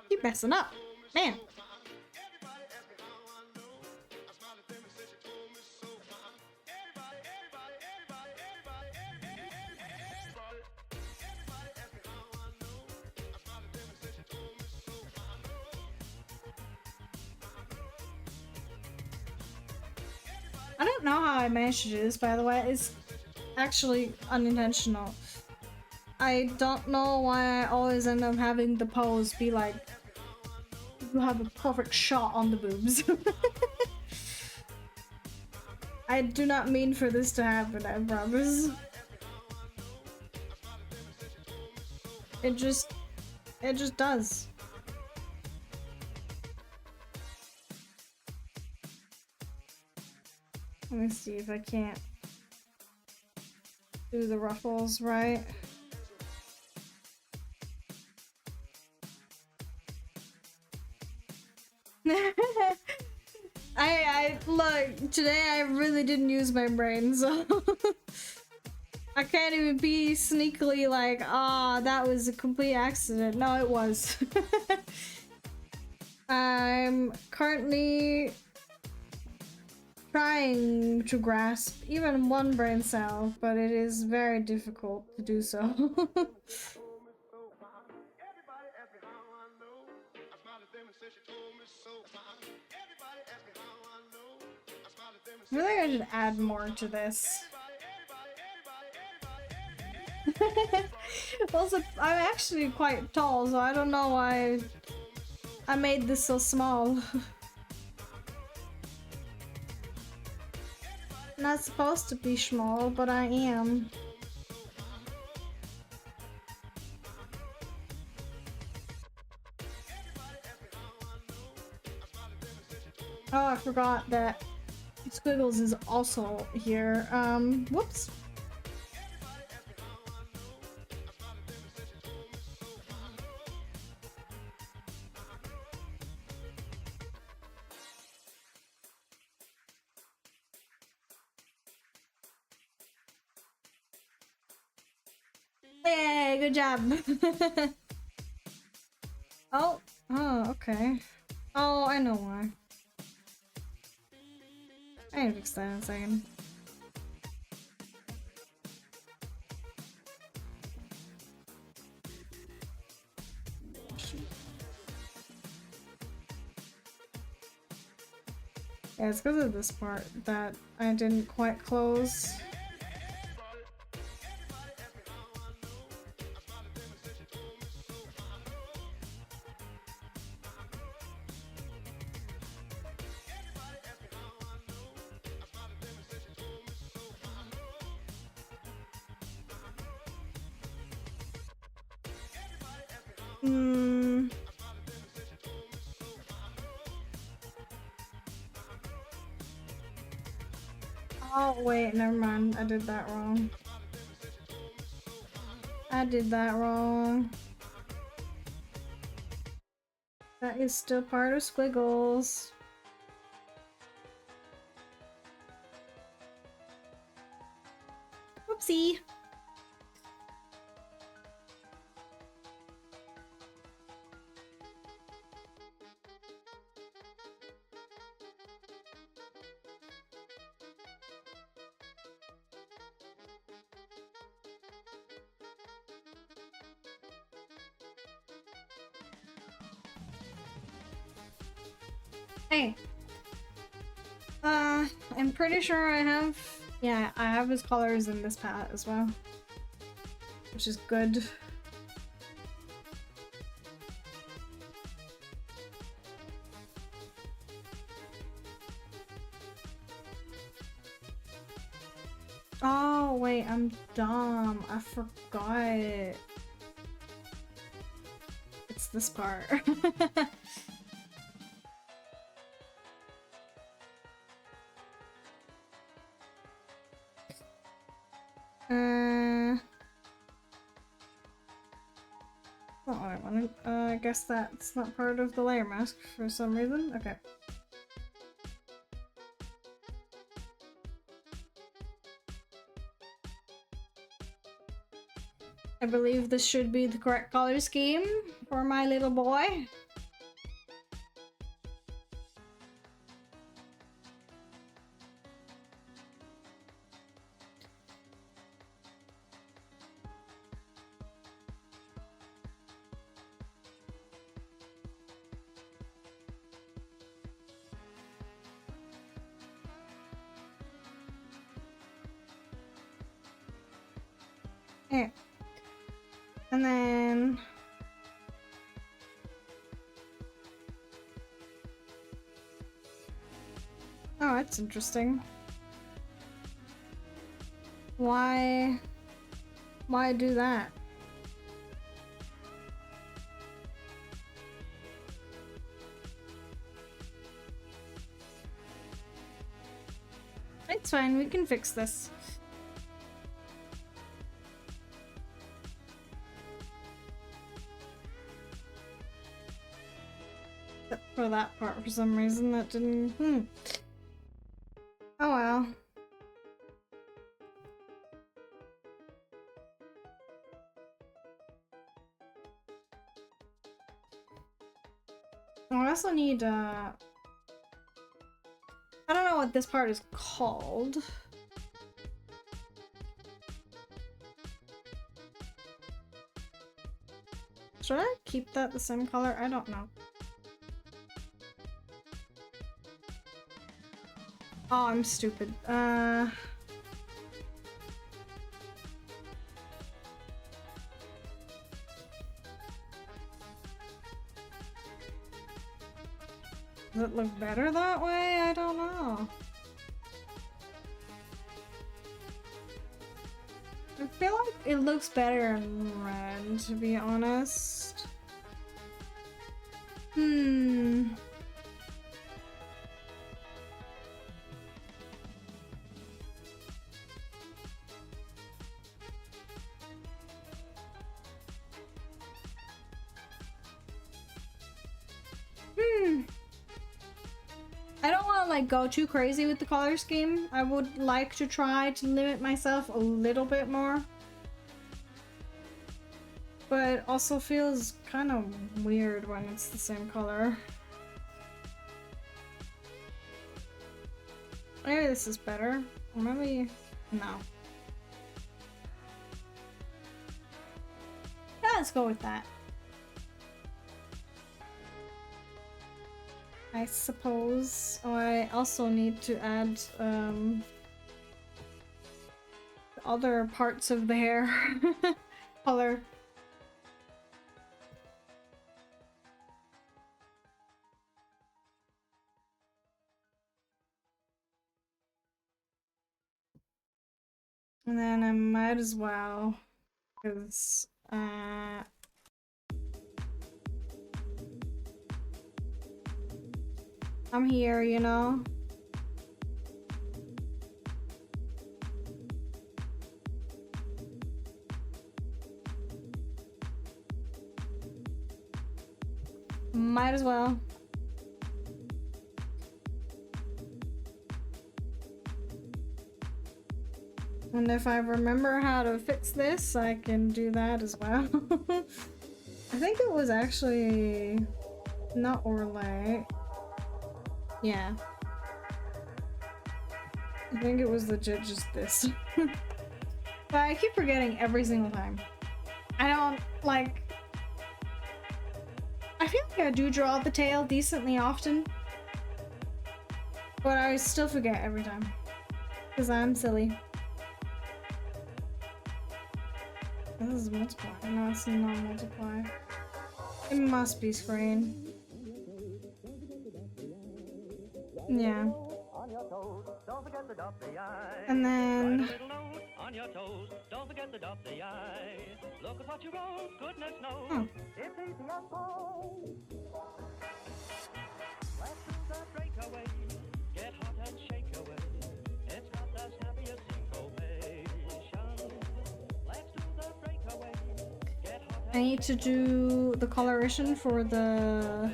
Keep messing up. Man. I don't know how I managed to do this, by the way. It's actually unintentional. I don't know why I always end up having the pose be like, you have a perfect shot on the boobs. I do not mean for this to happen, I promise. It just does. Let me see if I can't do the ruffles right. I look, today I really didn't use my brain, so I can't even be sneakily like, ah, that was a complete accident. No, it was. I'm currently trying to grasp even one brain cell, but it is very difficult to do so. I think I should add more to this. Also, I'm actually quite tall, so I don't know why I made this so small. Not supposed to be small, but I am. Oh, I forgot that Squiggles is also here. Whoops. Yay, good job. Oh, okay. Oh, I know why. I can fix that in a second. Yeah, it's because of this part that I didn't quite close. Oh, wait, never mind. I did that wrong. I did that wrong. That is still part of Squiggles. Whoopsie. Hey. I'm pretty sure I have... Yeah, I have his colors in this palette as well. Which is good. Oh, wait, I'm dumb. I forgot. It's this part. Not what I wanted. I guess that's not part of the layer mask for some reason. Okay. I believe this should be the correct color scheme for my little boy. Okay. And then... Oh, that's interesting. Why do that? It's fine, we can fix this. Except for that part, for some reason, that didn't... Oh well. I also need, I don't know what this part is called. Should I keep that the same color? I don't know. Oh, I'm stupid. Does it look better that way? I don't know. I feel like it looks better in red, to be honest. I don't want to like go too crazy with the color scheme. I would like to try to limit myself a little bit more. But it also feels kind of weird when it's the same color. Maybe this is better. Or maybe... no. Yeah, let's go with that. I suppose. Oh, I also need to add other parts of the hair color. And then I might as well, because I'm here, you know? Might as well. And if I remember how to fix this, I can do that as well. I think it was actually not Orlay. Yeah. I think it was legit just this. But I keep forgetting every single time. I don't, like... I feel like I do draw the tail decently often. But I still forget every time. Because I'm silly. This is multiply. No, it's not multiply. It must be screen. Yeah. And then... oh. I need to do the coloration for the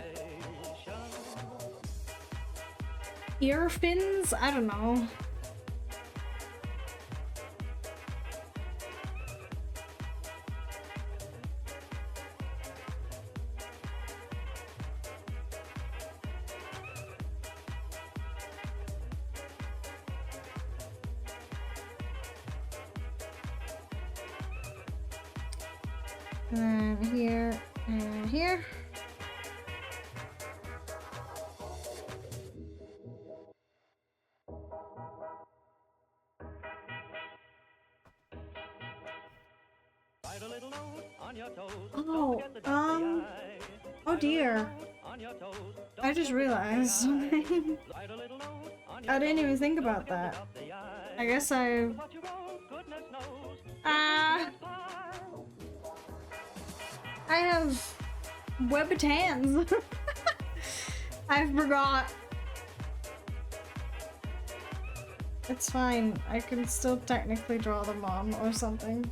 ear fins? I don't know. And then here and here. Oh, oh dear. I just realized something. I didn't even think about that. I guess I... I have webbed hands. I forgot. It's fine. I can still technically draw them on or something.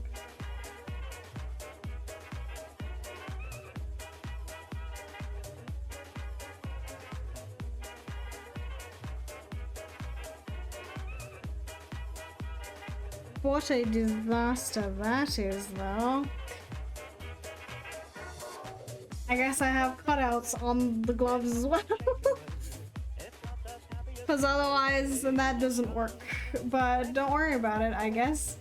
What a disaster that is, though. I guess I have cutouts on the gloves as well. Because otherwise, that doesn't work. But don't worry about it, I guess.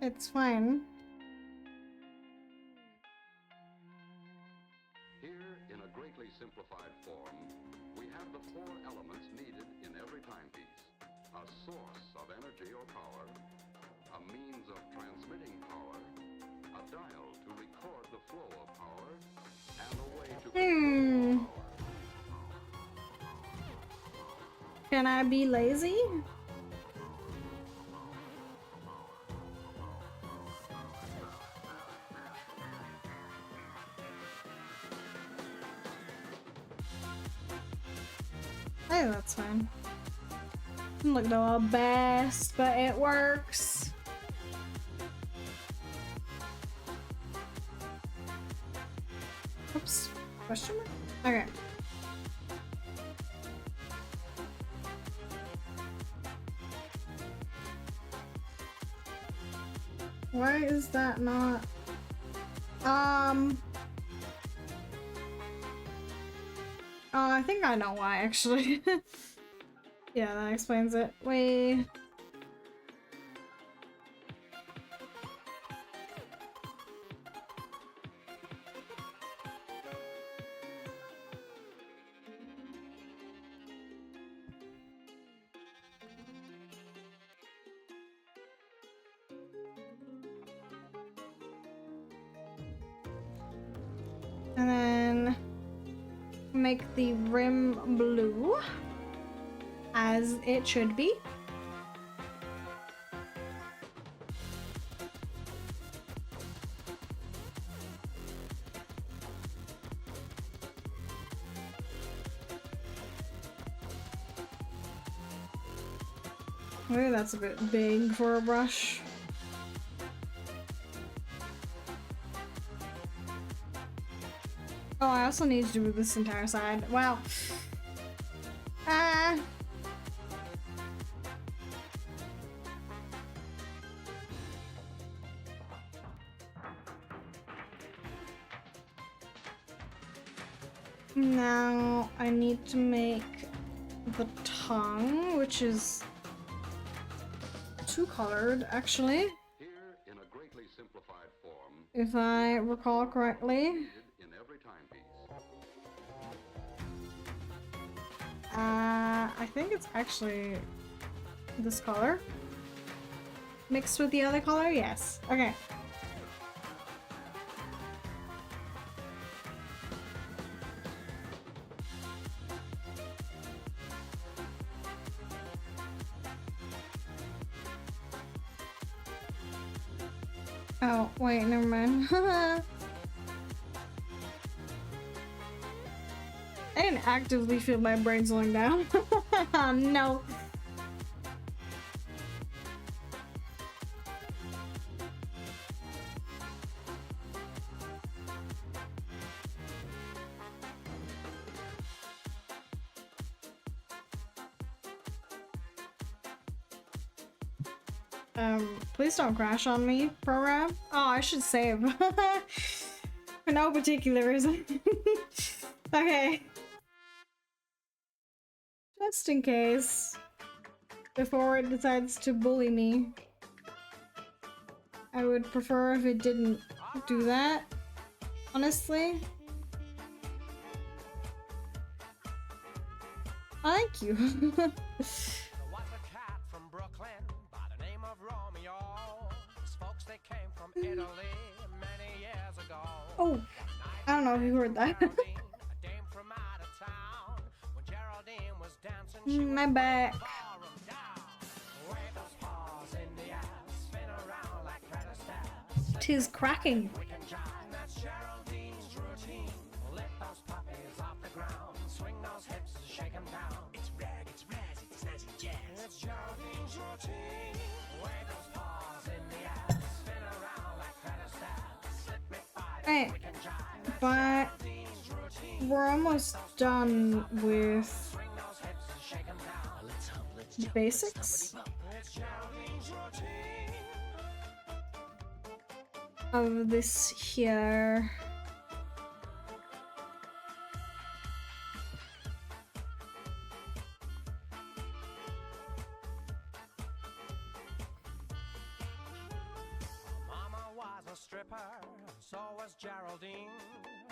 It's fine. Here, in a greatly simplified form, we have the four elements needed in every timepiece. A source of energy or power, a means of transmitting power, a dial to record the flow of power, and a way to control power. Can I be lazy? Hey, that's fine. Doesn't look the best, but it works. Oops. Question mark? Okay. Why is that not? Oh, I think I know why, actually. Yeah, that explains it. Wait. And then make the rim blue as it should be. Maybe that's a bit big for a brush. Oh, I also need to do this entire side. Wow. Now I need to make the tongue, which is two-colored, actually. Here, in a greatly simplified form, If I recall correctly. needed in every timepiece. I think it's actually this color. Mixed with the other color? Yes. Okay. Oh, wait, never mind. I didn't actively feel my brain slowing down. No. Please don't crash on me, program. Oh, I should save. For no particular reason. Okay. Just in case. Before it decides to bully me. I would prefer if it didn't do that. Honestly. Thank you. There was a cat from Brooklyn by the name of Romeo. His folks, they came from Italy many years ago. Oh, I don't know if you heard that. Geraldine, a dame from out of town. When Geraldine was dancing, she My back. ballroom down. Wave those paws in the air, spin around like credit stairs. Tis cracking. We can jive, that's Geraldine's routine. Lift those puppies off the ground, swing those hips, shake 'em down. It's rag, it's razz, it's snazzy jazz. It's Geraldine's routine. Wave those paws in the air, spin around like credit stairs. Slip me five, Right. we can jive, that's But Geraldine's routine. we're almost done with Swing those hips, shake 'em down. Let's hump, let's the basics It's Geraldine's routine. of this here. stripper, so was Geraldine.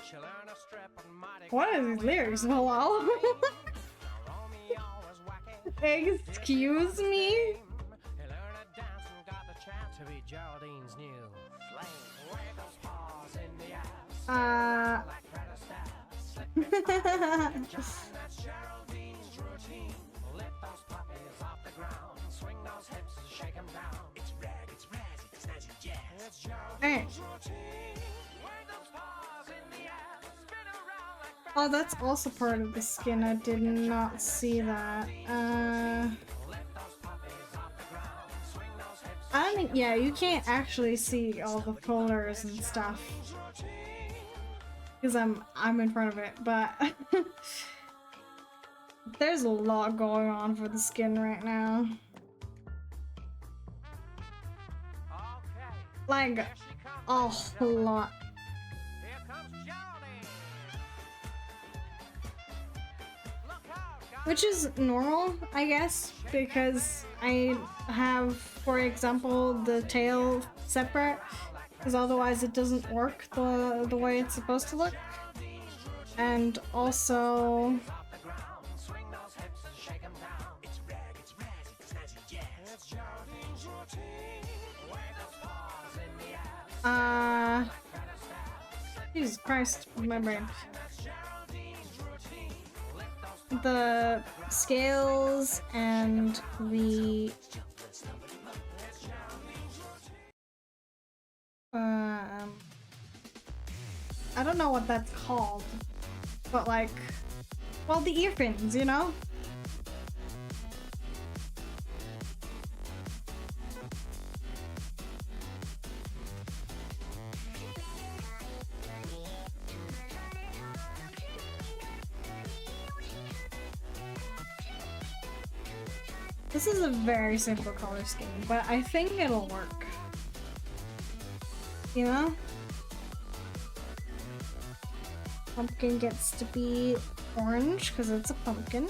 She learned a strip on Mardi What are these lyrics? Hello? Romeo was wacky. Excuse me? He learned a dance and got the chance to be Geraldine's new flame. Wave those paws in the ass. Like Fred Astaire. That's Geraldine's routine. Lift those puppies off the ground. Swing those hips, shake 'em down. It's rag, it's razzy, it's snazzy jazz. It's Geraldine's routine. Wave those paws in the air. Spin around like Fred Oh, that's also part of the skin. I did not see that. I don't think, yeah, you can't actually see all the colors and stuff. Because I'm in front of it, but there's a lot going on for the skin right now. Okay, Like, here she comes, a ladies and whole gentlemen. lot. Here comes Geraldine. Look out, guys. Which is normal, I guess, because I have, for example, the tail separate, because otherwise it doesn't work the way it's supposed to look. And also, Swing those hips, shake 'em down. It's rag, it's razzy, it's snazzy jazz. It's Geraldine's routine. Wave those paws in the air. Jesus Christ, my brain. That's Geraldine's routine. Lift those The scales and the I don't know what that's called, but like, well, the ear fins, you know? This is a very simple color scheme, but I think it'll work. You know? Pumpkin gets to be orange because it's a pumpkin.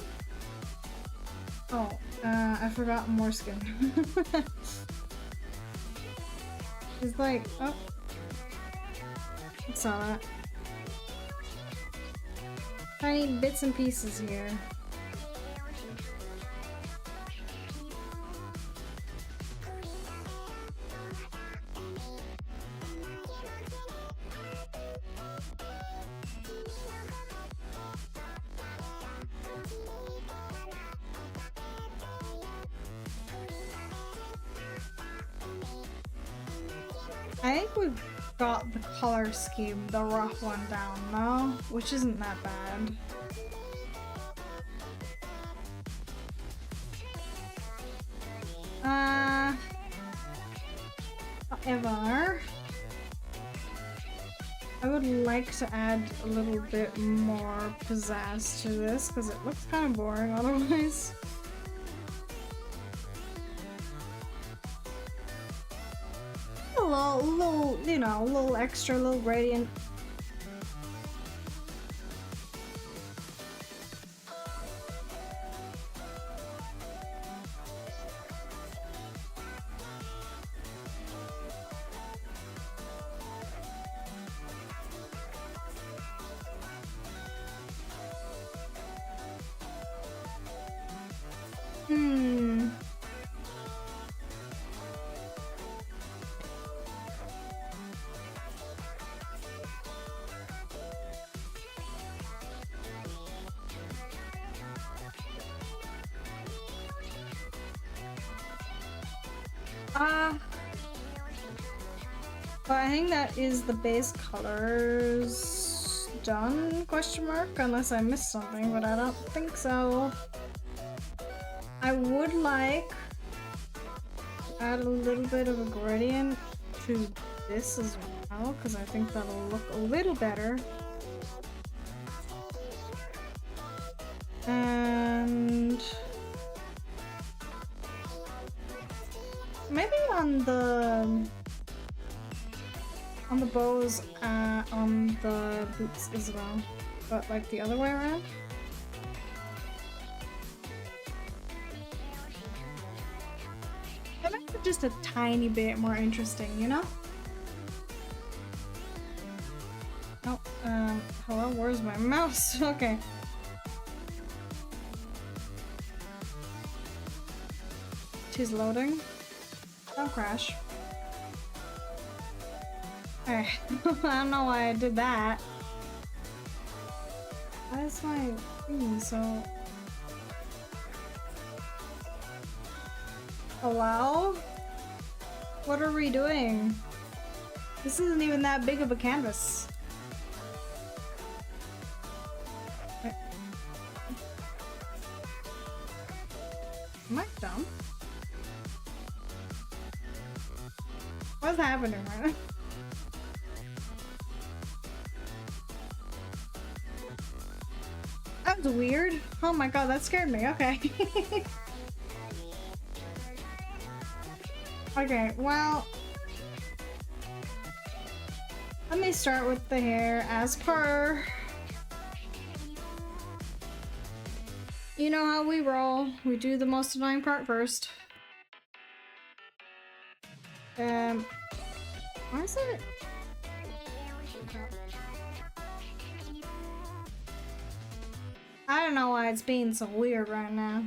Oh, I forgot more skin. It's like, oh, I saw that. Tiny bits and pieces here. I think we've got the color scheme, the rough one down now, which isn't that bad. However, I would like to add a little bit more pizzazz to this because it looks kind of boring otherwise. A little, you know, a little extra, a little gradient. But I think that is the base colors done, question mark, unless I missed something, but I don't think so. I would like to add a little bit of a gradient to this as well, because I think that'll look a little better. And maybe on the bows, on the boots as well, but like the other way around. That makes it just a tiny bit more interesting, you know? Where's my mouse? Okay. She's loading. Don't crash. Alright. I don't know why I did that. Why is my thing so... Allow? What are we doing? This isn't even that big of a canvas. Am I dumb? What's happening right now? That was weird. Oh my god, that scared me. Okay. Okay, well... Let me start with the hair as per. You know how we roll. We do the most annoying part first. Why is it? I don't know why it's being so weird right now.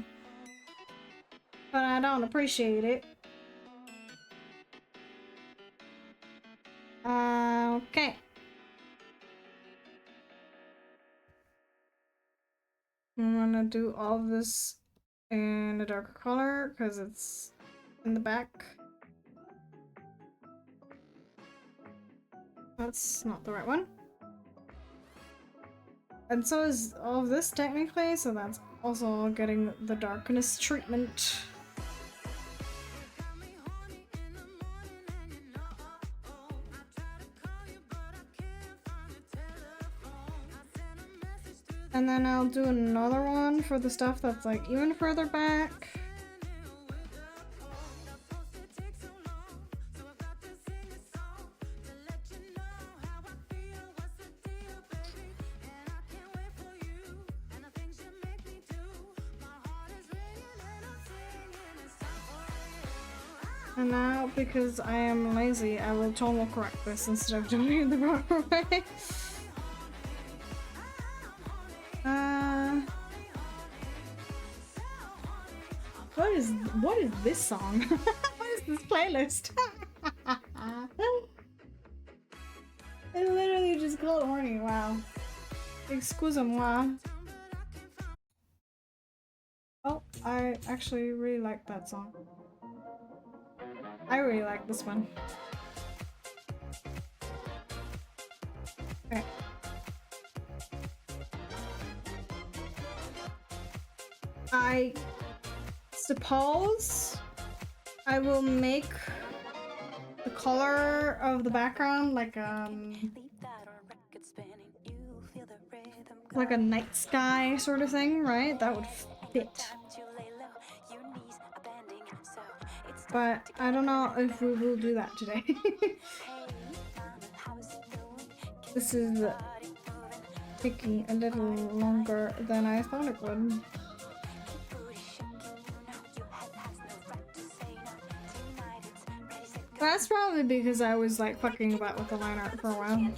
But I don't appreciate it. Okay. I'm gonna do all of this in a darker color because it's in the back. That's not the right one. And so is all of this technically, so that's also getting the darkness treatment. And then I'll do another one for the stuff that's like even further back. And now, because I am lazy, I will tonal correct this instead of doing it the proper way. What is this song? What is this playlist? It literally just called horny. Wow. Excuse-moi. Oh, I actually really like that song. I really like this one. Okay. I suppose I will make the color of the background like a night sky sort of thing, right? That would fit. But I don't know if we will do that today. This is taking a little longer than I thought it would. That's probably because I was like fucking about with the line art for a while.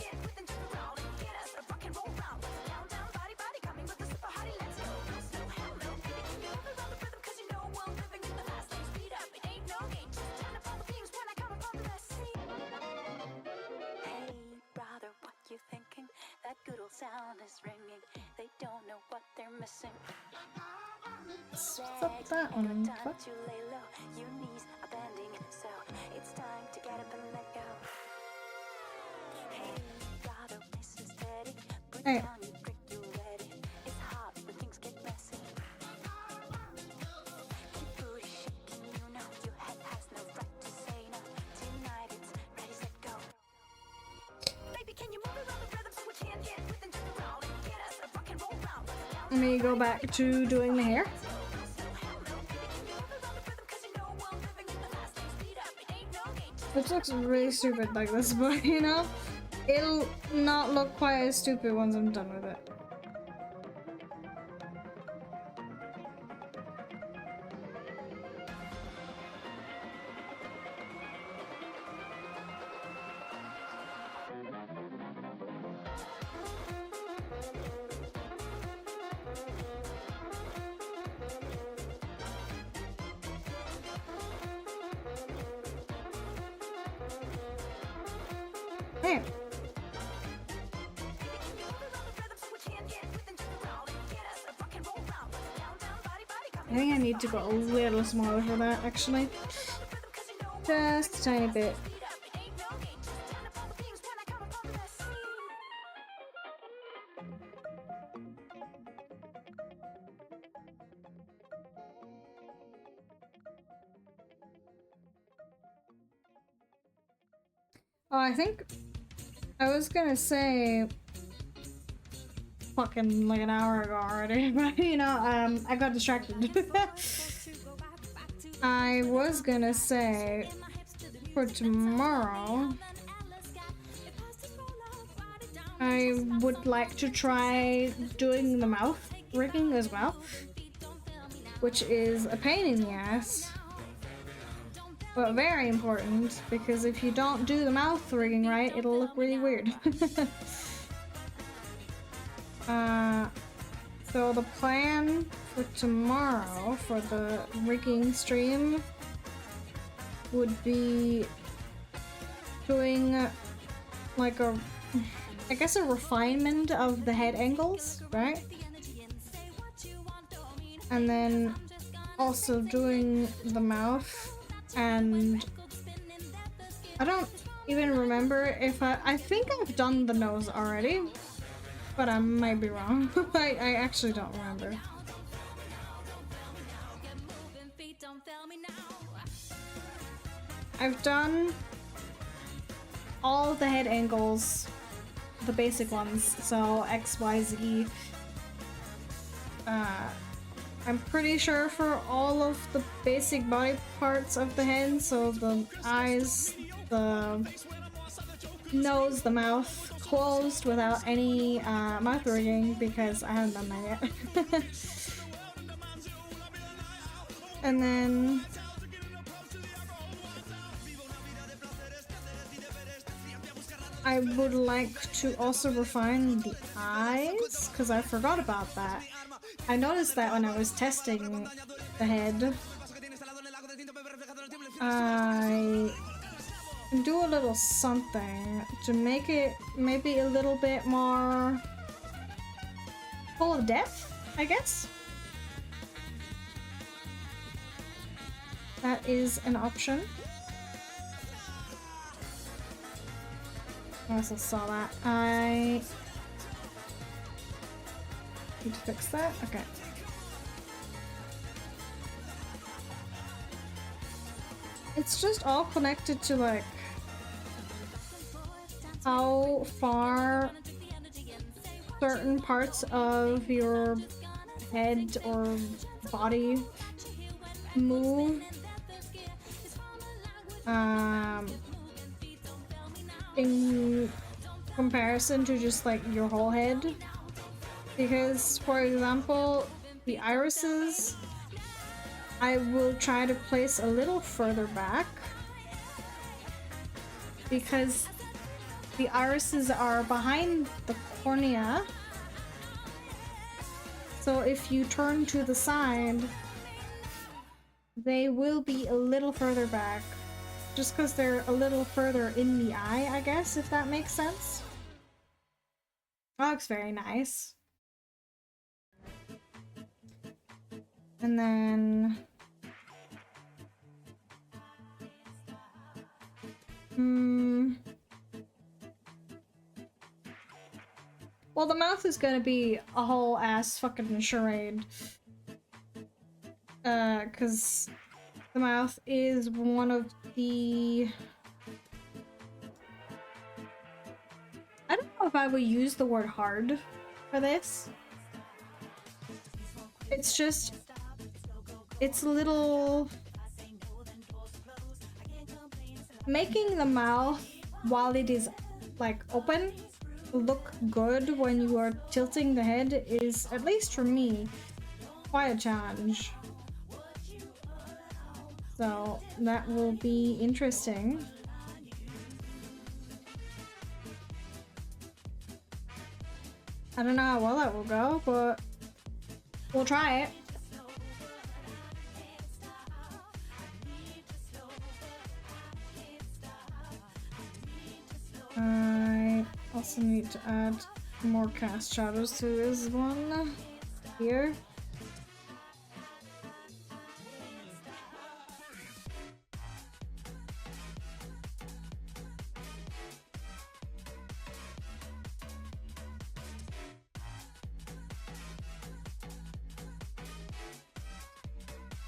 Stop that one. What? Hey. Let me go back to doing the hair. This looks really stupid like this, but you know, it'll not look quite as stupid once I'm done with it. Hey. I think I need to go a little smaller for that, actually. Just a tiny bit. Oh, I think I was gonna say fucking like an hour ago already, but you know, I got distracted. I was gonna say for tomorrow, I would like to try doing the mouth rigging as well, which is a pain in the ass. But very important, because if you don't do the mouth rigging right, it'll look really weird. So the plan for tomorrow, for the rigging stream, would be doing like a, I guess, a refinement of the head angles, right? And then also doing the mouth. And I don't even remember if I think I've done the nose already, but I might be wrong. I actually don't remember. I've done all the head angles, the basic ones, so X, Y, Z. I'm pretty sure for all of the basic body parts of the head, so the eyes, the nose, the mouth, closed without any mouth rigging, because I haven't done that yet. And then I would like to also refine the eyes, because I forgot about that. I noticed that when I was testing the head. I do a little something to make it maybe a little bit more full of depth, I guess. That is an option. I also saw that. I need to fix that? Okay. It's just all connected to like how far certain parts of your head or body move in comparison to just like your whole head. Because, for example, the irises, I will try to place a little further back, because the irises are behind the cornea. So if you turn to the side, they will be a little further back, just because they're a little further in the eye, I guess, if that makes sense. That looks very nice. And then well, the mouth is gonna be a whole ass fucking charade. Cause the mouth is one of the... I don't know if I would use the word hard for this. It's just... it's a little... making the mouth, while it is like open, look good when you are tilting the head is, at least for me, quite a challenge. So that will be interesting. I don't know how well that will go, but we'll try it. Also need to add more cast shadows to this one here.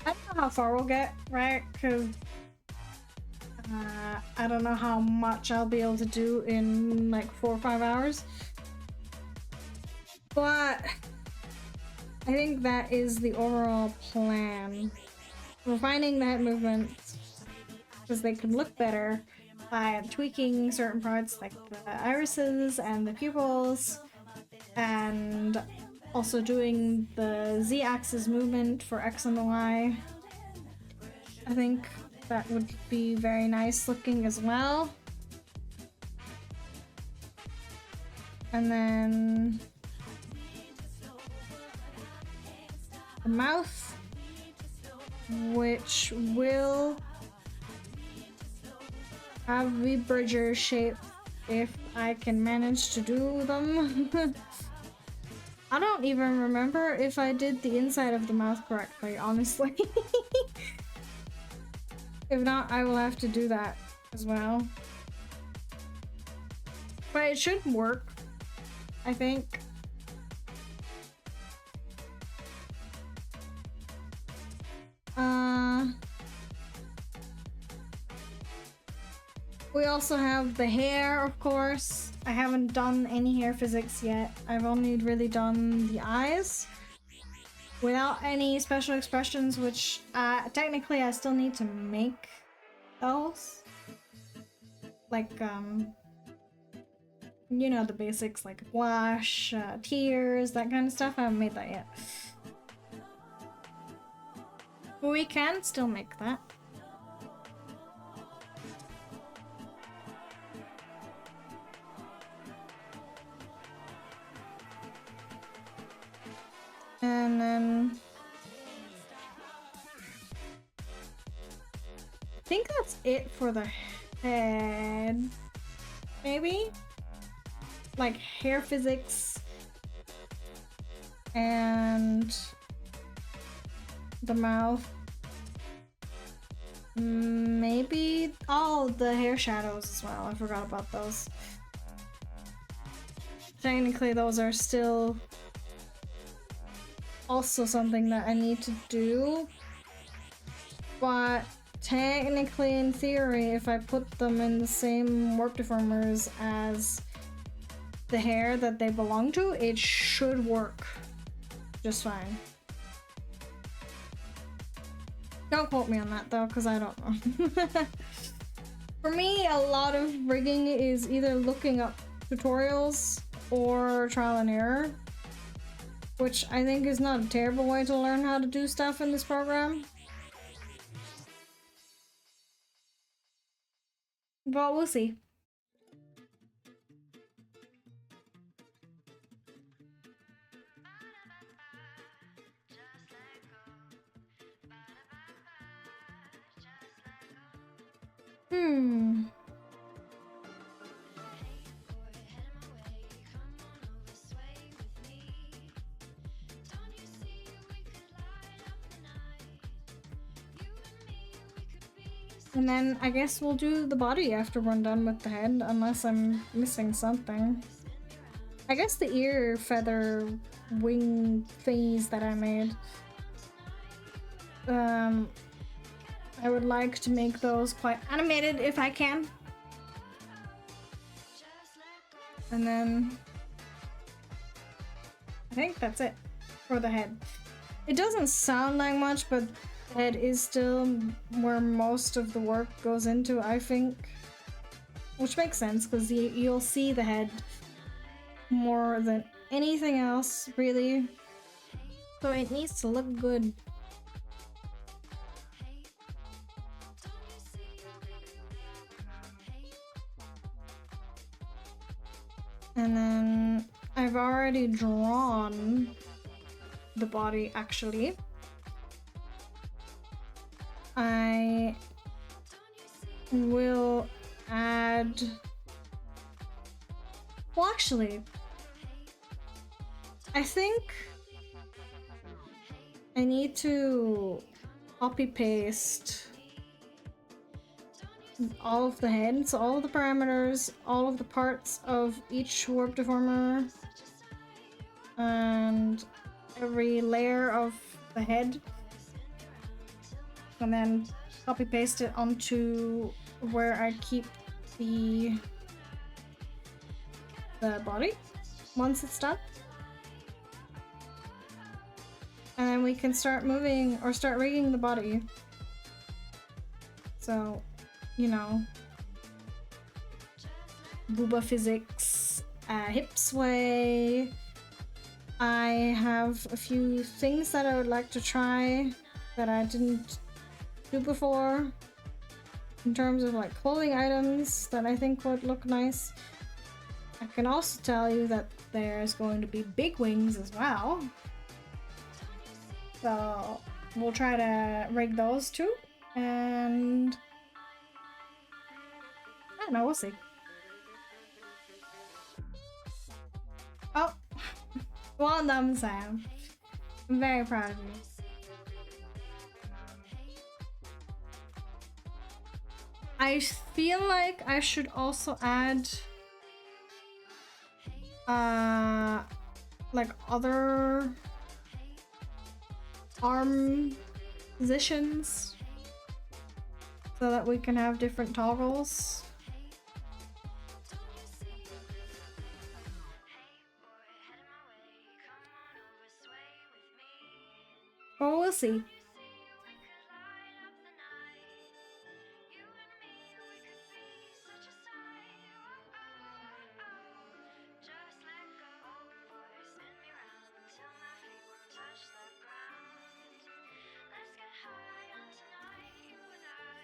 I don't know how far we'll get, right? Because I don't know how much I'll be able to do in like 4 or 5 hours. But I think that is the overall plan. Refining the head movements because they can look better by tweaking certain parts like the irises and the pupils, and also doing the Z-axis movement for X and the Y. I think that would be very nice looking as well. And then the mouth, which will have the bridger shape if I can manage to do them. I don't even remember if I did the inside of the mouth correctly, honestly. If not, I will have to do that as well. But it should work, I think. We also have the hair, of course. I haven't done any hair physics yet. I've only really done the eyes without any special expressions, which technically I still need to make those. Like, you know, the basics like blush, tears, that kind of stuff. I haven't made that yet. But we can still make that. And then I think that's it for the head. Maybe? Like hair physics and the mouth. Maybe all the hair shadows as well. I forgot about those. Technically those are still also something that I need to do, but technically in theory if I put them in the same warp deformers as the hair that they belong to, it should work just fine. Don't quote me on that though, because I don't know. For me, a lot of rigging is either looking up tutorials or trial and error, which I think is not a terrible way to learn how to do stuff in this program. But we'll see. And then I guess we'll do the body after we're done with the head, unless I'm missing something. I guess the ear feather wing thingies that I made. I would like to make those quite animated if I can. And then I think that's it for the head. It doesn't sound like much, but the head is still where most of the work goes into, I think. Which makes sense, because you'll see the head more than anything else, really. So it needs to look good. And then I've already drawn the body, actually. I will add Well, actually, I think I need to copy paste all of the heads, all of the parameters, all of the parts of each warp deformer, and every layer of the head, and then copy paste it onto where I keep the body once it's done. And then we can start moving or start rigging the body. So, you know, booba physics, hip sway. I have a few things that I would like to try that I didn't do before in terms of like clothing items that I think would look nice. I can also tell you that there's going to be big wings as well. So we'll try to rig those too. And I don't know, we'll see. Oh, well done, Sam. I'm very proud of you. I feel like I should also add like other arm positions so that we can have different toggles. But we'll see.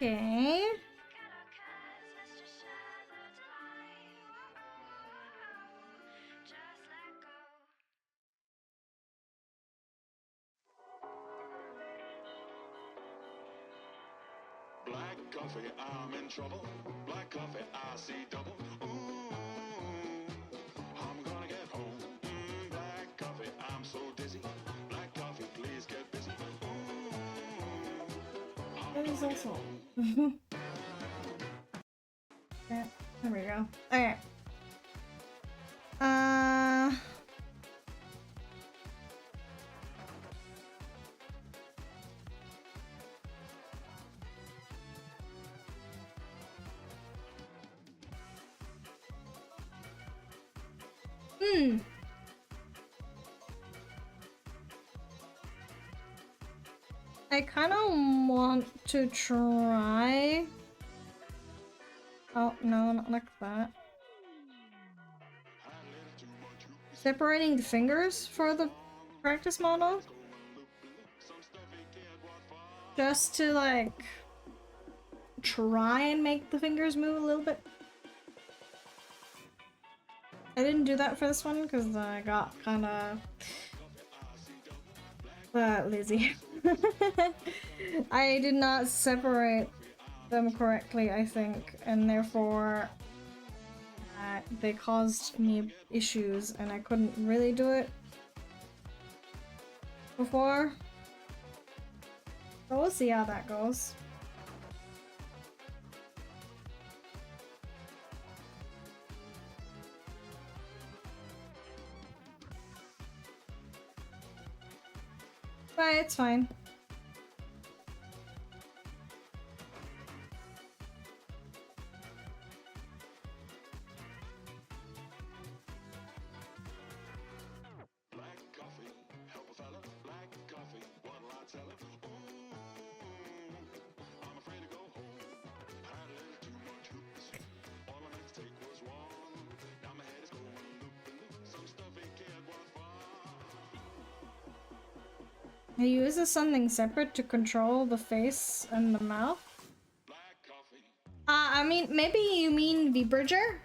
Okay. Black coffee, I'm in trouble. Black coffee, I see double. Ooh, I'm gonna get home. Black coffee, I'm so dizzy. Black coffee, please get busy. Ooh, That is also. Yeah, there we go. Okay. I kind of want to try. Oh, no, not like that. Separating the fingers for the practice model. Just to, like, try and make the fingers move a little bit. I didn't do that for this one because I got kind of lazy. I did not separate them correctly, I think, and therefore they caused me issues and I couldn't really do it before. So we'll see how that goes. But it's fine. black coffee, help a fella. Black coffee, what'll I tell her? Ooh, I'm afraid to go home. Had a little too much hoops. All I meant to take was one. Now my head is going loop and loop. Some stuff ain't cared what for. He uses something separate to control the face and the mouth. Black coffee. I mean, maybe you mean VBridger?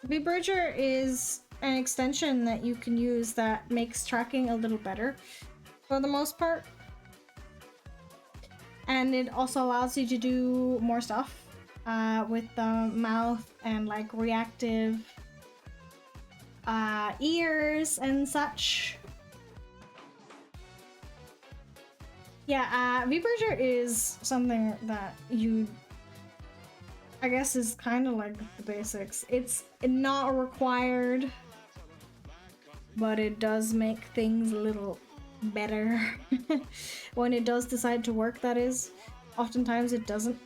VBridger is an extension that you can use that makes tracking a little better for the most part. And it also allows you to do more stuff with the mouth and like reactive ears and such. Yeah, VBridger is something that I guess is kind of like the basics. It's not required, but it does make things a little better. When it does decide to work, that is. Oftentimes it doesn't.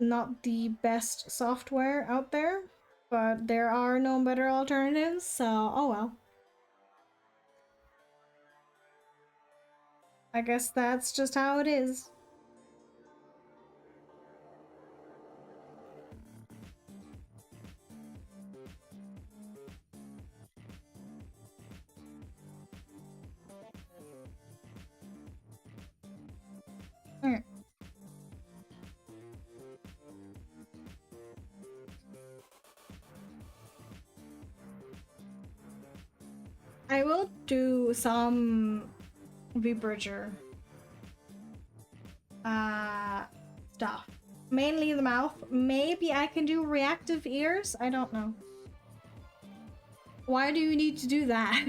Not the best software out there, but there are no better alternatives, so oh well. I guess that's just how it is. Alright. I will do some VBridger stuff. Mainly the mouth. Maybe I can do reactive ears? I don't know. Why do you need to do that?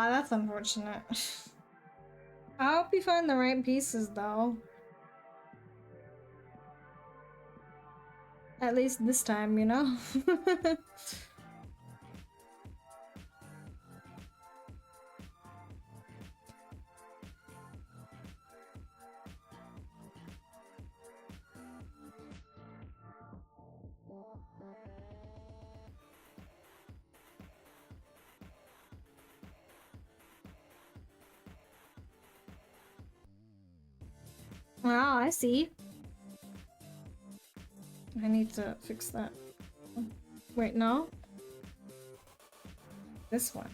That's unfortunate. I hope you find the right pieces, though. At least this time, you know? Wow, I see. I need to fix that. Wait, no? This one.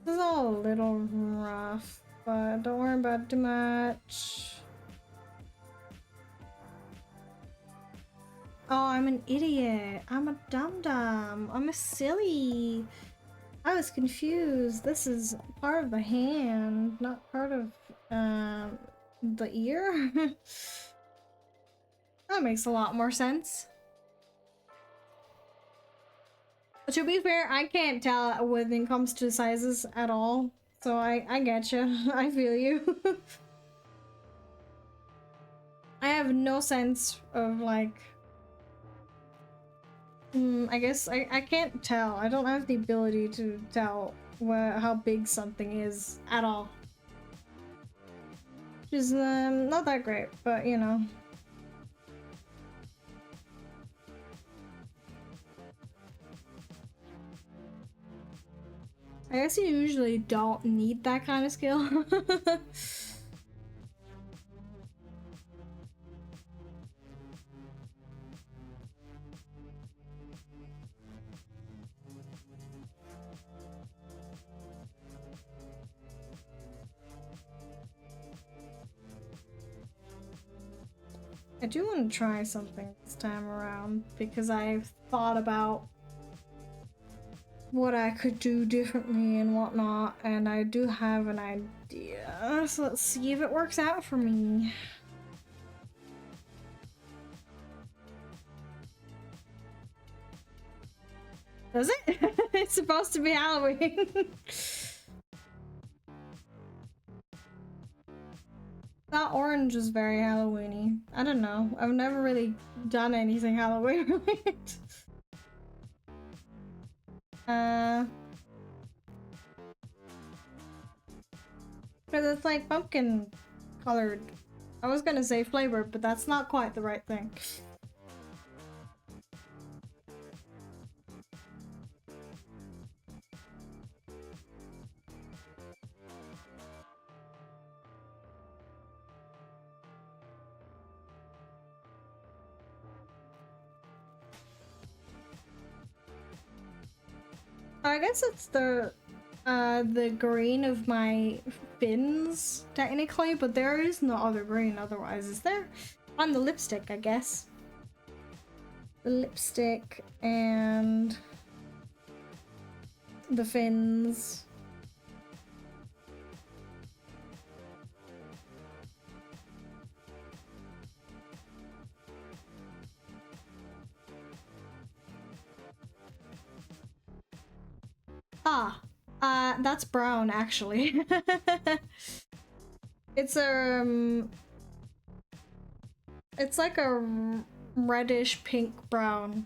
This is all a little rough, but don't worry about it too much. Oh, I'm an idiot. I'm a dum-dum. I'm a silly. I was confused. This is part of the hand, not part of the ear. That makes a lot more sense. To be fair, I can't tell when it comes to sizes at all. So I get you. I feel you. I have no sense of like... I guess I can't tell. I don't have the ability to tell how big something is at all. Which is not that great, but you know. I guess you usually don't need that kind of skill. I do want to try something this time around because I've thought about what I could do differently and whatnot, and I do have an idea. So let's see if it works out for me. Does it? It's supposed to be Halloween. That orange is very Halloween-y. I don't know. I've never really done anything Halloween related. Because it's like pumpkin colored. I was gonna say flavored, but that's not quite the right thing. I guess it's the green of my fins, technically, but there is no other green otherwise, is there? On the lipstick, I guess. The lipstick and the fins. Ah, that's brown actually. It's it's like a reddish pink brown.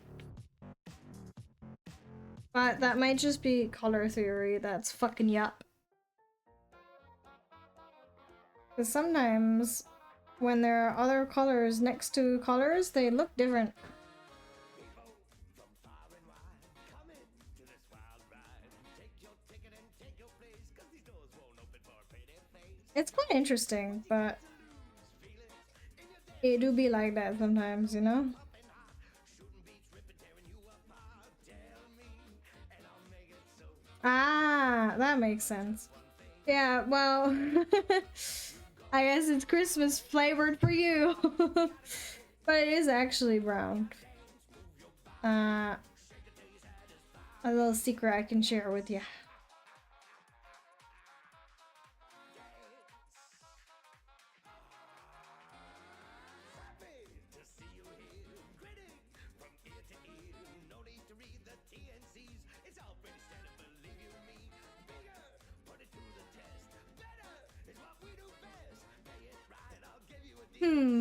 But that might just be color theory. That's fucking yup. Because sometimes when there are other colors next to colors, they look different. It's quite interesting, but it do be like that sometimes, you know? Ah, that makes sense. Yeah, well, I guess it's Christmas flavored for you. But it is actually brown. A little secret I can share with you.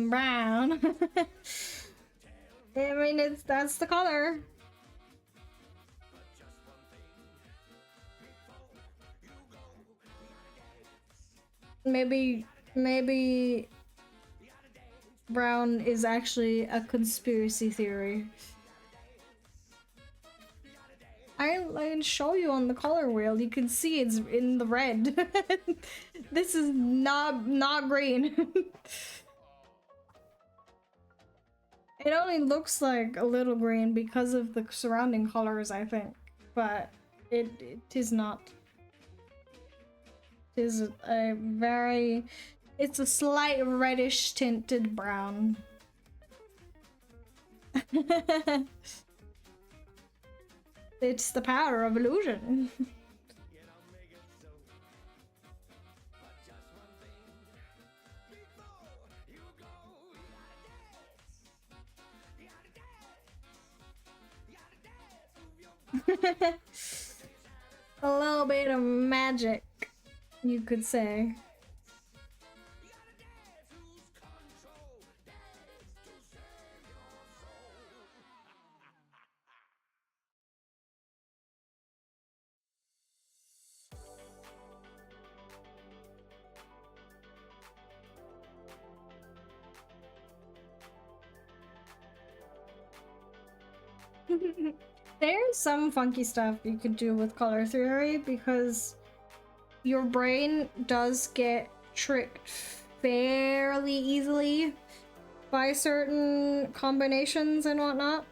Brown. I mean, that's the color. Maybe brown is actually a conspiracy theory. I can show you on the color wheel. You can see it's in the red. This is not green. It only looks like a little green because of the surrounding colors, I think, but it is not. It is a very, it's a slight reddish tinted brown. It's the power of illusion. A little bit of magic, you could say. There's some funky stuff you could do with color theory because your brain does get tricked fairly easily by certain combinations and whatnot.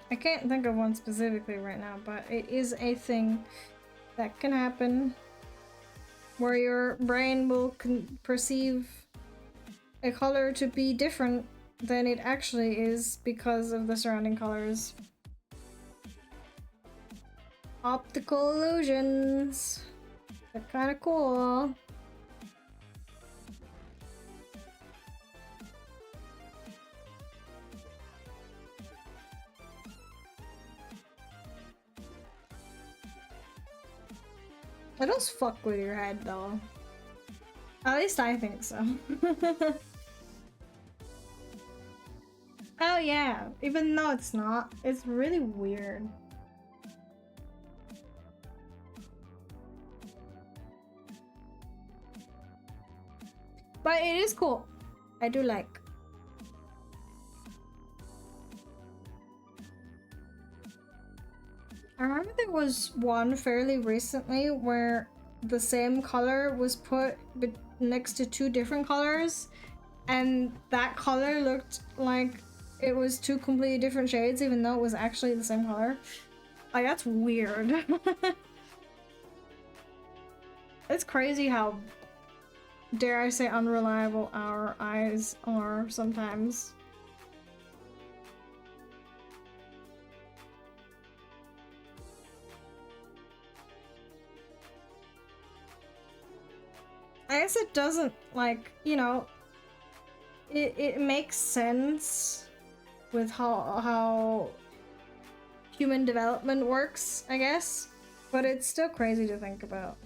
I can't think of one specifically right now, but it is a thing that can happen where your brain will perceive a color to be different than it actually is because of the surrounding colors. Optical illusions. They're kind of cool. It does fuck with your head though. At least I think so. Oh yeah, even though it's not, it's really weird. But it is cool. I do like. I remember there was one fairly recently where the same color was put next to two different colors, and that color looked like it was two completely different shades even though it was actually the same color. Like, that's weird. It's crazy how, dare I say, unreliable our eyes are sometimes. I guess it doesn't, like, you know, it makes sense with how human development works, I guess, but it's still crazy to think about.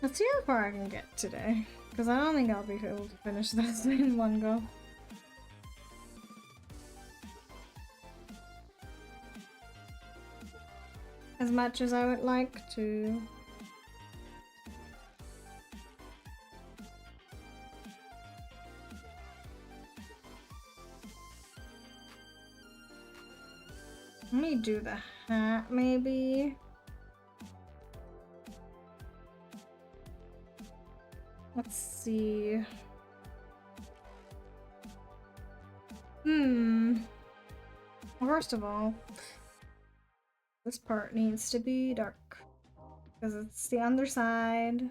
Let's see how far I can get today, because I don't think I'll be able to finish this in one go. As much as I would like to. Let me do the hat, maybe. Let's see. First of all, this part needs to be dark because it's the underside.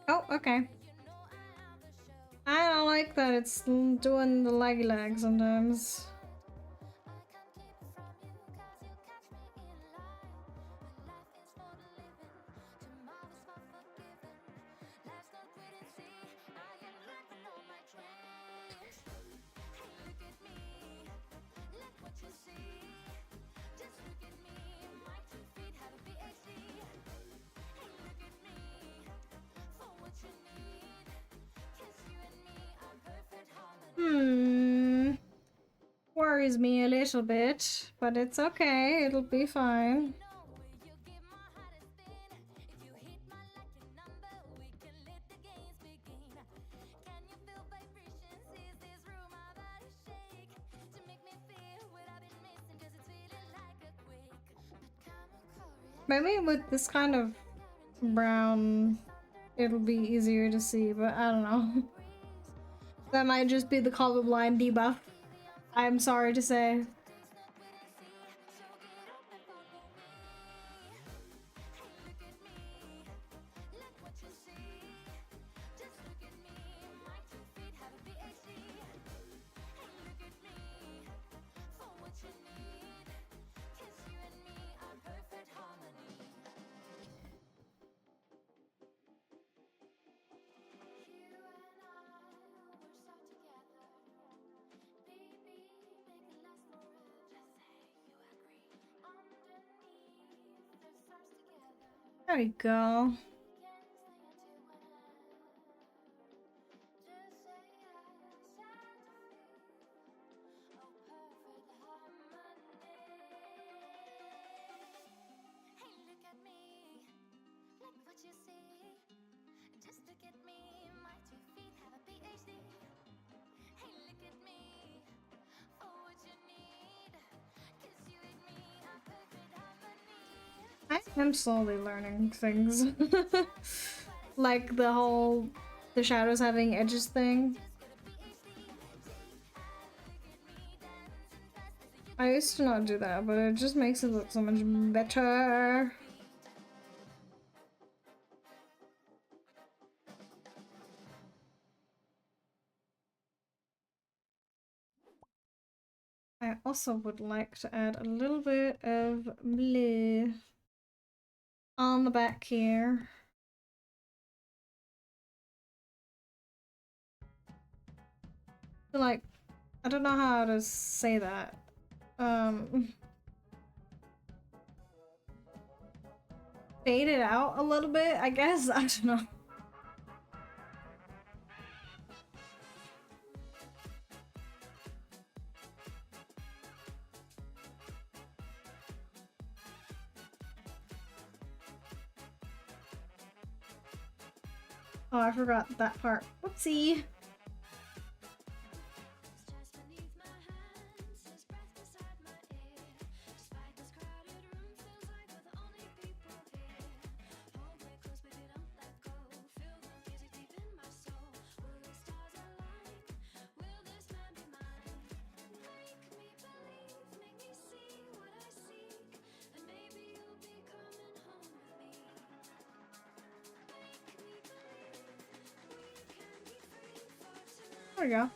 Oh, okay. I don't like that it's doing the leggy leg sometimes. Worries me a little bit, but it's okay, it'll be fine. Maybe with this kind of brown, it'll be easier to see, but I don't know. That might just be the colorblind debuff. I'm sorry to say. There we go. I'm slowly learning things. Like the shadows having edges thing. I used to not do that, but it just makes it look so much better. I also would like to add a little bit of blue on the back here. Like, I don't know how to say that. fade it out a little bit, I guess. I don't know. Oh, I forgot that part. Whoopsie. There we go.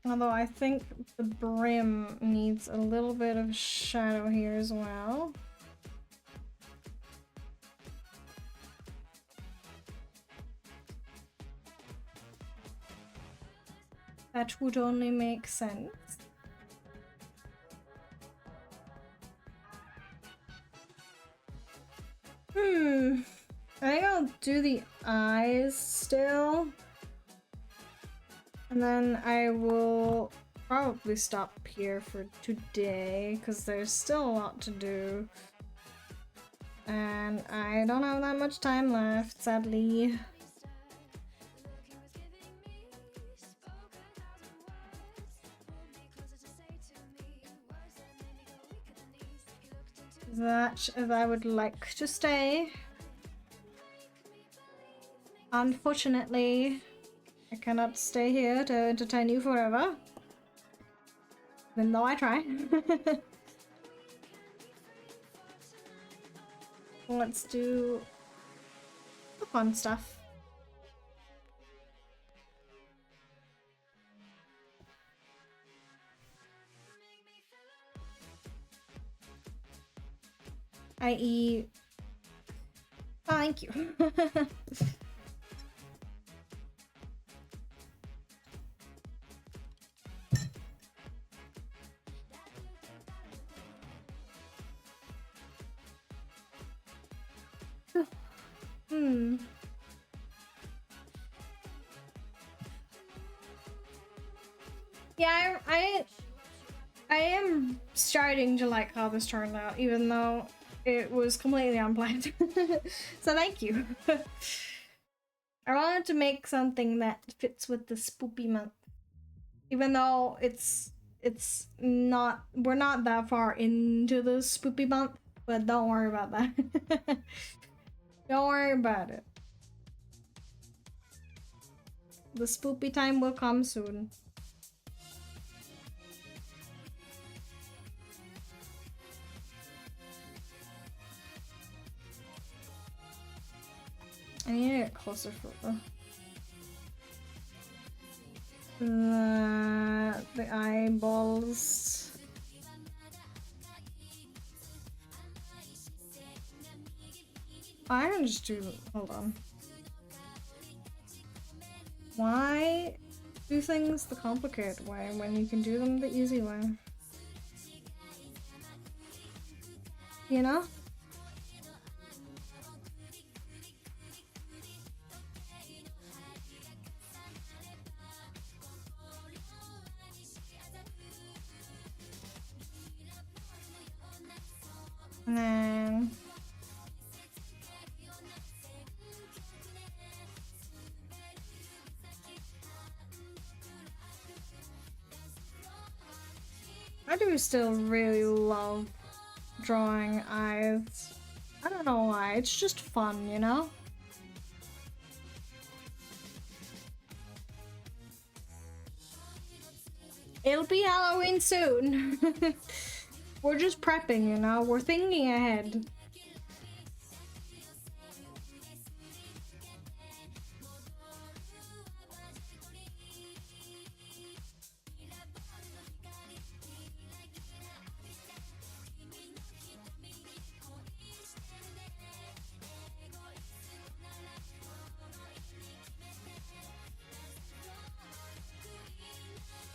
Although I think the brim needs a little bit of shadow here as well. That would only make sense. I think I'll do the eyes still. And then I will probably stop here for today because there's still a lot to do. And I don't have that much time left, sadly. That as I would like to stay. Unfortunately, I cannot stay here to entertain you forever. Even though I try. Let's do the fun stuff. I.e. Oh, thank you. Yeah, I am starting to like how this turned out, even though it was completely unplanned. So thank you. I wanted to make something that fits with the spoopy month. Even though it's not, we're not that far into the spoopy month, but don't worry about that. Don't worry about it. The spoopy time will come soon. I need to get closer for the eyeballs. I can just do. Hold on. Why do things the complicated way when you can do them the easy way? You know? And then I do still really love drawing eyes. I don't know why, it's just fun, you know? It'll be Halloween soon. We're just prepping, you know? We're thinking ahead.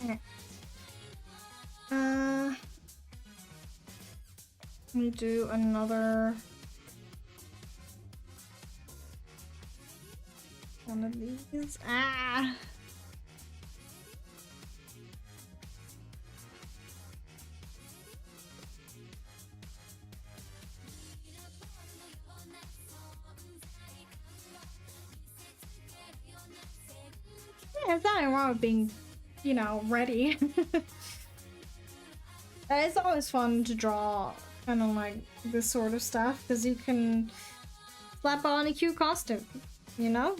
Okay. Let me do another one of these. Ah! Yeah, there's nothing wrong with being, you know, ready. It's always fun to draw kind of like this sort of stuff because you can slap on a cute costume, you know?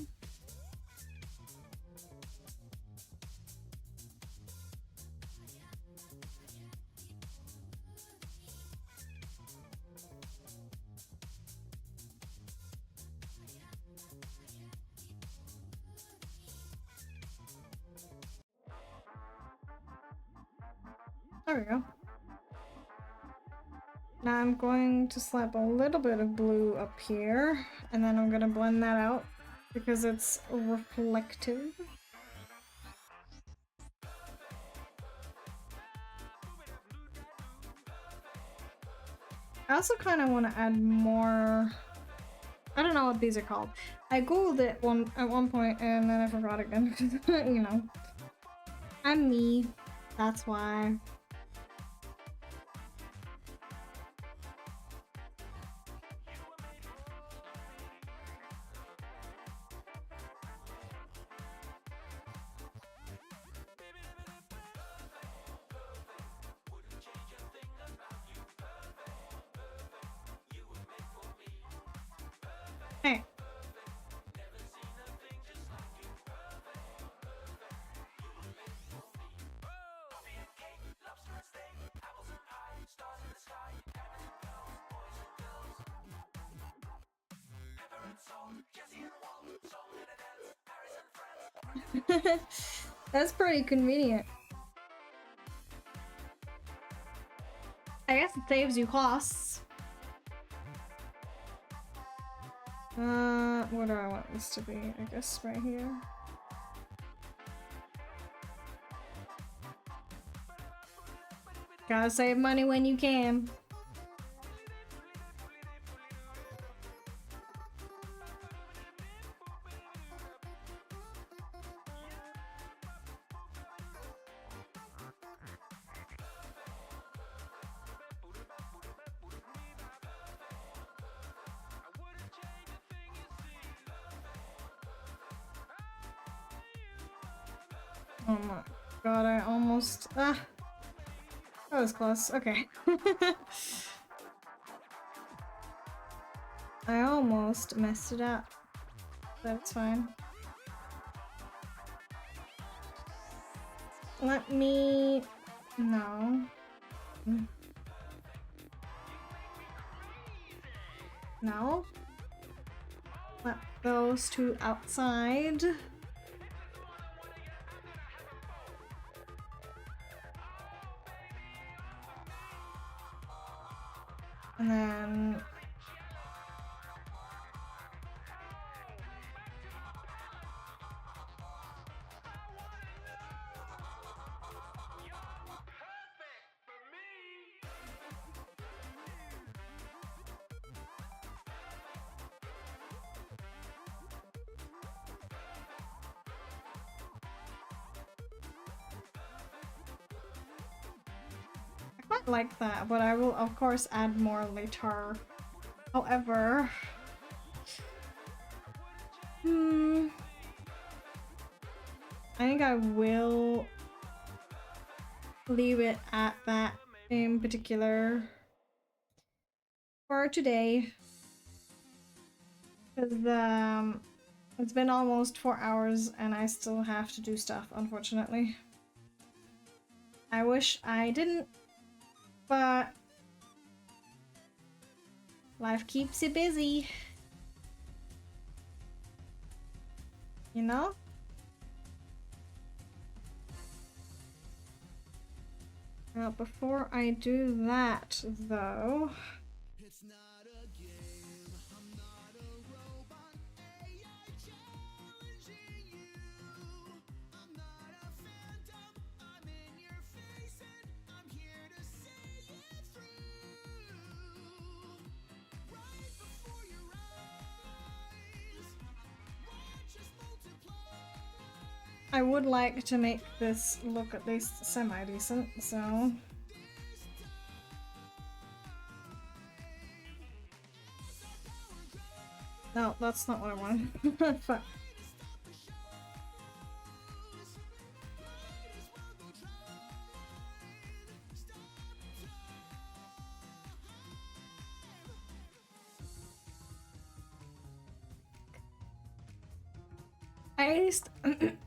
There we go. Now I'm going to slap a little bit of blue up here, and then I'm gonna blend that out because it's reflective. I also kind of want to add more. I don't know what these are called. I googled it at one point and then I forgot again. You know, I'm me. That's why. Hey. That's pretty convenient. I guess it saves you costs. What do I want this to be? I guess right here. Gotta save money when you can. Oh my god, I almost... Ah! That was close. Okay. I almost messed it up. That's fine. Let me... No. No. Let those two outside. And then... I quite like that, but I will of course add more later. However... I think I will leave it at that in particular for today. Because it's been almost 4 hours and I still have to do stuff, unfortunately. I wish I didn't, but life keeps you busy. You know? Now, before I do that, though... I would like to make this look at least semi-decent, so... No, that's not what I wanted. Fuck. At least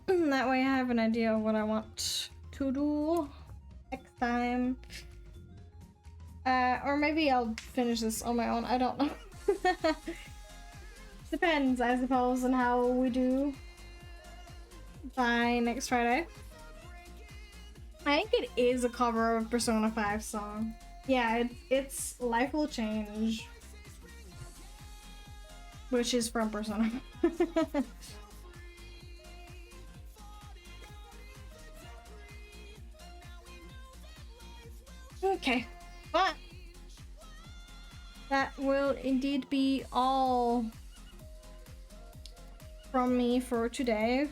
that way I have an idea of what I want to do next time. Or maybe I'll finish this on my own, I don't know. Depends, I suppose, on how we do by next Friday. I think it is a cover of Persona 5 song. Yeah, it's Life Will Change, which is from Persona. Okay, but that will indeed be all from me for today.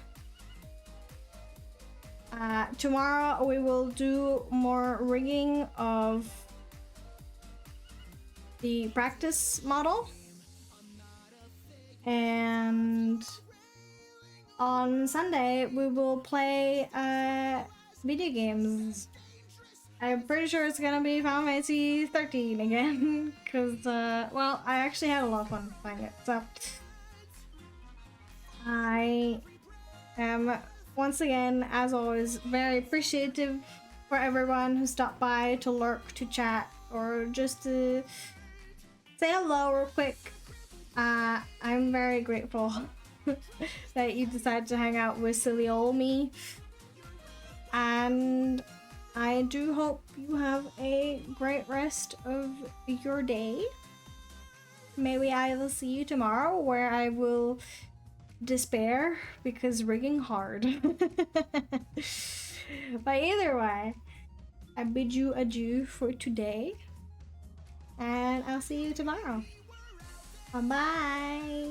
Tomorrow we will do more rigging of the practice model, and on Sunday we will play video games. I'm pretty sure it's gonna be Final Fantasy 13 again, because, well, I actually had a lot of fun playing it, so... I am, once again, as always, very appreciative for everyone who stopped by to lurk, to chat, or just to say hello real quick. I'm very grateful that you decided to hang out with silly old me, and I do hope you have a great rest of your day. Maybe I will see you tomorrow, where I will despair because rigging hard. But either way, I bid you adieu for today, and I'll see you tomorrow. Bye bye.